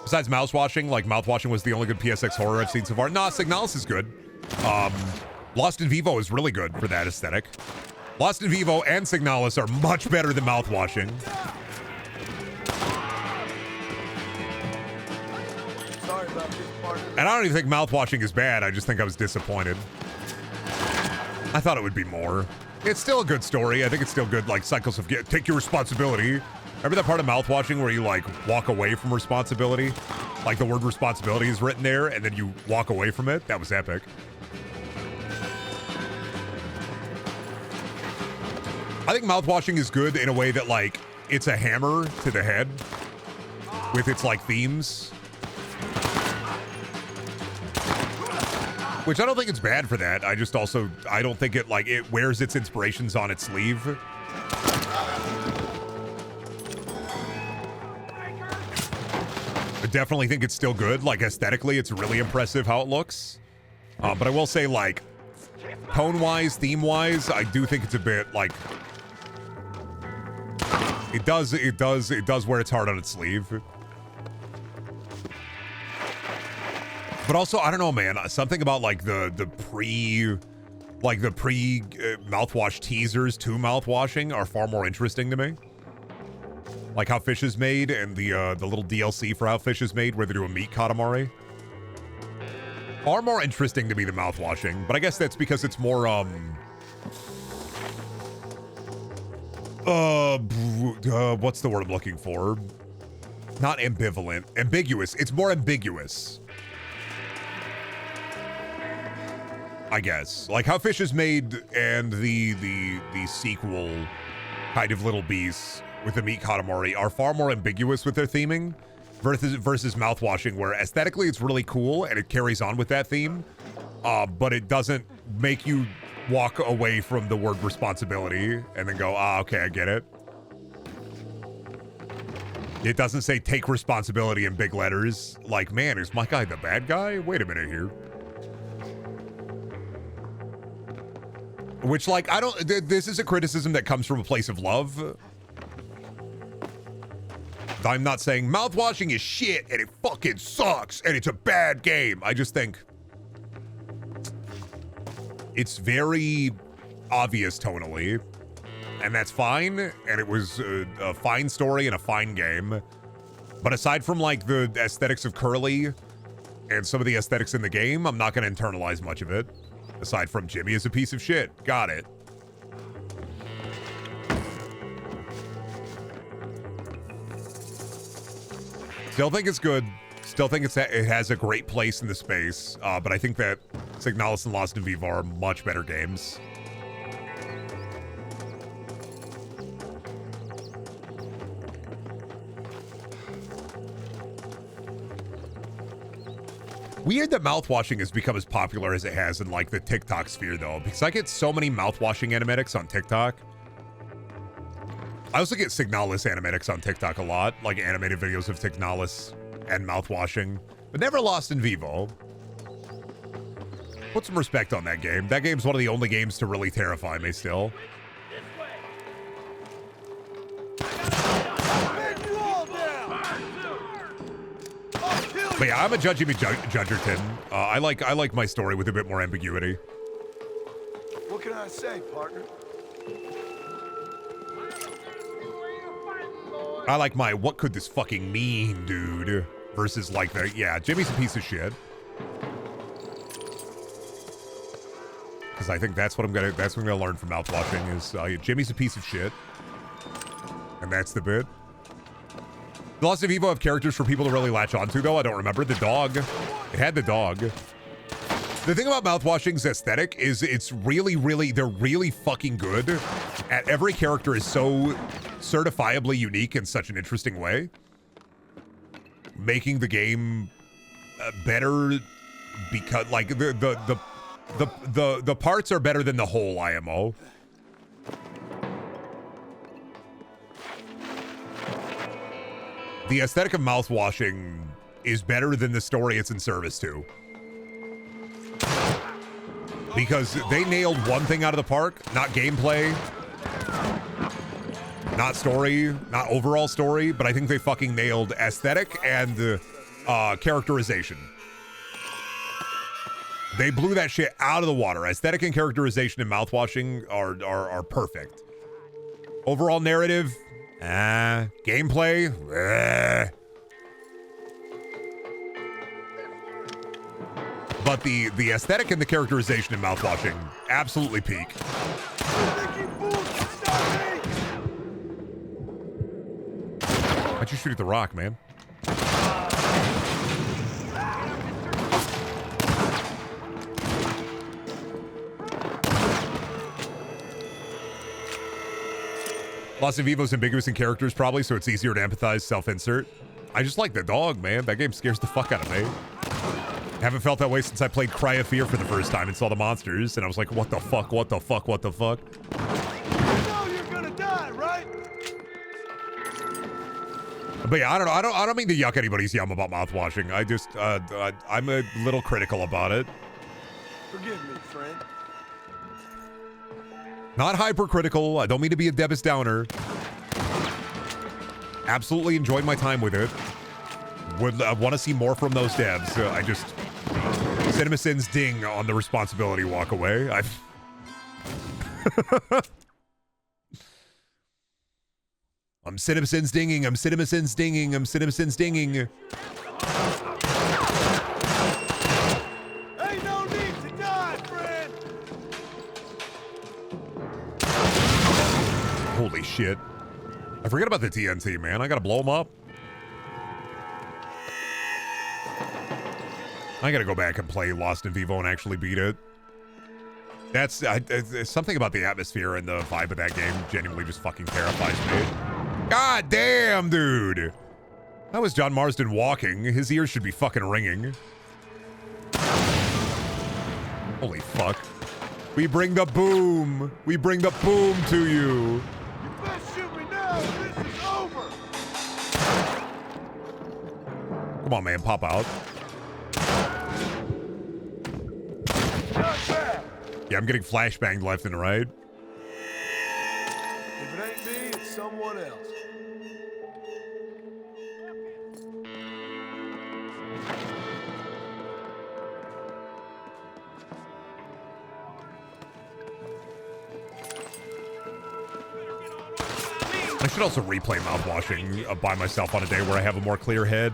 Besides Mousewashing, like, Mouthwashing was the only good PSX horror I've seen so far. Nah, Signalis is good. Lost in Vivo is really good for that aesthetic. Lost in Vivo and Signalis are much better than Mouthwashing. Sorry about this, partner. And I don't even think Mouthwashing is bad. I just think I was disappointed. I thought it would be more. It's still a good story. I think it's still good, like, cycles of take your responsibility. Remember that part of Mouthwashing where you, like, walk away from responsibility? Like, the word responsibility is written there, and then you walk away from it? That was epic. I think Mouthwashing is good in a way that, like, it's a hammer to the head with its, like, themes. Which I don't think it's bad for that. I just also, I don't think it, like, it wears its inspirations on its sleeve. I definitely think it's still good. Like, aesthetically, it's really impressive how it looks. But I will say, like, tone-wise, theme-wise, I do think it's a bit, like... It does wear its heart on its sleeve. But also, I don't know, man. Something about, like, the pre mouthwash teasers to mouthwashing are far more interesting to me. Like how Fish is made and the little DLC for how Fish is made where they do a meat katamari. Far more interesting to me than mouthwashing, but I guess that's because it's more, what's the word I'm looking for? Not ambivalent. Ambiguous. It's more ambiguous. I guess. Like how Fish is made and the sequel kind of Little Beasts with the meat katamari are far more ambiguous with their theming versus mouthwashing, where aesthetically it's really cool and it carries on with that theme, but it doesn't make you walk away from the word responsibility and then go, okay, I get it. It doesn't say take responsibility in big letters. Like, man, is my guy the bad guy? Wait a minute here. Which, like, I don't... This is a criticism that comes from a place of love. I'm not saying mouthwashing is shit and it fucking sucks and it's a bad game. I just think it's very obvious tonally, and that's fine. And it was a fine story and a fine game. But aside from, like, the aesthetics of Curly and some of the aesthetics in the game, I'm not going to internalize much of it. Aside from Jimmy is a piece of shit. Got it. Still think it's good. Still think it has a great place in the space. But I think that Signalis and Lost in Vivo are much better games. Weird that mouthwashing has become as popular as it has in, like, the TikTok sphere, though, because I get so many mouthwashing animatics on TikTok. I also get Signalis animatics on TikTok a lot, like animated videos of Signalis and mouthwashing, but never Lost in Vivo. Put some respect on that game. That game's one of the only games to really terrify me still. But yeah, I'm a Judgy McJudgerton. I like my story with a bit more ambiguity. What can I say, partner? I like my what could this fucking mean, dude, versus like the yeah, Jimmy's a piece of shit. Because I think that's what I'm gonna learn from mouthwashing is Jimmy's a piece of shit, and that's the bit. The Lost in Vivo have characters for people to really latch onto, though. I don't remember. The dog. It had the dog. The thing about mouthwashing's aesthetic is it's really, they're really fucking good. At every character is so certifiably unique in such an interesting way. Making the game better because, like, the parts are better than the whole IMO. The aesthetic of mouthwashing is better than the story it's in service to. because they nailed one thing out of the park, not gameplay, not story, not overall story, but I think they fucking nailed aesthetic and characterization. They blew that shit out of the water. Aesthetic and characterization and mouthwashing are perfect. Overall narrative, gameplay, but the aesthetic and the characterization and mouthwashing absolutely peak. Why'd you shoot at the rock, man? Lots of Evo's ambiguous in characters, probably, so it's easier to empathize, self-insert. I just like the dog, man. That game scares the fuck out of me. Haven't felt that way since I played Cry of Fear for the first time and saw the monsters, and I was like, what the fuck, what the fuck, what the fuck? You know you're gonna die, right? But yeah, I don't mean to yuck anybody's yum about mouthwashing. I just, I'm a little critical about it. Forgive me, friend. Not hypercritical. I don't mean to be a Debus Downer. Absolutely enjoyed my time with it. Would want to see more from those devs. I just CinemaSins ding on the responsibility walk away. I'm CinemaSins dinging. I'm CinemaSins dinging. I'm CinemaSins dinging. Ain't no need to die, friend. Holy shit. I forget about the TNT, man. I gotta blow them up. I gotta go back and play Lost in Vivo and actually beat it. That's something about the atmosphere and the vibe of that game genuinely just fucking terrifies me. God damn, dude. How is John Marsden walking? His ears should be fucking ringing. Holy fuck. We bring the boom. We bring the boom to you. You best shoot me now. This is over. Come on, man. Pop out. Yeah, I'm getting flashbanged left and right. If it ain't me, it's someone else. I should also replay mouthwashing by myself on a day where I have a more clear head.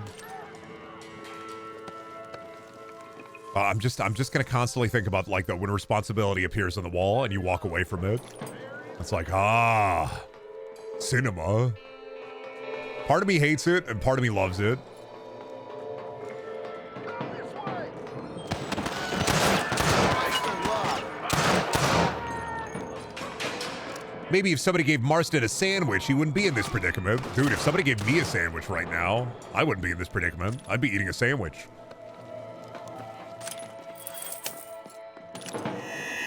I'm just gonna constantly think about like when responsibility appears on the wall and you walk away from it. It's like, cinema. Part of me hates it and part of me loves it. Maybe if somebody gave Marston a sandwich, he wouldn't be in this predicament. Dude, if somebody gave me a sandwich right now, I wouldn't be in this predicament. I'd be eating a sandwich.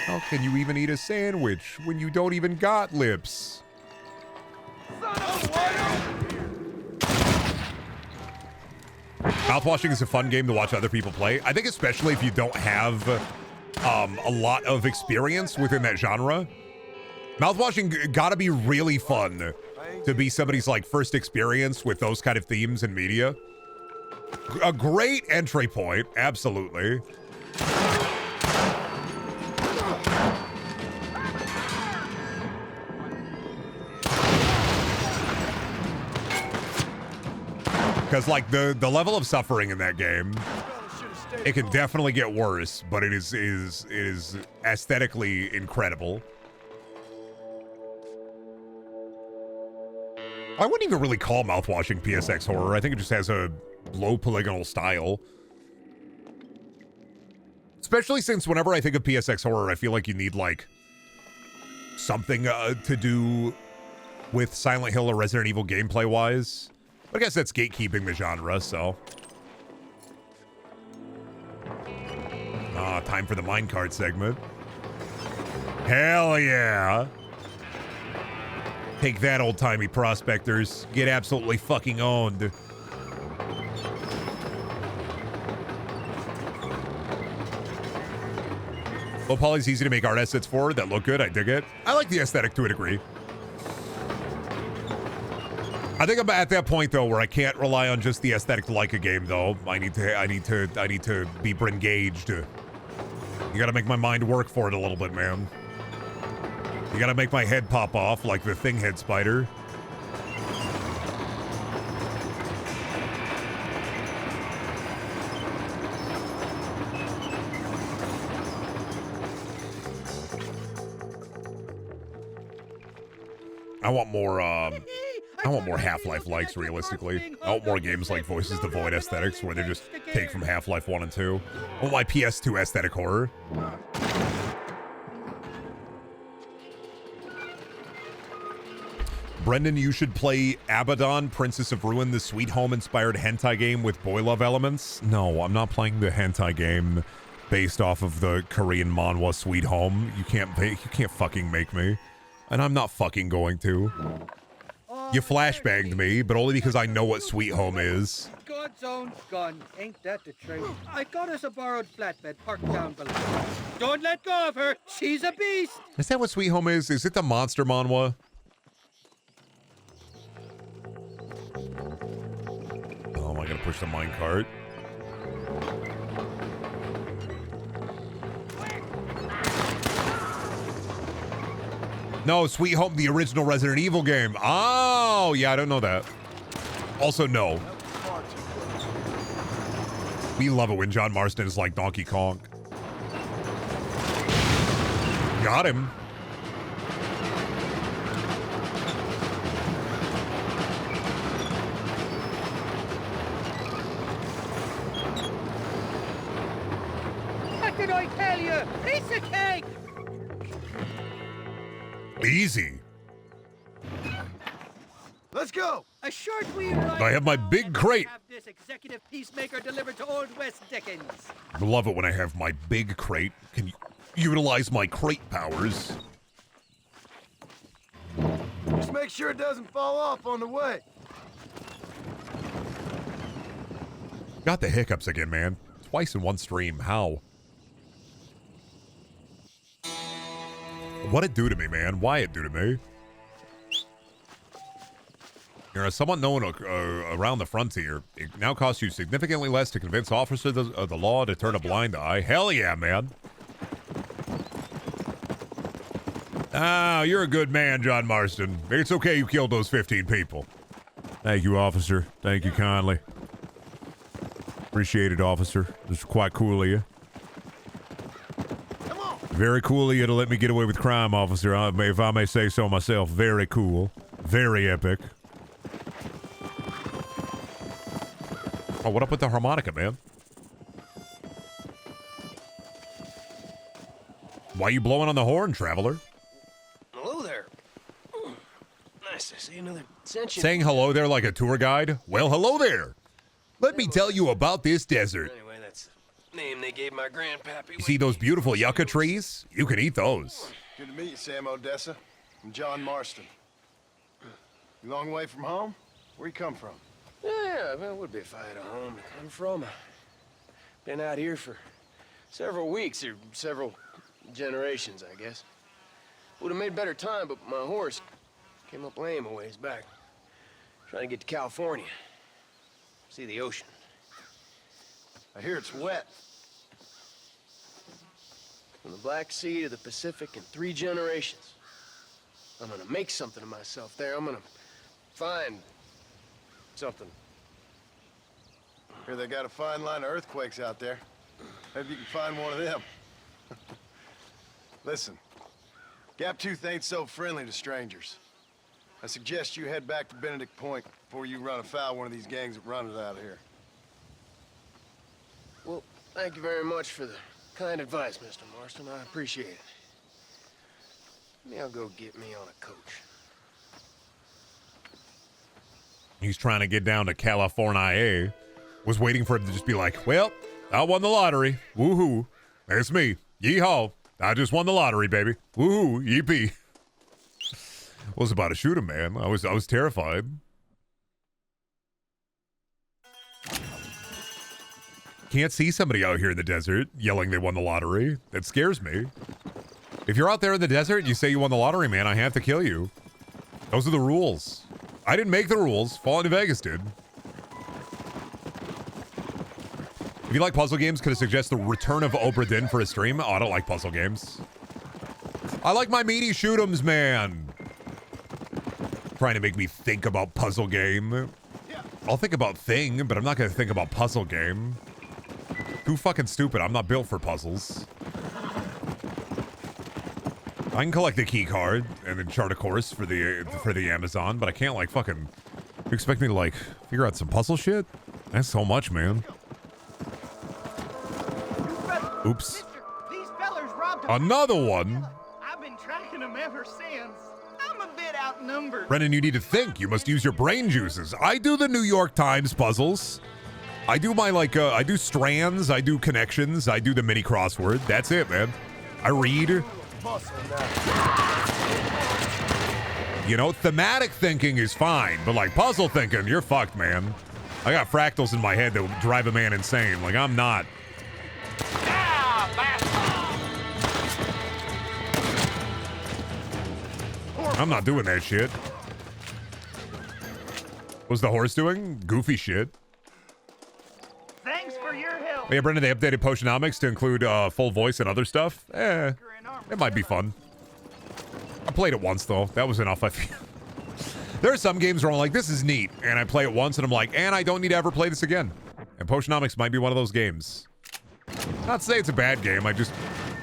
How can you even eat a sandwich when you don't even got lips? Mouthwashing is a fun game to watch other people play. I think especially if you don't have a lot of experience within that genre. Mouthwashing gotta be really fun to be somebody's like first experience with those kind of themes and media. A great entry point, absolutely. Because like the level of suffering in that game, it can definitely get worse, but it is aesthetically incredible. I wouldn't even really call mouthwashing PSX horror. I think it just has a low polygonal style. Especially since whenever I think of PSX horror, I feel like you need like something to do with Silent Hill or Resident Evil gameplay wise. But I guess that's gatekeeping the genre, so. Time for the minecart segment. Hell yeah. Take that, old-timey prospectors. Get absolutely fucking owned. Low poly's easy to make art assets for that look good. I dig it. I like the aesthetic to a degree. I think I'm at that point though where I can't rely on just the aesthetic to like a game though. I need to be engaged. You gotta make my mind work for it a little bit, man. You gotta make my head pop off like the thing head spider. I want more Half-Life likes, realistically. I want more games like Voices the Void aesthetics, where they just take from Half-Life 1 and 2. I want my PS2 aesthetic horror. Brendan, you should play Abaddon, Princess of Ruin, the Sweet Home-inspired hentai game with boy love elements. No, I'm not playing the hentai game based off of the Korean manhwa Sweet Home. You can't fucking make me. And I'm not fucking going to. You flashbanged me, but only because I know what Sweet Home is. God's own gun. Ain't that the truth? I got us a borrowed flatbed parked down below. Don't let go of her. She's a beast. Is that what Sweet Home is? Is it the monster manhwa? Oh, am I gonna push the minecart? No, Sweet Home, the original Resident Evil game. Oh, yeah, I don't know that. Also, no. We love it when John Marston is like Donkey Kong. Got him. What did I tell you? Piece of cake. Easy. Let's go. A short wee ride. I have my big crate. Have this executive peacemaker delivered to Old West Dickens. I love it when I have my big crate. Can you utilize my crate powers? Just make sure it doesn't fall off on the way. Got the hiccups again, man. Twice in one stream. How? What'd it do to me, man? Why it do to me? You're someone known around the frontier. It now costs you significantly less to convince officers of the law to turn a blind eye. Hell yeah, man. Ah, you're a good man, John Marston. It's okay you killed those 15 people. Thank you, officer. Thank you kindly. Appreciate it, officer. This is quite cool of you. Very cool of you to let me get away with crime, officer. If I may say so myself. Very cool. Very epic. Oh, what up with the harmonica, man? Why you blowing on the horn, traveler? Hello there. Nice to see another sentient. Saying hello there like a tour guide? Well, hello there. Let me tell you about this desert. Anyway, that's the name they gave my grandpappy. You see those beautiful yucca trees? You can eat those. Good to meet you, Sam Odessa. I'm John Marston. You long way from home? Where you come from? Yeah, well, it would be if I had a home to come from. Been out here for several weeks, or several generations, I guess. Would have made better time, but my horse came up lame a ways back. Trying to get to California. See the ocean. I hear it's wet. From the Black Sea to the Pacific in 3 generations. I'm gonna make something of myself there. I'm gonna find something. Hear they got a fine line of earthquakes out there. Maybe you can find one of them. Listen, Gaptooth ain't so friendly to strangers. I suggest you head back to Benedict Point before you run afoul one of these gangs that run it out of here. Well, thank you very much for the kind advice, Mr. Marston. I appreciate it. Maybe I'll go get me on a coach. He's trying to get down to California. Was waiting for him to just be like, well, I won the lottery. Woohoo. That's me. Yeehaw. I just won the lottery, baby. Woohoo. Yippee. Was about to shoot him, man. I was terrified. can't see somebody out here in the desert yelling they won the lottery. That scares me. If you're out there in the desert and you say you won the lottery, man, I have to kill you. Those are the rules. I didn't make the rules. Fallout New Vegas did. If you like puzzle games, could I suggest the return of Obra Dinn for a stream? Oh, I don't like puzzle games. I like my meaty shoot'ems, man. Trying to make me think about puzzle game. I'll think about thing, but I'm not going to think about puzzle game. Too fucking stupid. I'm not built for puzzles. I can collect the key card and then chart a course for the Amazon, but I can't like fucking. You expect me to like figure out some puzzle shit? That's so much, man. Oops. These fellers robbed Another one. I've been tracking them ever since. I'm a bit outnumbered. Brendan, you need to think. You must use your brain juices. I do the New York Times puzzles. I do my like. I do strands. I do connections. I do the mini crossword. That's it, man. I read. You know, thematic thinking is fine, but like puzzle thinking, you're fucked, man. I got fractals in my head that would drive a man insane. Like, I'm not. I'm not doing that shit. What's the horse doing? Goofy shit. Thanks for your help. Yeah, Brendan, they updated Potionomics to include full voice and other stuff. It might be fun. I played it once, though. That was enough, I feel. There are some games where I'm like, this is neat. And I play it once, and I'm like, and I don't need to ever play this again. And Potionomics might be one of those games. Not to say it's a bad game. I just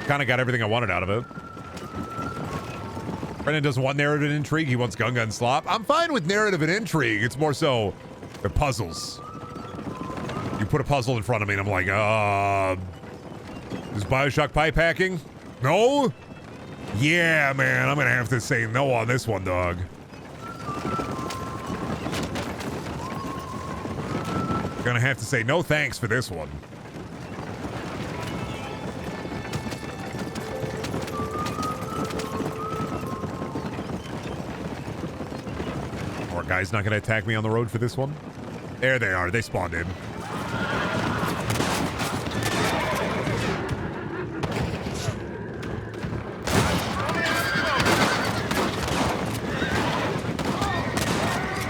kind of got everything I wanted out of it. Brendan doesn't want narrative and intrigue. He wants gun slop. I'm fine with narrative and intrigue. It's more so the puzzles. You put a puzzle in front of me, and I'm like, is Bioshock pipe hacking? No? Yeah, man. I'm going to have to say no on this one, dog. Gonna have to say no thanks for this one. More guys not gonna attack me on the road for this one? There they are. They spawned in.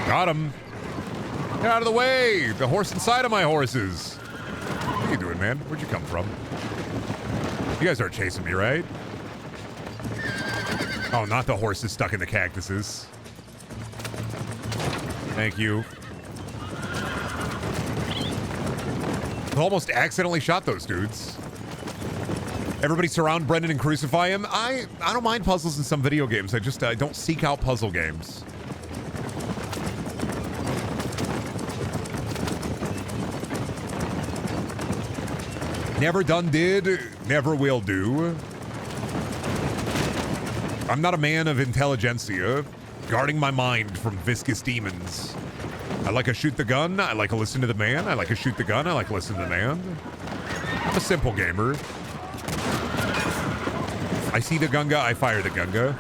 Got him. Get out of the way! The horse inside of my horses. What are you doing, man? Where'd you come from? You guys aren't chasing me, right? Oh, not the horses stuck in the cactuses. Thank you. I almost accidentally shot those dudes. Everybody surround Brendan and crucify him. I don't mind puzzles in some video games. I don't seek out puzzle games. Never done did, never will do. I'm not a man of intelligentsia, guarding my mind from viscous demons. I like to shoot the gun, I like to listen to the man, I like to shoot the gun, I like to listen to the man. I'm a simple gamer. I see the gunga, I fire the gunga.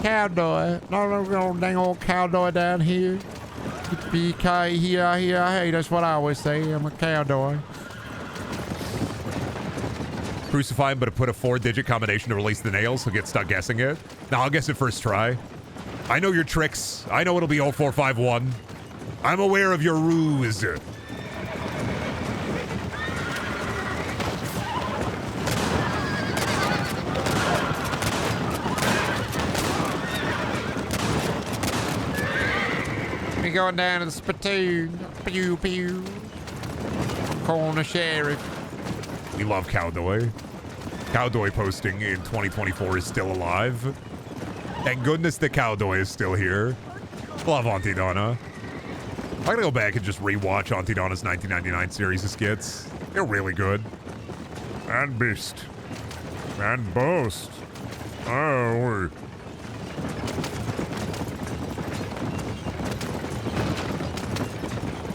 Cowboy, no dang old cowboy down here. Hey, that's what I always say. I'm a cowboy. Crucify him, but put a 4-digit combination to release the nails. He'll get stuck guessing it. Now I'll guess it first try. I know your tricks. I know it'll be 0451. I'm aware of your ruse. Going down to the spittoon. Pew, pew. Corner sheriff. We love Cowdoy. Cowdoy posting in 2024 is still alive. Thank goodness the Cowdoy is still here. Love Auntie Donna. I'm gonna go back and just rewatch Auntie Donna's 1999 series of skits. They're really good. And Beast. And Boast. Oh.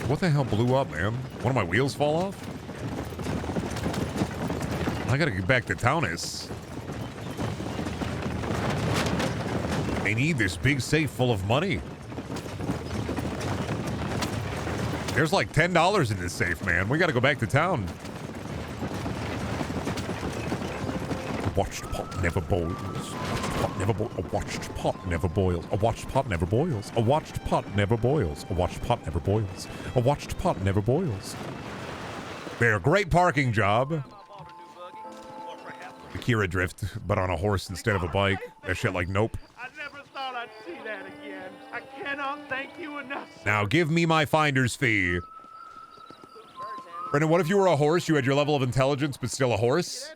What the hell blew up, man? One of my wheels fall off? I gotta get back to Taunus. They need this big safe full of money. There's like $10 in this safe, man. We gotta go back to town. A watched pot never boils. A watched pot never boils. A watched pot never boils. A watched pot never boils. A watched pot never boils. A watched pot never boils. They're a great parking job. The Kira drift, but on a horse instead of a bike. That shit like nope. I never thought I'd see that again. I cannot thank you enough. Now give me my finder's fee. Brendan, what if you were a horse? You had your level of intelligence, but still a horse?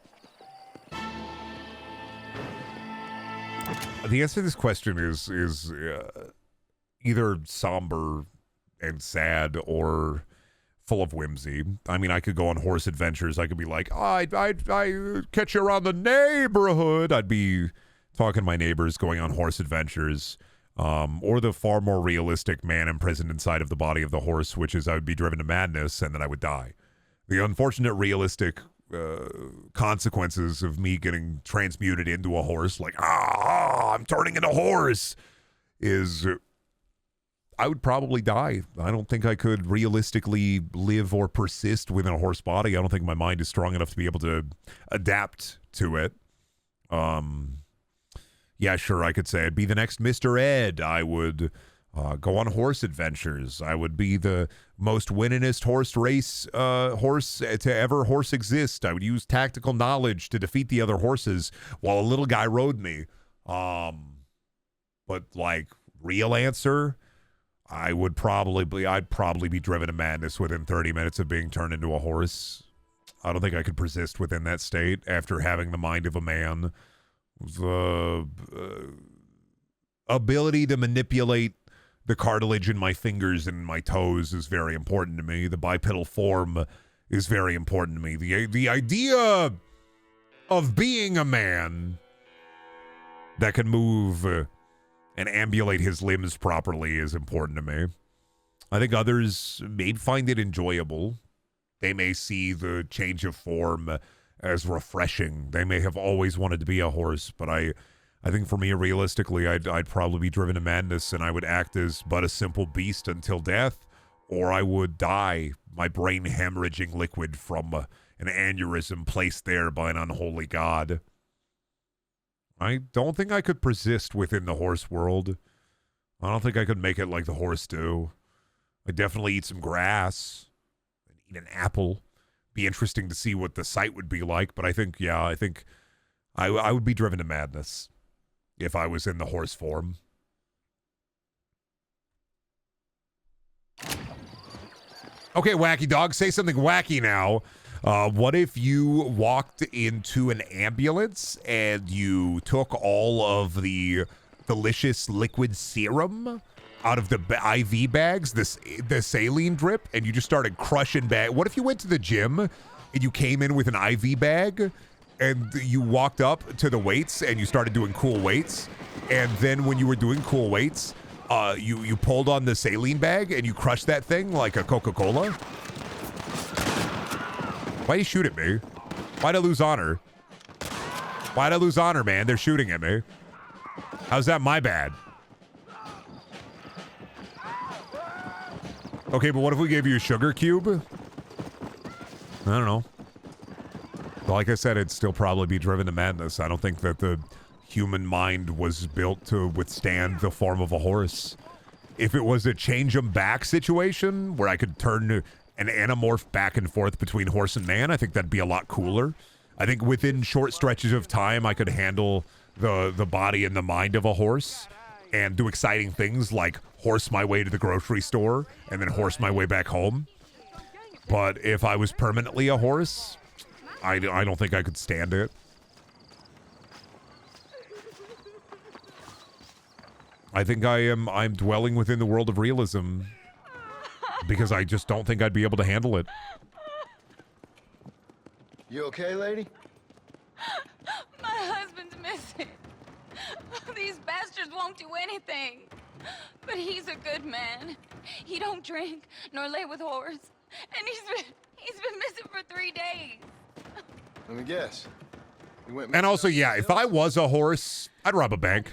The answer to this question is either somber and sad or full of whimsy. I mean, I could go on horse adventures. I could be like, I catch you around the neighborhood. I'd be talking to my neighbors, going on horse adventures. Or the far more realistic man imprisoned inside of the body of the horse, which is I would be driven to madness and then I would die. The unfortunate realistic consequences of me getting transmuted into a horse, like, I'm turning into a horse, is I would probably die. I don't think I could realistically live or persist within a horse body. I don't think my mind is strong enough to be able to adapt to it. Yeah, sure, I could say I'd be the next Mr. Ed. I would go on horse adventures. I would be the most winningest horse to ever horse exist. I would use tactical knowledge to defeat the other horses while a little guy rode me. But like, real answer, I'd probably be driven to madness within 30 minutes of being turned into a horse. I don't think I could persist within that state after having the mind of a man. The ability to manipulate the cartilage in my fingers and my toes is very important to me. The bipedal form is very important to me. The idea of being a man that can move and ambulate his limbs properly is important to me. I think others may find it enjoyable. They may see the change of form as refreshing. They may have always wanted to be a horse, but I think for me, realistically, I'd probably be driven to madness and I would act as but a simple beast until death, or I would die, my brain hemorrhaging liquid from an aneurysm placed there by an unholy god. I don't think I could persist within the horse world. I don't think I could make it like the horse do. I'd definitely eat some grass and eat an apple. Be interesting to see what the sight would be like, but I think I would be driven to madness if I was in the horse form. Okay, wacky dog, say something wacky now. What if you walked into an ambulance and you took all of the delicious liquid serum out of the IV bags, the saline drip, and you just started crushing bag? What if you went to the gym and you came in with an IV bag and you walked up to the weights and you started doing cool weights, and then when you were doing cool weights, you pulled on the saline bag and you crushed that thing like a Coca-Cola? Why'd he shoot at me? Why'd I lose honor? Why'd I lose honor, man? They're shooting at me. How's that my bad? Okay, but what if we gave you a sugar cube? I don't know. Like I said, it'd still probably be driven to madness. I don't think that the human mind was built to withstand the form of a horse. If it was a change 'em back situation where I could turn an anamorph back and forth between horse and man, I think that'd be a lot cooler. I think within short stretches of time, I could handle the body and the mind of a horse and do exciting things like horse my way to the grocery store and then horse my way back home. But if I was permanently a horse, I don't think I could stand it. I think I'm dwelling within the world of realism because I just don't think I'd be able to handle it. You okay, lady? My husband's missing. These bastards won't do anything. But he's a good man. He don't drink nor lay with whores. And he's been missing for 3 days. Let me guess. You went And also, yeah, if I was a horse, I'd rob a bank.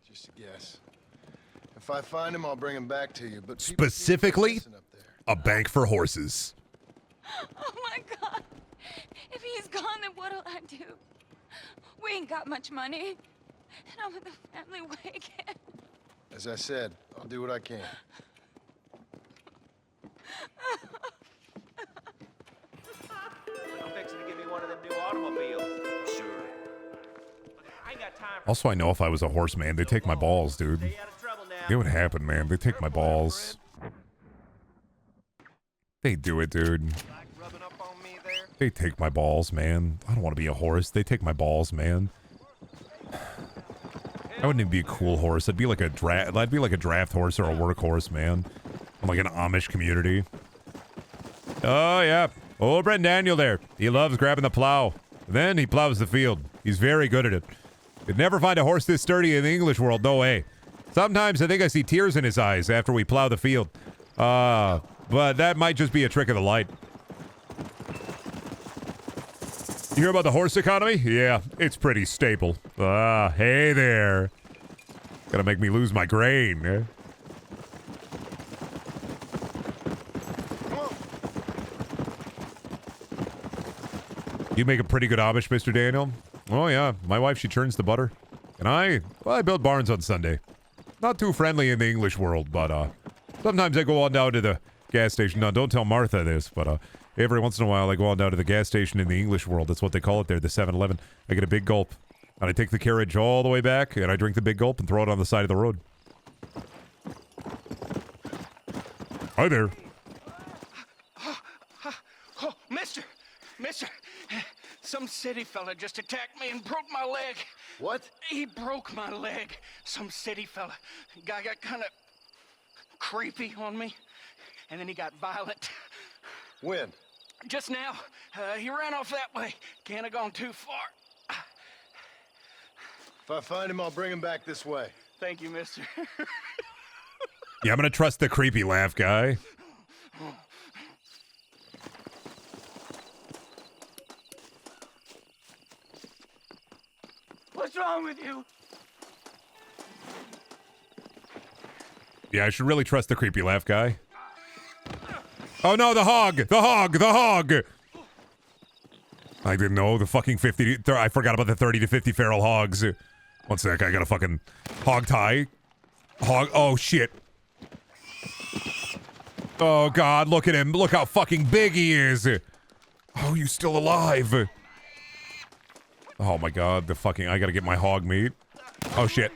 Just a guess. If I find him, I'll bring him back to you. But Specifically, a bank for horses. Oh my God. If he's gone, then what'll I do? We ain't got much money. And I'm in the family way again. As I said, I'll do what I can. I'm fixing to give me one of them new automobiles. Sure. I ain't got time for Also, I know if I was a horse, man, they'd take my balls, dude. It would happen, man. They take my balls. They do it, dude. They take my balls, man. I don't want to be a horse. They take my balls, man. I wouldn't even be a cool horse. I'd be like a draft. I'd be like a draft horse or a work horse, man. I'm like an Amish community. Oh yeah, old Brendaniel there. He loves grabbing the plow. Then he plows the field. He's very good at it. You'd never find a horse this sturdy in the English world. No way. Sometimes I think I see tears in his eyes after we plow the field. But that might just be a trick of the light. You hear about the horse economy? Yeah, it's pretty stable. Hey there. Gonna make me lose my grain. Eh? You make a pretty good Amish, Mr. Daniel. Oh yeah, my wife, she churns the butter. And I build barns on Sunday. Not too friendly in the English world, but sometimes I go on down to the gas station. Now, don't tell Martha this, but every once in a while I go on down to the gas station in the English world. That's what they call it there, the 7-Eleven. I get a big gulp, and I take the carriage all the way back, and I drink the big gulp and throw it on the side of the road. Hi there. Oh, mister, some city fella just attacked me and broke my leg. What? He broke my leg. Some city fella. Guy got kind of creepy on me, and then he got violent. When? Just now. He ran off that way. Can't have gone too far. If I find him, I'll bring him back this way. Thank you, mister. Yeah, I'm gonna trust the creepy laugh guy. What's wrong with you? Yeah, I should really trust the creepy laugh guy. Oh no, the hog! The hog! The hog! I didn't know the fucking 50... I forgot about the 30 to 50 feral hogs. One sec, I got a fucking hog tie. Hog... Oh, shit. Oh, God, look at him. Look how fucking big he is. Oh, you still alive. Oh, my God, the fucking... I gotta get my hog meat. Oh, shit.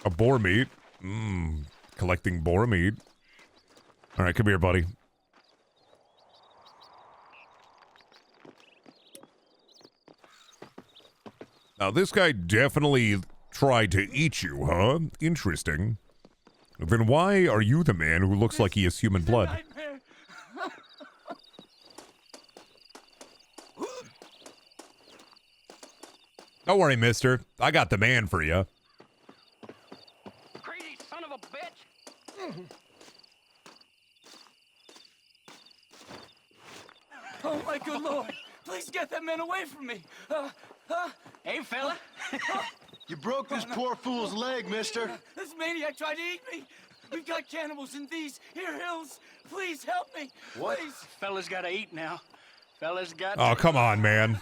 A boar meat. Mmm. Collecting boar meat. Alright, come here, buddy. Now, this guy definitely tried to eat you, huh? Interesting. Then why are you the man who looks like he has human blood? Don't worry, mister. I got the man for you. Crazy son of a bitch! Oh my good lord! Please get that man away from me! Hey, fella! You broke this poor fool's leg, mister. This maniac tried to eat me! We've got cannibals in these here hills! Please help me! What? Please. Fella's gotta eat now. Fella's got Oh, come on, man.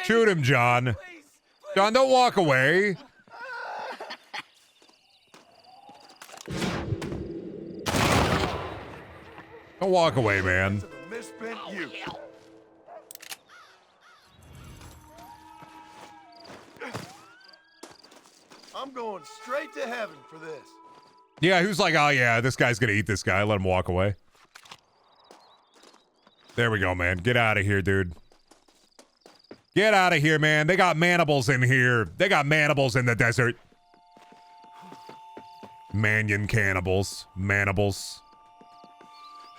Shoot him, John. John, don't walk away. Don't walk away, man. Misspent youth. I'm going straight to heaven for this. Yeah, who's like, oh yeah, this guy's gonna eat this guy. Let him walk away. There we go, man. Get out of here, dude. Get out of here, man. They got manibals in here. They got manibals in the desert. Mannion cannibals. Manibals.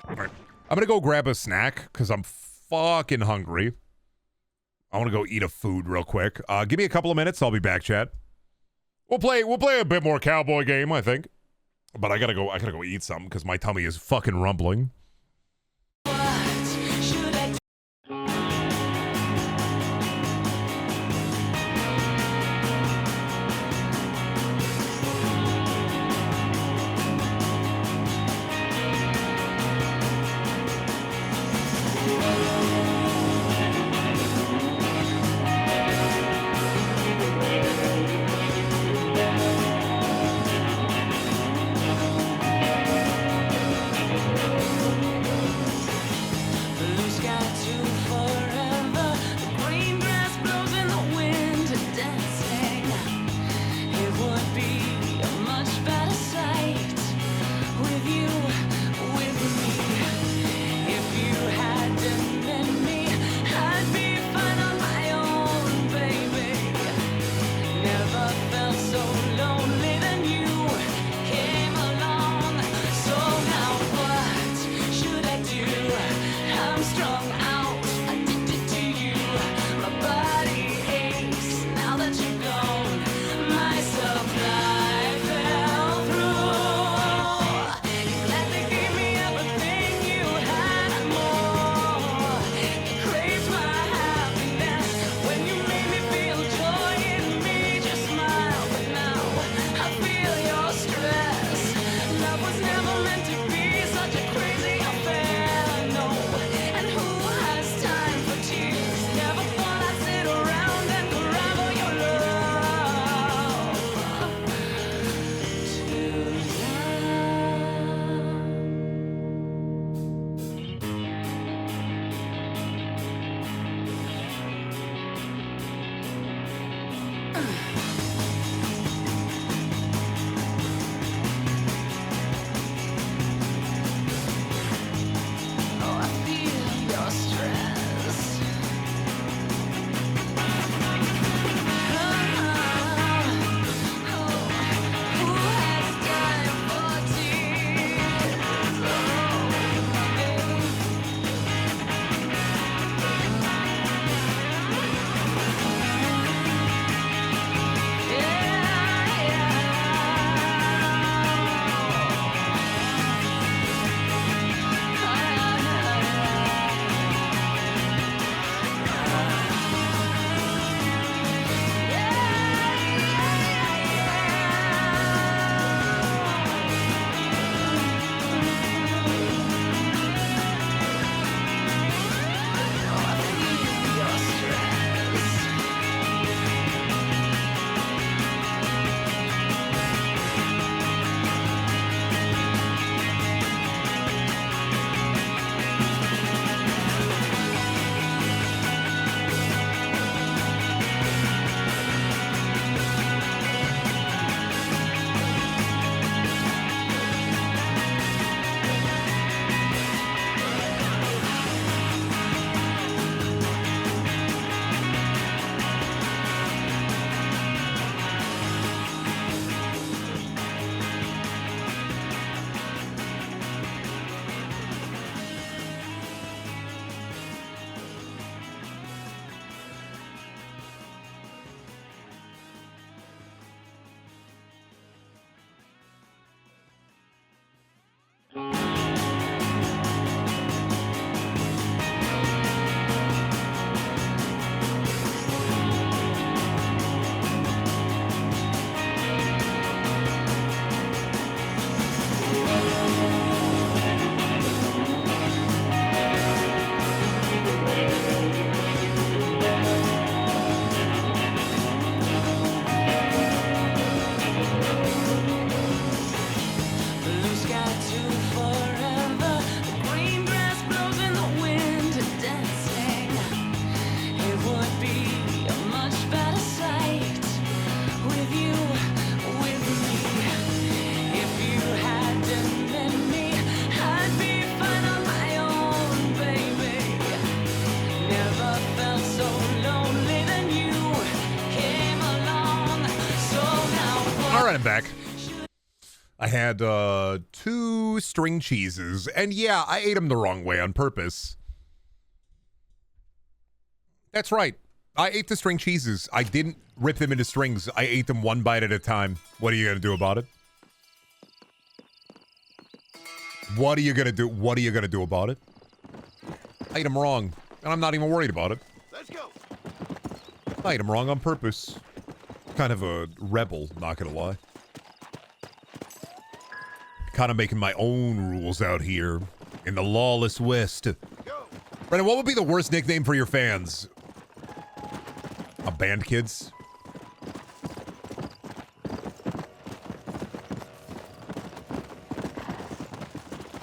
All right. I'm gonna go grab a snack because I'm fucking hungry. I want to go eat a food real quick. Give me a couple of minutes. I'll be back, chat. We'll play a bit more cowboy game, I think. But I gotta go eat something because my tummy is fucking rumbling. All right, I'm back. I had 2 string cheeses, and yeah, I ate them the wrong way on purpose. That's right. I ate the string cheeses. I didn't rip them into strings. I ate them one bite at a time. What are you going to do about it? What are you going to do? What are you going to do about it? I ate them wrong, and I'm not even worried about it. Let's go. I ate them wrong on purpose. Kind of a rebel, not going to lie. Kind of making my own rules out here in the lawless West. Brandon, what would be the worst nickname for your fans? A band kids?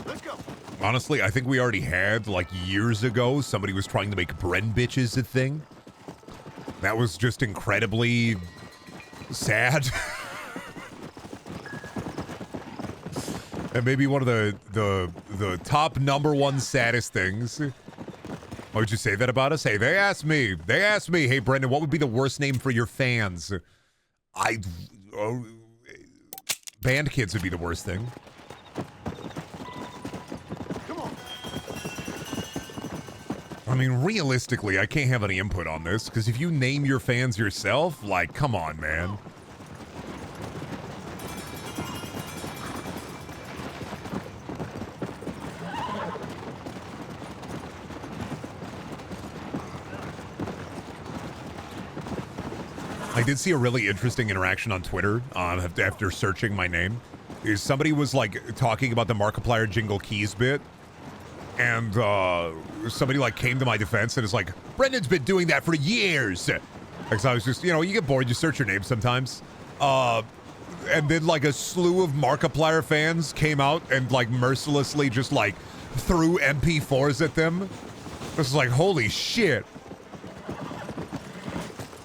Let's go. Honestly, I think we already had, like, years ago, somebody was trying to make Bren bitches a thing. That was just incredibly sad. And maybe one of the top #1 saddest things. Why would you say that about us? Hey, they asked me, hey, Brendan, what would be the worst name for your fans? Band kids would be the worst thing. Come on. I mean, realistically, I can't have any input on this, because if you name your fans yourself, like, come on, man. I did see a really interesting interaction on Twitter after searching my name. Somebody was like talking about the Markiplier Jingle Keys bit, and somebody like came to my defense and is like, Brendan's been doing that for years. Like, so I was just, you know, you get bored, you search your name sometimes. And then like a slew of Markiplier fans came out and like mercilessly just like threw MP4s at them. It was like, holy shit.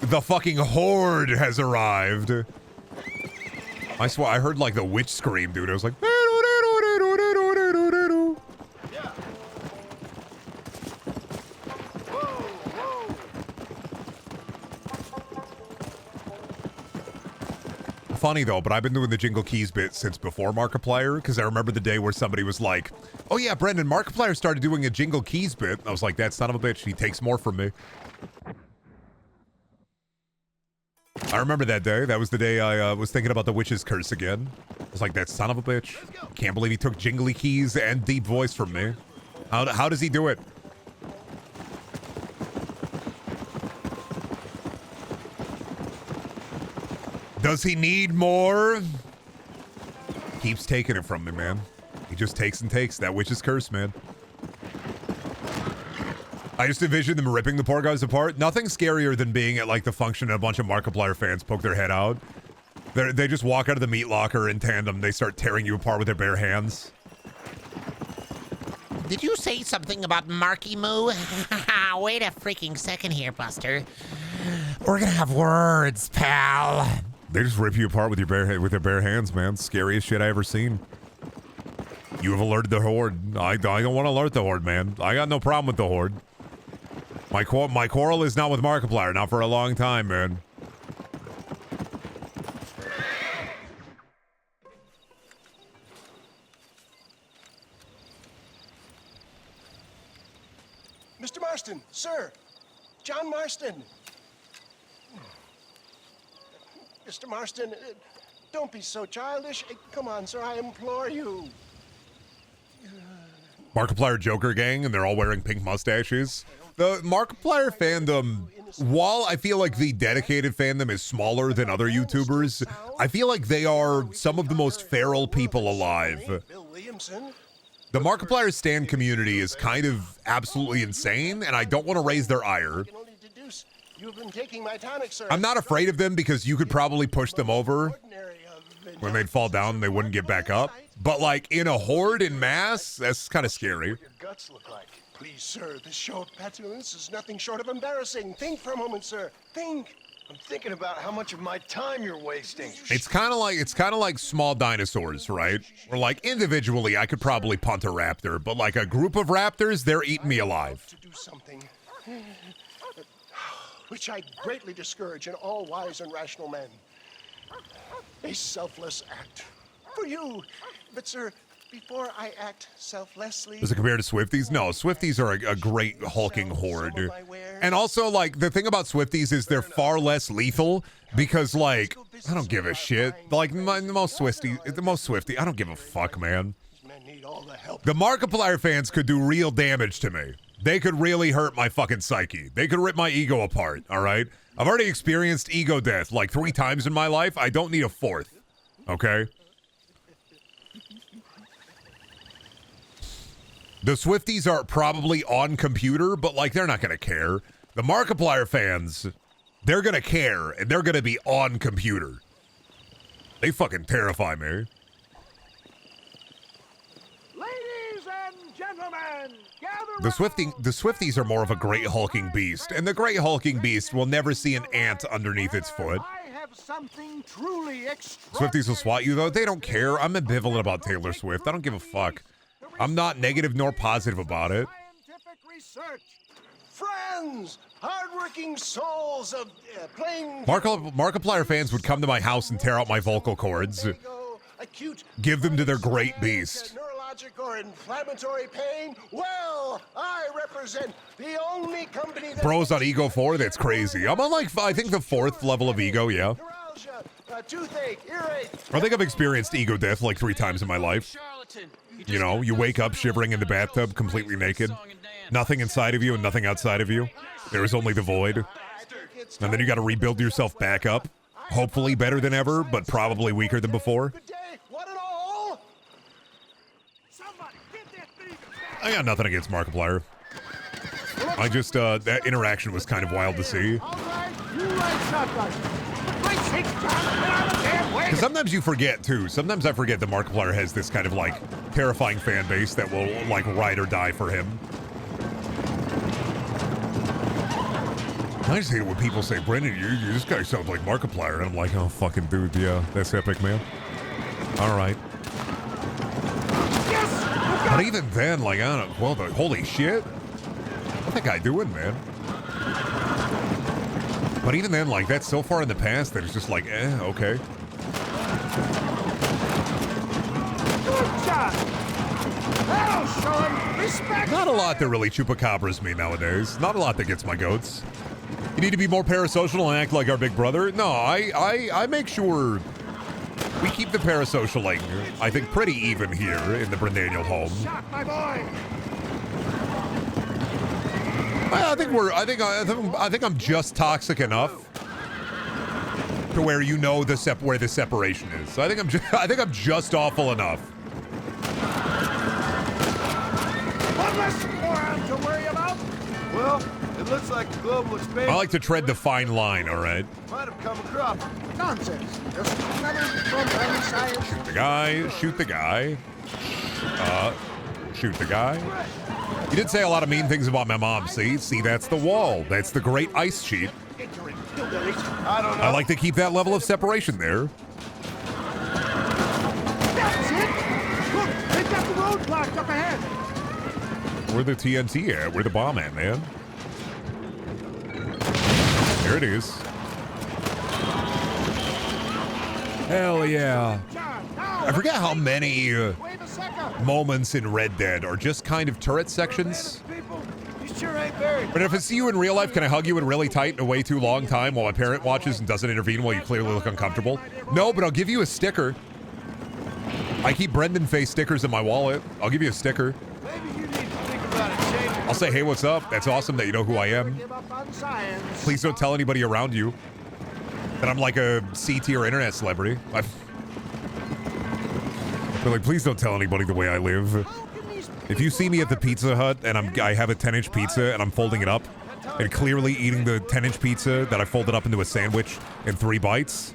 The fucking horde has arrived. I swear, I heard like the witch scream, dude. I was like, funny though, but I've been doing the Jingle Keys bit since before Markiplier, because I remember the day where somebody was like, oh yeah, Brendan, Markiplier started doing a Jingle Keys bit. I was like, that son of a bitch, he takes more from me. I remember that day. That was the day I was thinking about the witch's curse again. I was like, that son of a bitch. Can't believe he took Jingly Keys and Deep Voice from me. How does he do it? Does he need more? Keeps taking it from me, man. He just takes and takes. That witch's curse, man. I just envision them ripping the poor guys apart. Nothing scarier than being at like the function and a bunch of Markiplier fans poke their head out. They just walk out of the meat locker in tandem. They start tearing you apart with their bare hands. Did you say something about Marky Moo? Wait a freaking second here, Buster. We're gonna have words, pal. They just rip you apart with their bare hands, man. Scariest shit I ever seen. You have alerted the horde. I don't want to alert the horde, man. I got no problem with the horde. My quarrel is not with Markiplier, not for a long time, man. Mr. Marston, sir. John Marston. Mr. Marston, don't be so childish. Come on, sir, I implore you. Markiplier Joker gang, and they're all wearing pink mustaches. The Markiplier fandom, while I feel like the dedicated fandom is smaller than other YouTubers, I feel like they are some of the most feral people alive. The Markiplier stan community is kind of absolutely insane, and I don't want to raise their ire. I'm not afraid of them because you could probably push them over. When they'd fall down, they wouldn't get back up. But like in a horde in mass, that's kind of scary. Your guts look like. Please, sir, this show of petulance is nothing short of embarrassing. Think for a moment, sir. Think. I'm thinking about how much of my time you're wasting. It's kind of like small dinosaurs, right? Or like individually, I could probably punt a raptor, but like a group of raptors, they're eating me alive. To do something, which I greatly discourage in all wise and rational men. a selfless act for you. But, sir, before I act selflessly... Does it compare to Swifties? No, Swifties are a great hulking horde. And also, like, the thing about Swifties is they're far less lethal because, like, I don't give a shit. Like, the most Swifty, I don't give a fuck, man. The Markiplier fans could do real damage to me. They could really hurt my fucking psyche. They could rip my ego apart, all right? I've already experienced ego death like 3 times in my life. I don't need a 4th, okay? The Swifties are probably on computer, but, like, they're not going to care. The Markiplier fans, they're going to care, and they're going to be on computer. They fucking terrify me. Ladies and gentlemen, gather The Swifties are more of a great hulking beast, and the great hulking beast will never see an ant underneath its foot. I have something truly Swifties will swat you, though. They don't care. I'm ambivalent about Taylor Swift. I don't give a fuck. I'm not negative nor positive about it. research. Friends, hardworking souls of playing... Markiplier fans would come to my house and tear out my vocal cords. Give them to their great beast. Neurologic or inflammatory pain? Well, I represent the only company that... Bro's on Ego 4? That's crazy. I'm on, like, I think the 4th level of Ego, yeah. Toothache, earache. I think I've experienced ego death like 3 times in my life. You know, you wake up shivering in the bathtub, completely naked. Nothing inside of you and nothing outside of you. There is only the void. And then you got to rebuild yourself back up. Hopefully better than ever, but probably weaker than before. I got nothing against Markiplier. I just, that interaction was kind of wild to see. Because sometimes you forget, too. Sometimes I forget that Markiplier has this kind of, like, terrifying fan base that will, like, ride or die for him. I just hate it when people say, Brendan, this guy sounds like Markiplier. And I'm like, oh, fucking dude, yeah, that's epic, man. All right. But even then, like, I don't know, well, holy shit. What's that guy doing, man? But even then, like, that's so far in the past that it's just like, okay. Good job. That'll show him respect. Not a lot that really chupacabras me nowadays. Not a lot that gets my goats. You need to be more parasocial and act like our big brother? No, I make sure we keep the parasocialing, I think, pretty even here in the Brendaniel home. Shot, my boy. I think I'm just toxic enough to where you know where the separation is. I think I'm just awful enough. One less moron to worry about. Well, it looks like the global expansion... I like to tread the fine line, all right? Might have come across. Nonsense. Just another programming science. Shoot the guy. Shoot the guy. Shoot the guy. You did say a lot of mean things about my mom. See, that's the wall. That's the great ice sheet. I don't know. I like to keep that level of separation there. That's it. Look, they've got the road blocked up ahead. Where the TNT at? Where the bomb at, man? There it is. Hell yeah. I forget how many moments in Red Dead are just kind of turret sections. But if I see you in real life, can I hug you in really tight and a way too long time while my parent watches and doesn't intervene while you clearly look uncomfortable? No, but I'll give you a sticker. I keep Brendan face stickers in my wallet. I'll give you a sticker. I'll say, hey, what's up? That's awesome that you know who I am. Please don't tell anybody around you that I'm like a C-tier internet celebrity. But like, please don't tell anybody the way I live. If you see me at the Pizza Hut and I have a 10-inch pizza and I'm folding it up and clearly eating the 10-inch pizza that I folded up into a sandwich in 3 bites,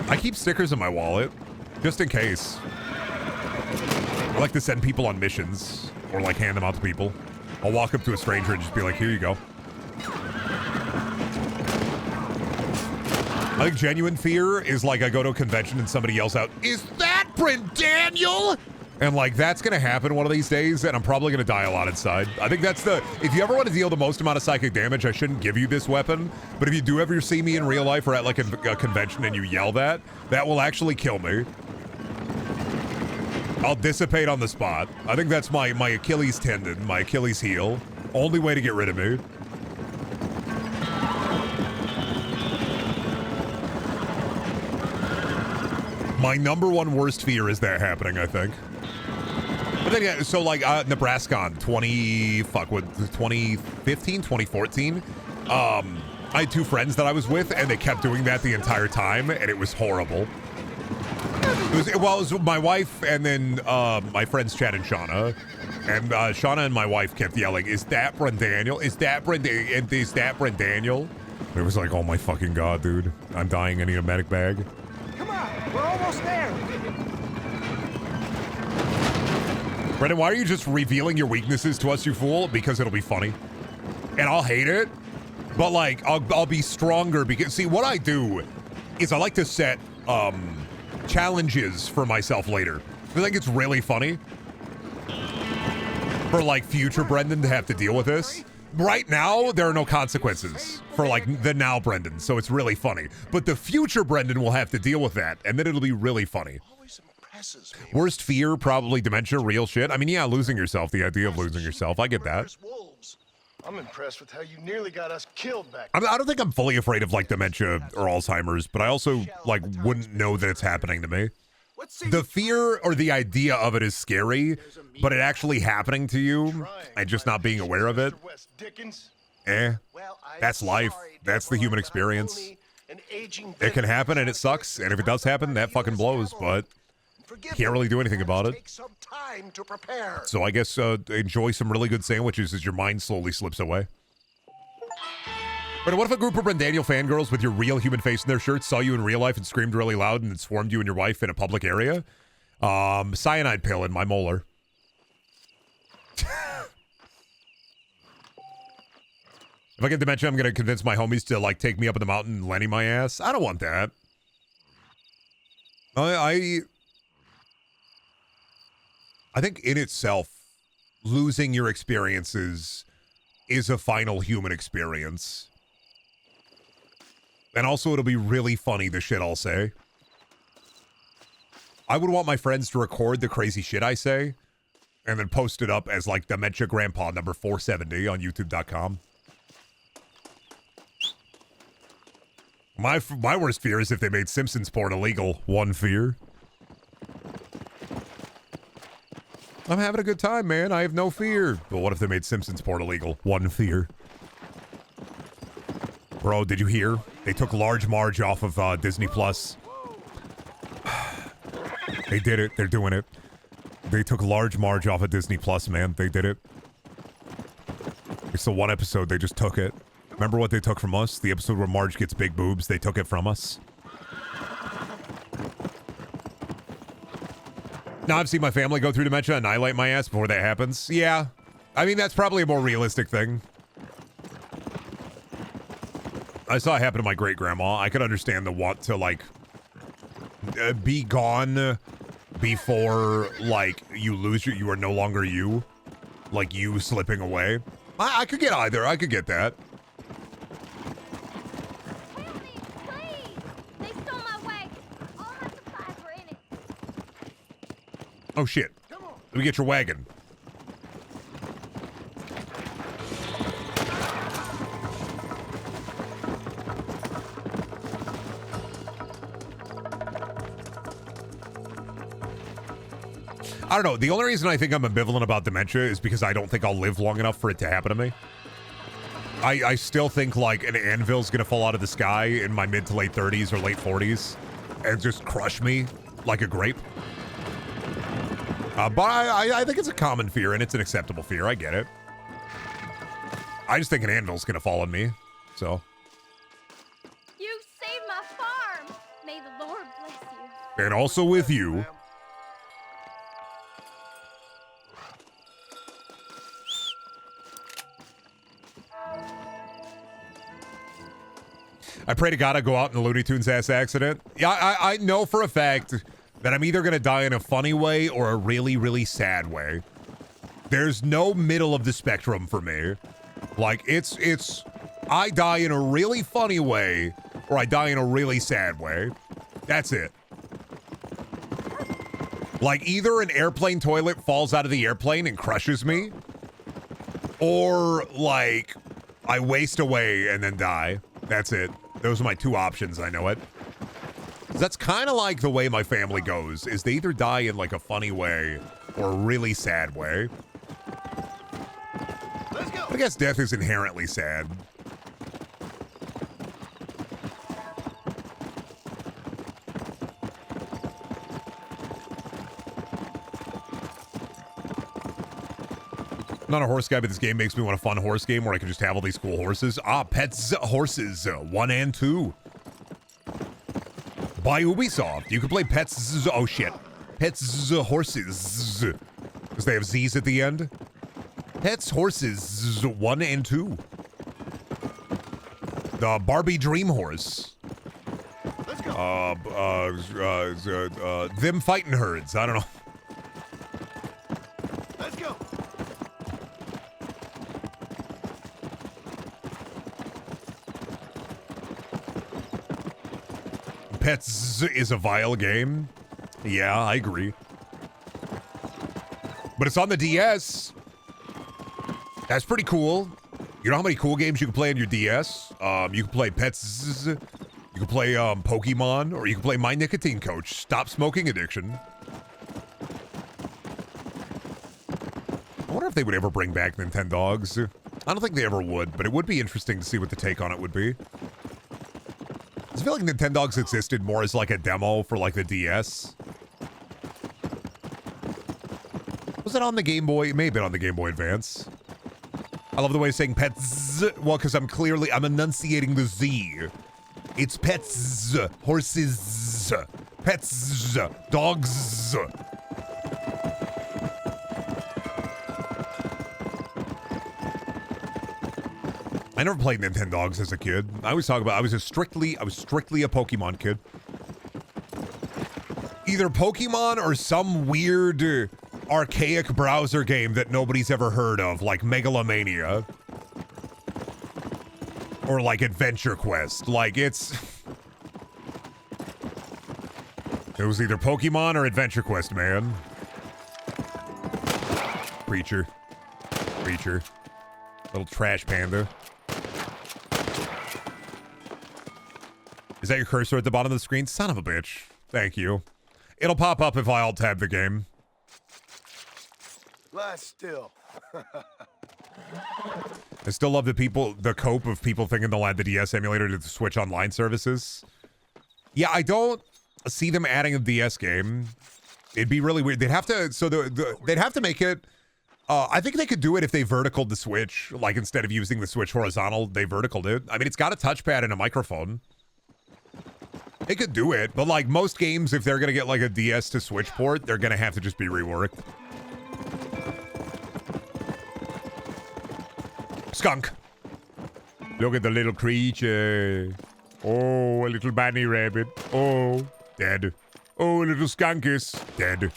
I keep stickers in my wallet just in case. I like to send people on missions or like hand them out to people. I'll walk up to a stranger and just be like, here you go. I think genuine fear is like I go to a convention and somebody yells out, "Is that Brendaniel?" And like that's gonna happen one of these days, and I'm probably gonna die a lot inside. I think that's the, if you ever want to deal the most amount of psychic damage, I shouldn't give you this weapon. But if you do ever see me in real life or at like a convention and you yell that will actually kill me. I'll dissipate on the spot. I think that's my Achilles tendon, my Achilles heel. Only way to get rid of me. My number one worst fear is that happening, I think. But then, yeah, so like Nebraska 2015, 2014. I had two friends that I was with, and they kept doing that the entire time, and it was horrible. It was my wife and then my friends Chad and Shauna. And Shauna and my wife kept yelling, "Is that Brendaniel? Is that Brendaniel? Is that Brendaniel?" It was like, oh my fucking god, dude. I'm dying. I need a medic bag. Come on, we're almost there. Brendan, why are you just revealing your weaknesses to us, you fool? Because it'll be funny. And I'll hate it. But like, I'll be stronger because, see, what I do is I like to set challenges for myself later. I think it's really funny for like future Brendan to have to deal with this. Right now, there are no consequences for like the now Brendan, so it's really funny. But the future Brendan will have to deal with that, and then it'll be really funny. Worst fear, probably dementia, real shit. I mean, yeah, losing yourself, the idea of losing yourself, I get that. I'm impressed with how you nearly got us killed back I don't think I'm fully afraid of like dementia or Alzheimer's, but I also like wouldn't know that it's happening to me. The fear or the idea of it is scary, but it actually happening to you and just not being aware of it, that's life. That's the human experience. It can happen and it sucks, and if it does happen, that fucking blows, but can't really do anything about it. So I guess enjoy some really good sandwiches as your mind slowly slips away. But what if a group of Brendaniel fangirls with your real human face in their shirts saw you in real life and screamed really loud and swarmed you and your wife in a public area? Cyanide pill in my molar. If I get dementia, I'm going to convince my homies to like take me up in the mountain and Lenny my ass. I don't want that. I think in itself, losing your experiences is a final human experience. And also, it'll be really funny, the shit I'll say. I would want my friends to record the crazy shit I say and then post it up as like Dementia Grandpa number 470 on YouTube.com. My worst fear is if they made Simpsons porn illegal. One fear. I'm having a good time, man. I have no fear. But what if they made Simpsons porn illegal? One fear. Bro, did you hear? They took Large Marge off of Disney Plus. They did it. They're doing it. They took Large Marge off of Disney Plus, man. They did it. It's the one episode. They just took it. Remember what they took from us? The episode where Marge gets big boobs. They took it from us. Now I've seen my family go through dementia and annihilate my ass before that happens. Yeah. I mean, that's probably a more realistic thing. I saw it happen to my great-grandma. I could understand the want to, like, be gone before, like, you lose you are no longer you. Like, you slipping away. I could get either. I could get that. Oh, shit. Let me get your wagon. I don't know. The only reason I think I'm ambivalent about dementia is because I don't think I'll live long enough for it to happen to me. I still think, like, an anvil's gonna fall out of the sky in my mid to late 30s or late 40s and just crush me like a grape. But I think it's a common fear, and it's an acceptable fear. I get it. I just think an anvil's gonna fall on me, so. You saved my farm. May the Lord bless you. And also with you. I pray to God I go out in a Looney Tunes ass accident. Yeah, I know for a fact that I'm either going to die in a funny way or a really, really sad way. There's no middle of the spectrum for me. Like, it's I die in a really funny way or I die in a really sad way. That's it. Like, either an airplane toilet falls out of the airplane and crushes me, or, like, I waste away and then die. That's it. Those are my two options, I know it. That's kind of like the way my family goes, is they either die in, like, a funny way or a really sad way. Let's go. I guess death is inherently sad. I'm not a horse guy, but this game makes me want a fun horse game where I can just have all these cool horses. Pets Horses 1 and 2. By Ubisoft. You can play Pets... Oh, shit. Pets Horses. Because they have Z's at the end. Pets Horses 1 and 2. The Barbie Dream Horse. Let's go. Them Fighting Herds. I don't know. Let's go. Pets is a vile game. Yeah, I agree. But it's on the DS. That's pretty cool. You know how many cool games you can play on your DS? You can play Pets. You can play Pokemon, or you can play My Nicotine Coach. Stop smoking addiction. I wonder if they would ever bring back Nintendogs. I don't think they ever would, but it would be interesting to see what the take on it would be. I feel like Nintendogs existed more as like a demo for like the DS. Was it on the Game Boy? It may have been on the Game Boy Advance. I love the way of saying pets. Well, because I'm enunciating the Z. It's pets, horses, pets, dogs. I never played Nintendogs as a kid. I always talk about I was strictly a Pokemon kid. Either Pokemon or some weird archaic browser game that nobody's ever heard of, like Megalomania. Or like Adventure Quest. Like it was either Pokemon or Adventure Quest, man. Preacher. Little trash panda. Is that your cursor at the bottom of the screen? Son of a bitch. Thank you. It'll pop up if I alt-tab the game. Lie still. I still love the cope of people thinking they'll add the DS emulator to the Switch Online services. Yeah, I don't see them adding a DS game. It'd be really weird. They'd have to, they'd have to make it, I think they could do it if they verticaled the Switch. Like, instead of using the Switch horizontal, they verticaled it. I mean, it's got a touchpad and a microphone. They could do it, but like most games, if they're gonna get like a DS to Switch port, they're gonna have to just be reworked. Skunk. Look at the little creature. Oh, a little bunny rabbit. Oh, dead. Oh, a little skunkus. Dead.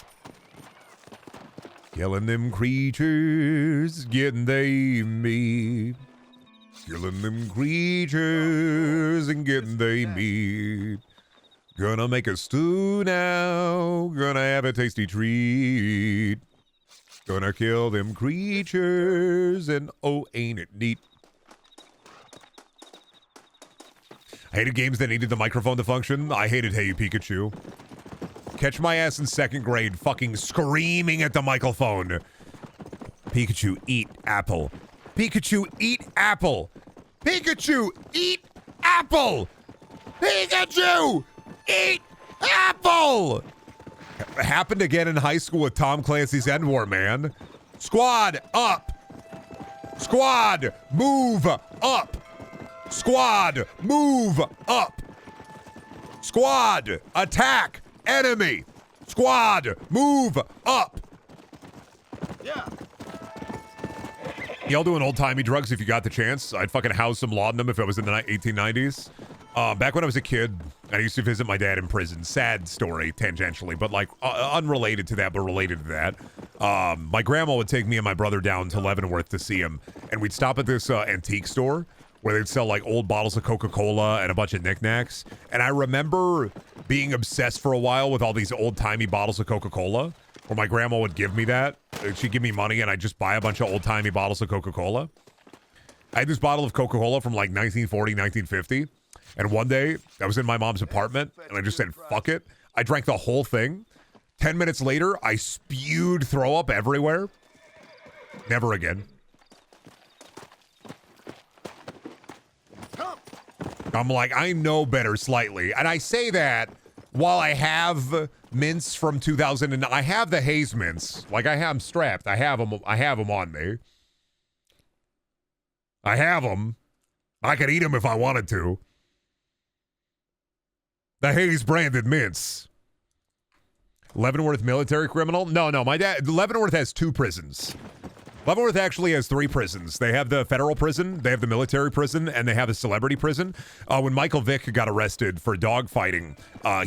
Killing them creatures, getting they meat. Killing them creatures and getting they meat. Gonna make a stew now. Gonna have a tasty treat. Gonna kill them creatures and oh, ain't it neat. I hated games that needed the microphone to function. I hated Hey You Pikachu. Catch my ass in 2nd grade fucking screaming at the microphone. Pikachu, eat apple. Pikachu, eat apple. Pikachu, eat apple. Pikachu, eat apple. Happened again in high school with Tom Clancy's End War, man. Squad, up. Squad, move up. Squad, move up. Squad, attack enemy. Squad, move up. Yeah. Y'all doing old-timey drugs if you got the chance. I'd fucking house some laudanum if it was in the 1890s. Back when I was a kid, I used to visit my dad in prison. Sad story, tangentially, but like unrelated to that, but related to that. My grandma would take me and my brother down to Leavenworth to see him, and we'd stop at this antique store where they'd sell like old bottles of Coca-Cola and a bunch of knickknacks. And I remember being obsessed for a while with all these old-timey bottles of Coca-Cola, where my grandma would give me that. She'd give me money, and I'd just buy a bunch of old-timey bottles of Coca-Cola. I had this bottle of Coca-Cola from like 1940, 1950. And one day, I was in my mom's apartment, and I just said, fuck it. I drank the whole thing. 10 minutes later, I spewed throw up everywhere. Never again. I'm like, I know better slightly. And I say that while I have mints from 2009. I have the Haze mints. Like, I have them strapped. I have them on me. I have them. I could eat them if I wanted to. The Haze branded mints. Leavenworth military criminal? No, my dad. Leavenworth has 2 prisons. Leavenworth actually has 3 prisons. They have the federal prison, they have the military prison, and they have a celebrity prison. When Michael Vick got arrested for dogfighting,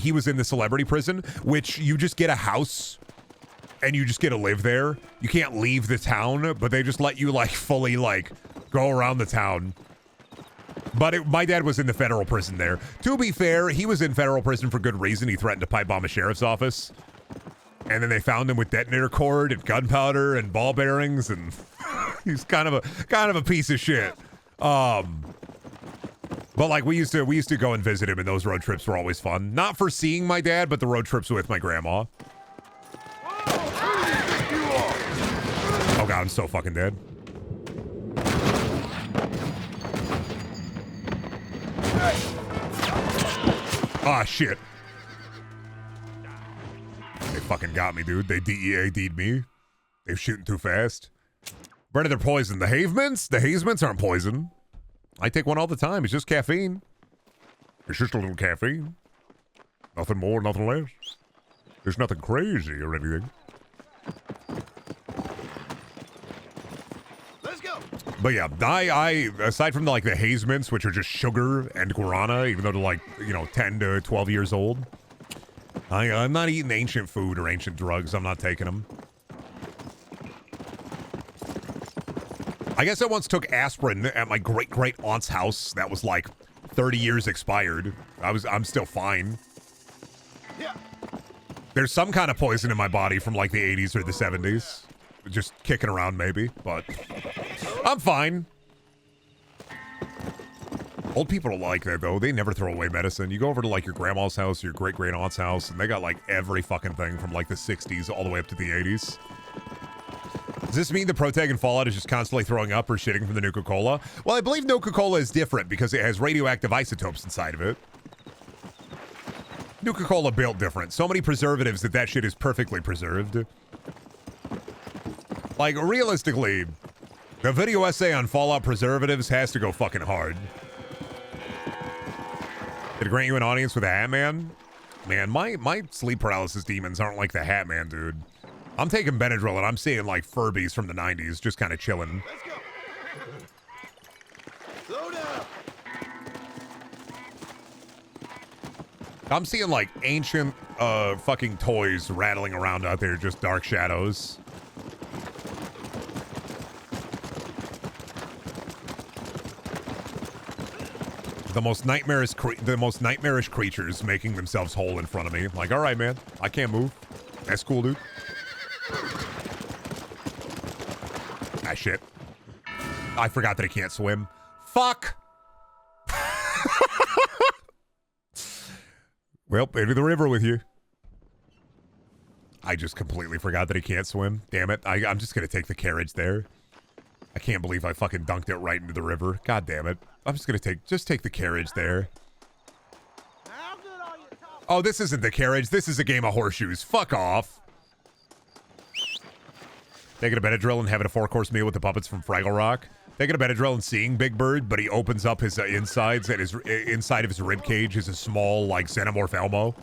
he was in the celebrity prison, which you just get a house and you just get to live there. You can't leave the town, but they just let you like fully like go around the town. But my dad was in the federal prison there. To be fair, he was in federal prison for good reason. He threatened to pipe bomb a sheriff's office. And then they found him with detonator cord and gunpowder and ball bearings, and he's kind of a piece of shit. But like we used to go and visit him, and those road trips were always fun. Not for seeing my dad, but the road trips with my grandma. Oh god, I'm so fucking dead. Ah, shit. They fucking got me, dude. They DEAD'd me. They're shooting too fast. Brenda, they're poison. The Haze mints? The Haze mints aren't poison. I take one all the time. It's just caffeine. It's just a little caffeine. Nothing more, nothing less. There's nothing crazy or anything. Let's go. But yeah, I aside from the Haze mints, which are just sugar and guarana, even though they're like, 10 to 12 years old, I'm not eating ancient food or ancient drugs. I'm not taking them. I guess I once took aspirin at my great aunt's house. That was like 30 years expired. I'm still fine. Yeah. There's some kind of poison in my body from like the 80s or the 70s. Just kicking around maybe, but I'm fine. Old people are like that, though. They never throw away medicine. You go over to, like, your grandma's house, your great-great-aunt's house, and they got, like, every fucking thing from, like, the 60s all the way up to the 80s. Does this mean the Protag in Fallout is just constantly throwing up or shitting from the Nuka-Cola? Well, I believe Nuka-Cola is different because it has radioactive isotopes inside of it. Nuka-Cola built different. So many preservatives that shit is perfectly preserved. Like, realistically, the video essay on Fallout preservatives has to go fucking hard. Did it grant you an audience with a Hat Man? Man, my sleep paralysis demons aren't like the Hat Man, dude. I'm taking Benadryl and I'm seeing like Furbies from the 90s just kind of chilling. Let's go. Slow down. I'm seeing like ancient fucking toys rattling around out there, just dark shadows. The most nightmarish creatures making themselves whole in front of me. Like, all right, man, I can't move. That's cool, dude. Ah, shit. I forgot that I can't swim. Fuck. Well, into the river with you. I just completely forgot that he can't swim. Damn it. I'm just going to take the carriage there. I can't believe I fucking dunked it right into the river. God damn it. I'm just going to take the carriage there. Oh, this isn't the carriage. This is a game of horseshoes. Fuck off. Taking a Benadryl and having a 4-course meal with the puppets from Fraggle Rock. Taking a Benadryl and seeing Big Bird, but he opens up his insides, and his inside of his rib cage is a small, like, Xenomorph Elmo.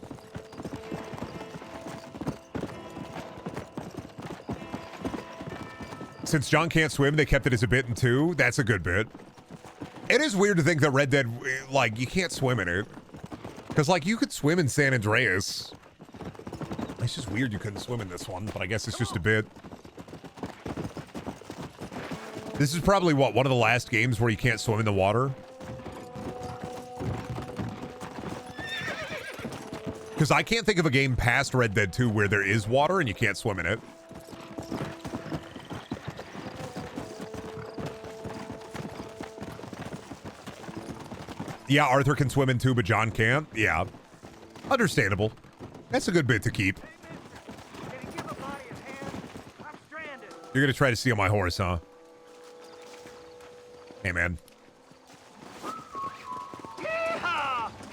since John can't swim, they kept it as a bit in 2. That's a good bit. It is weird to think that Red Dead, like, you can't swim in it. Because, like, you could swim in San Andreas. It's just weird you couldn't swim in this one, but I guess it's just a bit. This is probably, what, one of the last games where you can't swim in the water? Because I can't think of a game past Red Dead 2 where there is water and you can't swim in it. Yeah, Arthur can swim in 2, but John can't. Yeah. Understandable. That's a good bit to keep. You're gonna try to steal my horse, huh? Hey, man.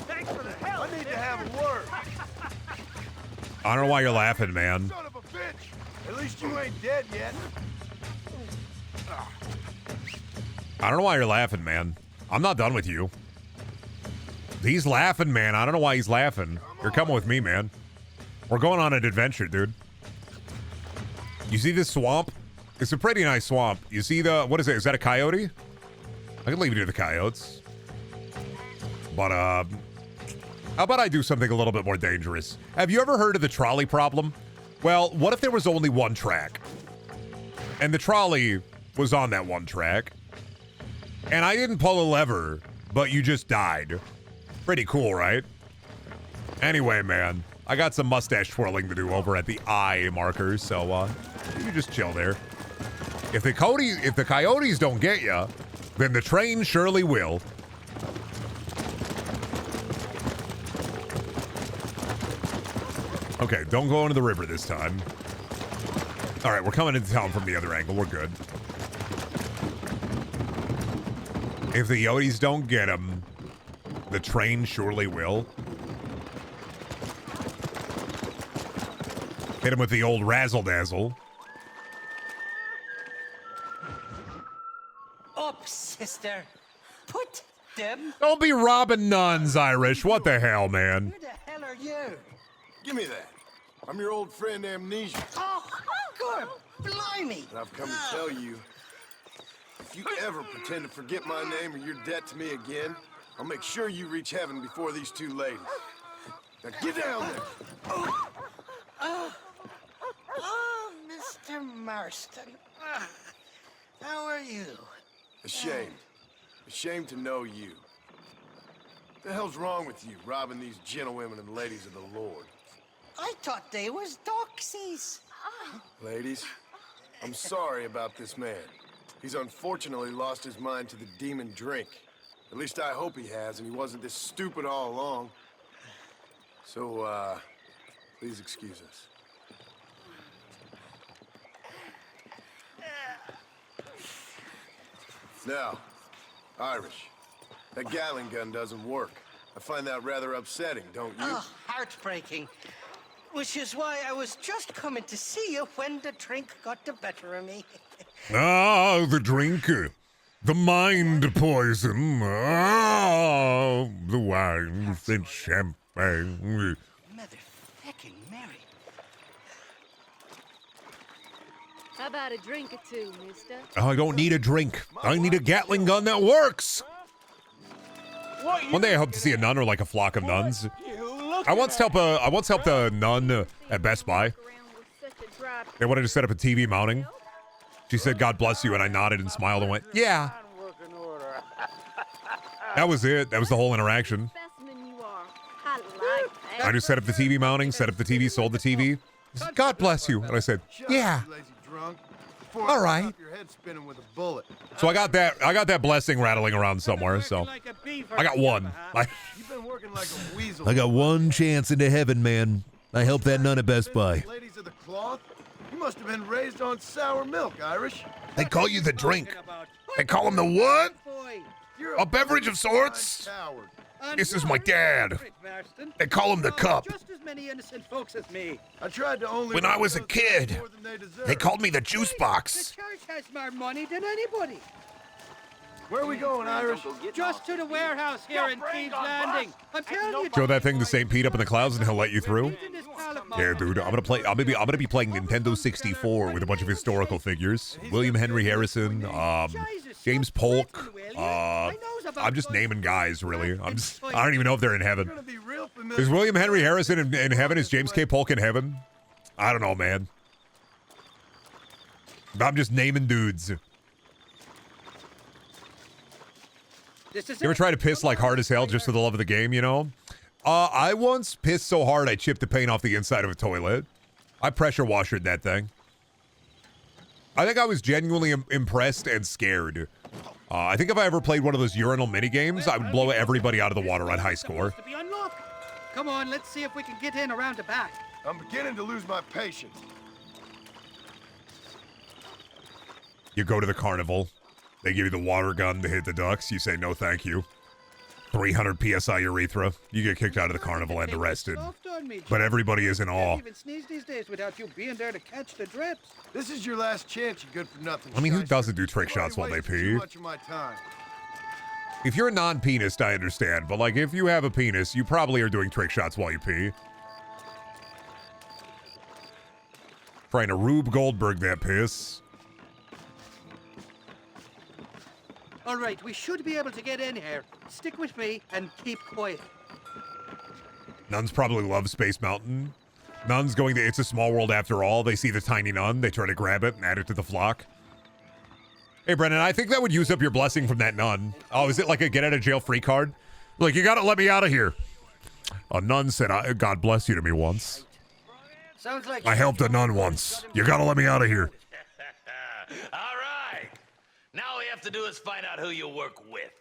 Thanks for the help. I need to have a word. I don't know why you're laughing, man. Son of a bitch. At least you ain't dead yet. I don't know why you're laughing, man. I'm not done with you. He's laughing, man. I don't know why he's laughing. You're coming with me, man. We're going on an adventure, dude. You see this swamp? It's a pretty nice swamp. You see the... What is it? Is that a coyote? I can leave it to the coyotes. But, how about I do something a little bit more dangerous? Have you ever heard of the trolley problem? Well, what if there was only one track? And the trolley was on that one track. And I didn't pull a lever, but you just died. Pretty cool, right? Anyway, man, I got some mustache twirling to do over at the eye markers, so you just chill there. If the coyotes don't get you, then the train surely will. Okay, don't go into the river this time. All right, we're coming into town from the other angle. We're good. If the coyotes don't get them, the train surely will. Hit him with the old razzle-dazzle. Up, sister. Put them. Don't be robbing nuns, Irish. What the hell, man? Who the hell are you? Give me that. I'm your old friend Amnesia. Oh, good. Blimey. And I've come to tell you, if you ever pretend to forget my name or your debt to me again, I'll make sure you reach heaven before these two ladies. Now get down there. Oh, Mr. Marston. How are you? Ashamed. Ashamed to know you. What the hell's wrong with you, robbing these gentlewomen and ladies of the Lord? I thought they was doxies. Ladies, I'm sorry about this man. He's unfortunately lost his mind to the demon drink. At least I hope he has, and he wasn't this stupid all along. So, please excuse us. Now, Irish, that Gatling gun doesn't work. I find that rather upsetting, don't you? Oh, heartbreaking. Which is why I was just coming to see you when the drink got the better of me. Ah, the drink. The mind poison. Ah, the wine and champagne. Mother-fecking Mary. How about a drink or two, mister? I don't need a drink. I need a Gatling gun that works. One day I hope to see a nun or like a flock of nuns. I once helped a nun at Best Buy. They wanted to set up a TV mounting. She said, "God bless you," and I nodded and smiled and went, "Yeah." That was it. That was the whole interaction. I just set up the TV mounting, set up the TV, sold the TV. He said, "God bless you," and I said, "Yeah." All right. So I got that blessing rattling around somewhere. So I got one. I got one chance into heaven, man. I helped that nun at Best Buy. Ladies of the cloth? You must have been raised on sour milk, Irish. They call you the drink. They call him the what? A beverage of sorts? This is my dad. They call him the cup. Just as many innocent folks as me. I tried to only... When I was a kid, they called me the juice box. The church has more money than anybody. Where are we going, Irish? Just to the warehouse here in Thieves Landing. I'm telling you. Throw that thing to St. Pete up in the clouds and he'll let you through. Yeah, dude, I'm gonna be playing Nintendo 64 with a bunch of historical figures. William Henry Harrison, James Polk. I'm just naming guys, really. I don't even know if they're in heaven. Is William Henry Harrison in heaven? Is James K. Polk in heaven? I don't know, man. I'm just naming dudes. You ever try to piss like hard as hell just for the love of the game, you know? I once pissed so hard I chipped the paint off the inside of a toilet. I pressure washered that thing. I think I was genuinely impressed and scared. I think if I ever played one of those urinal mini games, I would blow everybody out of the water at high score. Come on, let's see if we can get in around the back. I'm beginning to lose my patience. You go to the carnival. They give you the water gun to hit the ducks. You say, no, thank you. 300 PSI urethra. You get kicked out of the carnival and arrested. But everybody is in awe. Can't even sneeze these days without you being there to catch the drips. This is your last chance, you good for nothing. I mean, who doesn't do trick shots while they pee? Too much of my time. If you're a non-penis, I understand. But, like, if you have a penis, you probably are doing trick shots while you pee. Trying to Rube Goldberg that piss. All right, we should be able to get in here. Stick with me and keep quiet. Nuns probably love Space Mountain. Nuns going to It's a Small World After All. They see the tiny nun. They try to grab it and add it to the flock. Hey, Brendan, I think that would use up your blessing from that nun. Oh, is it like a get-out-of-jail-free card? Like, you gotta let me out of here. A nun said, God bless you to me once. Sounds like I helped a nun once. You gotta let me out of here. All right. Now all we have to do is find out who you work with.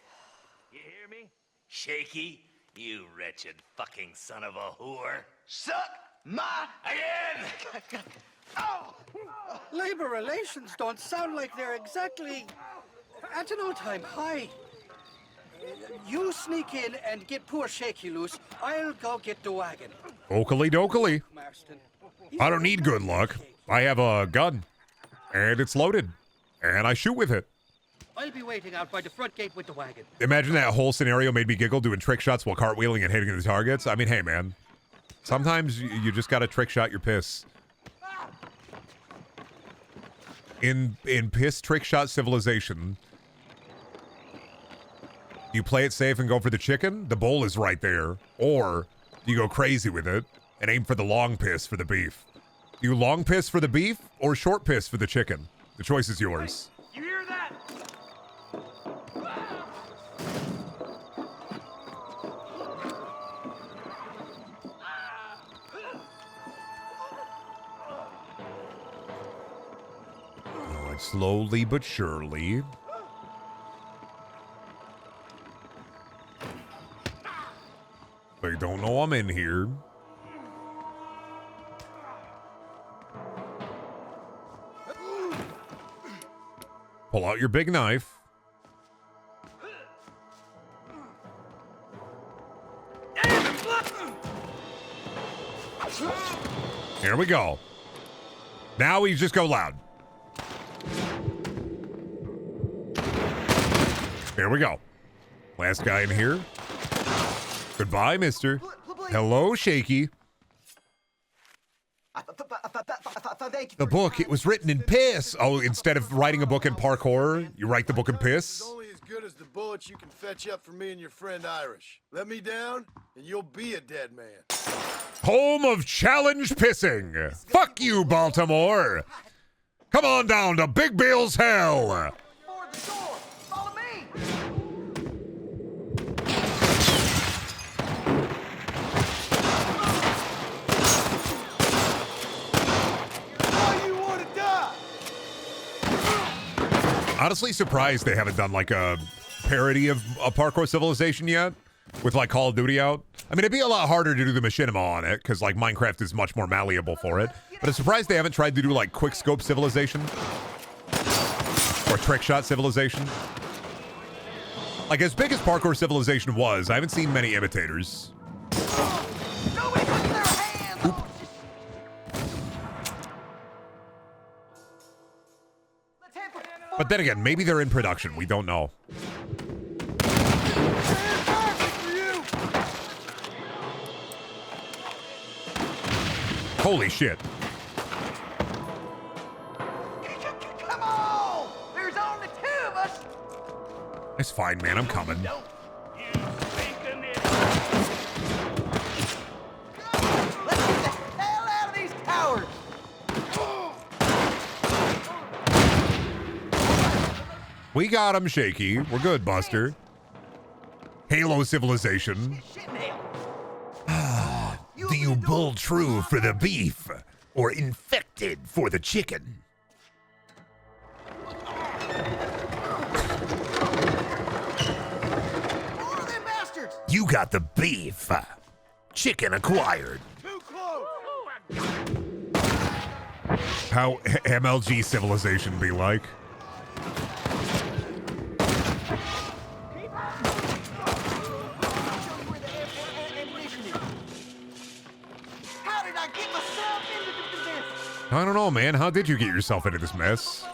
You hear me? Shaky, you wretched fucking son of a whore. Suck my Again! Oh! Labor relations don't sound like they're exactly at an all-time high. You sneak in and get poor Shaky loose. I'll go get the wagon. Oakley dokley. Marston. I don't need good luck. I have a gun. And it's loaded. And I shoot with it. I'll be waiting out by the front gate with the wagon. Imagine that whole scenario made me giggle doing trick shots while cartwheeling and hitting the targets. I mean, hey, man. Sometimes you just gotta trick shot your piss. In piss trick shot civilization, you play it safe and go for the chicken? The bowl is right there. Or you go crazy with it and aim for the long piss for the beef. You long piss for the beef or short piss for the chicken? The choice is yours. You hear that? Alright, slowly but surely. They don't know I'm in here. Pull out your big knife. Here we go. Now we just go loud. Here we go. Last guy in here. Goodbye, mister. Hello, Shaky. The book, it was written in piss. Oh, instead of writing a book in parkour, you write the book in piss? It's only as good as the bullets you can fetch up for me and your friend Irish. Let me down, and you'll be a dead man. Home of challenge pissing. Fuck you, Baltimore. Come on down to Big Bill's Hell. Honestly surprised they haven't done like a parody of a parkour civilization yet with like Call of Duty out. I mean, it'd be a lot harder to do the machinima on it because like Minecraft is much more malleable for it. But I'm surprised they haven't tried to do like quick scope civilization or trick shot civilization. Like as big as parkour civilization was, I haven't seen many imitators. But then again, maybe they're in production. We don't know. Holy shit. Come on! There's only 2 of us. It's fine, man. I'm coming. Let's get the hell out of these towers. We got him, Shaky. We're good, Buster. Halo civilization. Do you bull true for the beef or infected for the chicken? More of them bastards. You got the beef. Chicken acquired. Too close. How MLG civilization be like? How did I get myself into this? I don't know, man. How did you get yourself into this mess?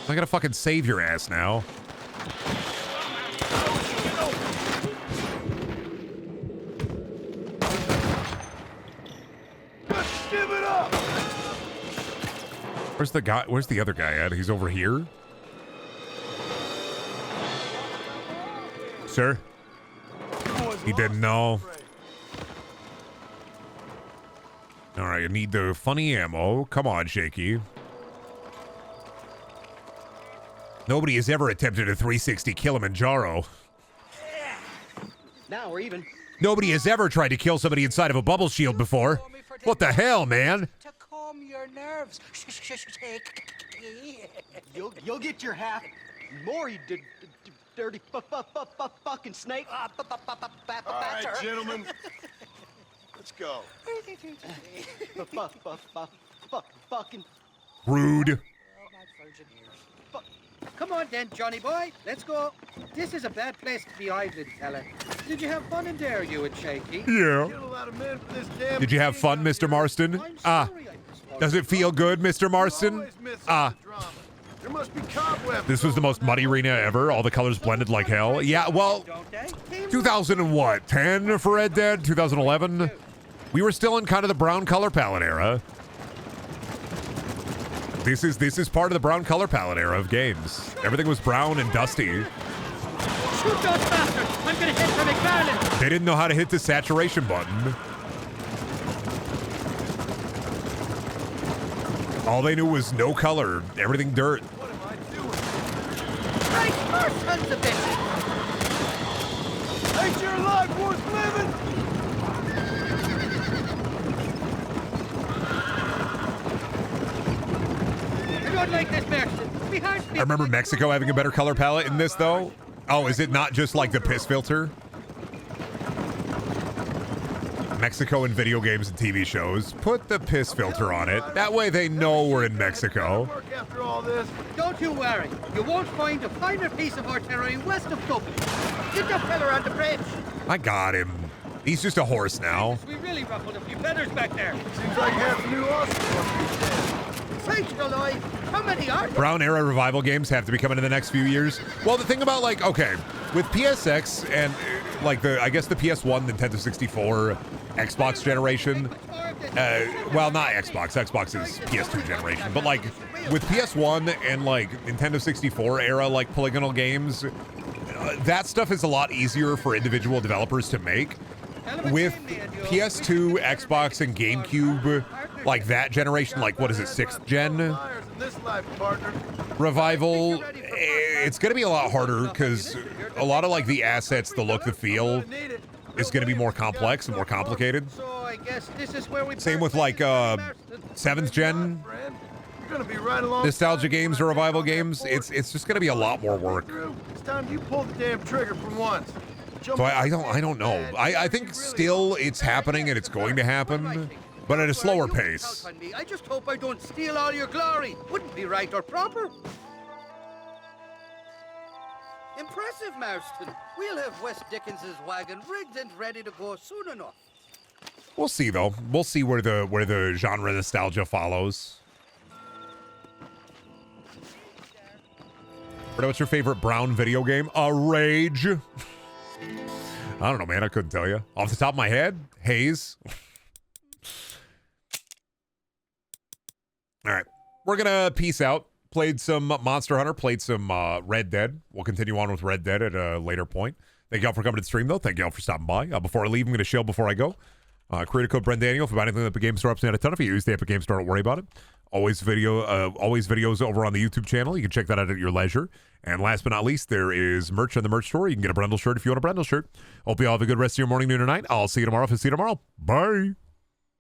I gotta fucking save your ass now. Give it up. Where's the guy? Where's the other guy at? He's over here. Sir? He didn't know. All right, I need the funny ammo. Come on, Shaky. Nobody has ever attempted a 360 Kilimanjaro. Now we're even. Nobody has ever tried to kill somebody inside of a bubble shield before. What the hell, man? To calm your nerves. You'll get your half. More, you dirty fucking snake. All right, gentlemen. Let's go. Fucking. Rude. Come on then, Johnny boy. Let's go. This is a bad place to be idling, fella. Did you have fun in there, you and Shaky? Yeah. Kill a lot of men for this damn Did you have fun, Mr. Marston? Does it feel good, Mr. Marston? There must be cobwebs. This was the most muddy arena ever. All the colors blended like hell. Yeah, well, 2010 for Red Dead, 2011. We were still in kind of the brown color palette era. This is part of the brown color palette era of games. Everything was brown and dusty. Shoot those bastards! I'm gonna hit for McFarlane! They didn't know how to hit the saturation button. All they knew was no color, everything dirt. Right, more sons of bitches! Ain't your life worth living? I don't like this, Marston. I remember Mexico having a better color palette in this, though. Oh, is it not just like the piss filter? Mexico in video games and TV shows. Put the piss filter on it. That way they know we're in Mexico. After all this, Don't you worry. You won't find a finer piece of artillery west of Dublin. Get that fella on the bridge. I got him. He's just a horse now. We really ruffled a few feathers back there. seems like half the new Austin. Saints alive. How many are there? Brown era revival games have to be coming in the next few years. Well, the thing about, like, okay, with PSX and like I guess the PS1, Nintendo 64, Xbox generation. Well, not Xbox. Xbox is PS2 generation, but like with PS1 and like Nintendo 64 era, like polygonal games, that stuff is a lot easier for individual developers to make. With PS2, Xbox, and GameCube, like that generation, like what is it, 6th gen revival, it's going to be a lot harder because a lot of like the assets, the look, the feel is going to be more complex and more complicated. So I guess this is where we Same with like 7th gen nostalgia games or revival games. It's just going to be a lot more work. It's time you pull the damn trigger for once. So I don't know. I think still it's happening and it's going to happen, but at a slower pace. I just hope I don't steal all your glory. Wouldn't be right or proper. Impressive, Marston. We'll have West Dickens's wagon rigged and ready to go soon enough. We'll see though. We'll see where the genre nostalgia follows. What's your favorite brown video game? Rage. I don't know, man. I couldn't tell you. Off the top of my head, Haze. All right. We're going to peace out. Played some Monster Hunter, played some Red Dead. We'll continue on with Red Dead at a later point. Thank y'all for coming to the stream, though. Thank y'all for stopping by. Before I leave, I'm going to shell before I go. Creator code Brendaniel if you buy anything at the Epic Game Store. Upside a ton. If you use the Epic Game Store, don't worry about it. Always videos over on the YouTube channel. You can check that out at your leisure. And last but not least, there is merch on the merch store. You can get a Brendel shirt if you want a Brendel shirt. Hope you all have a good rest of your morning, noon, or night. I'll see you tomorrow. If I see you tomorrow, bye.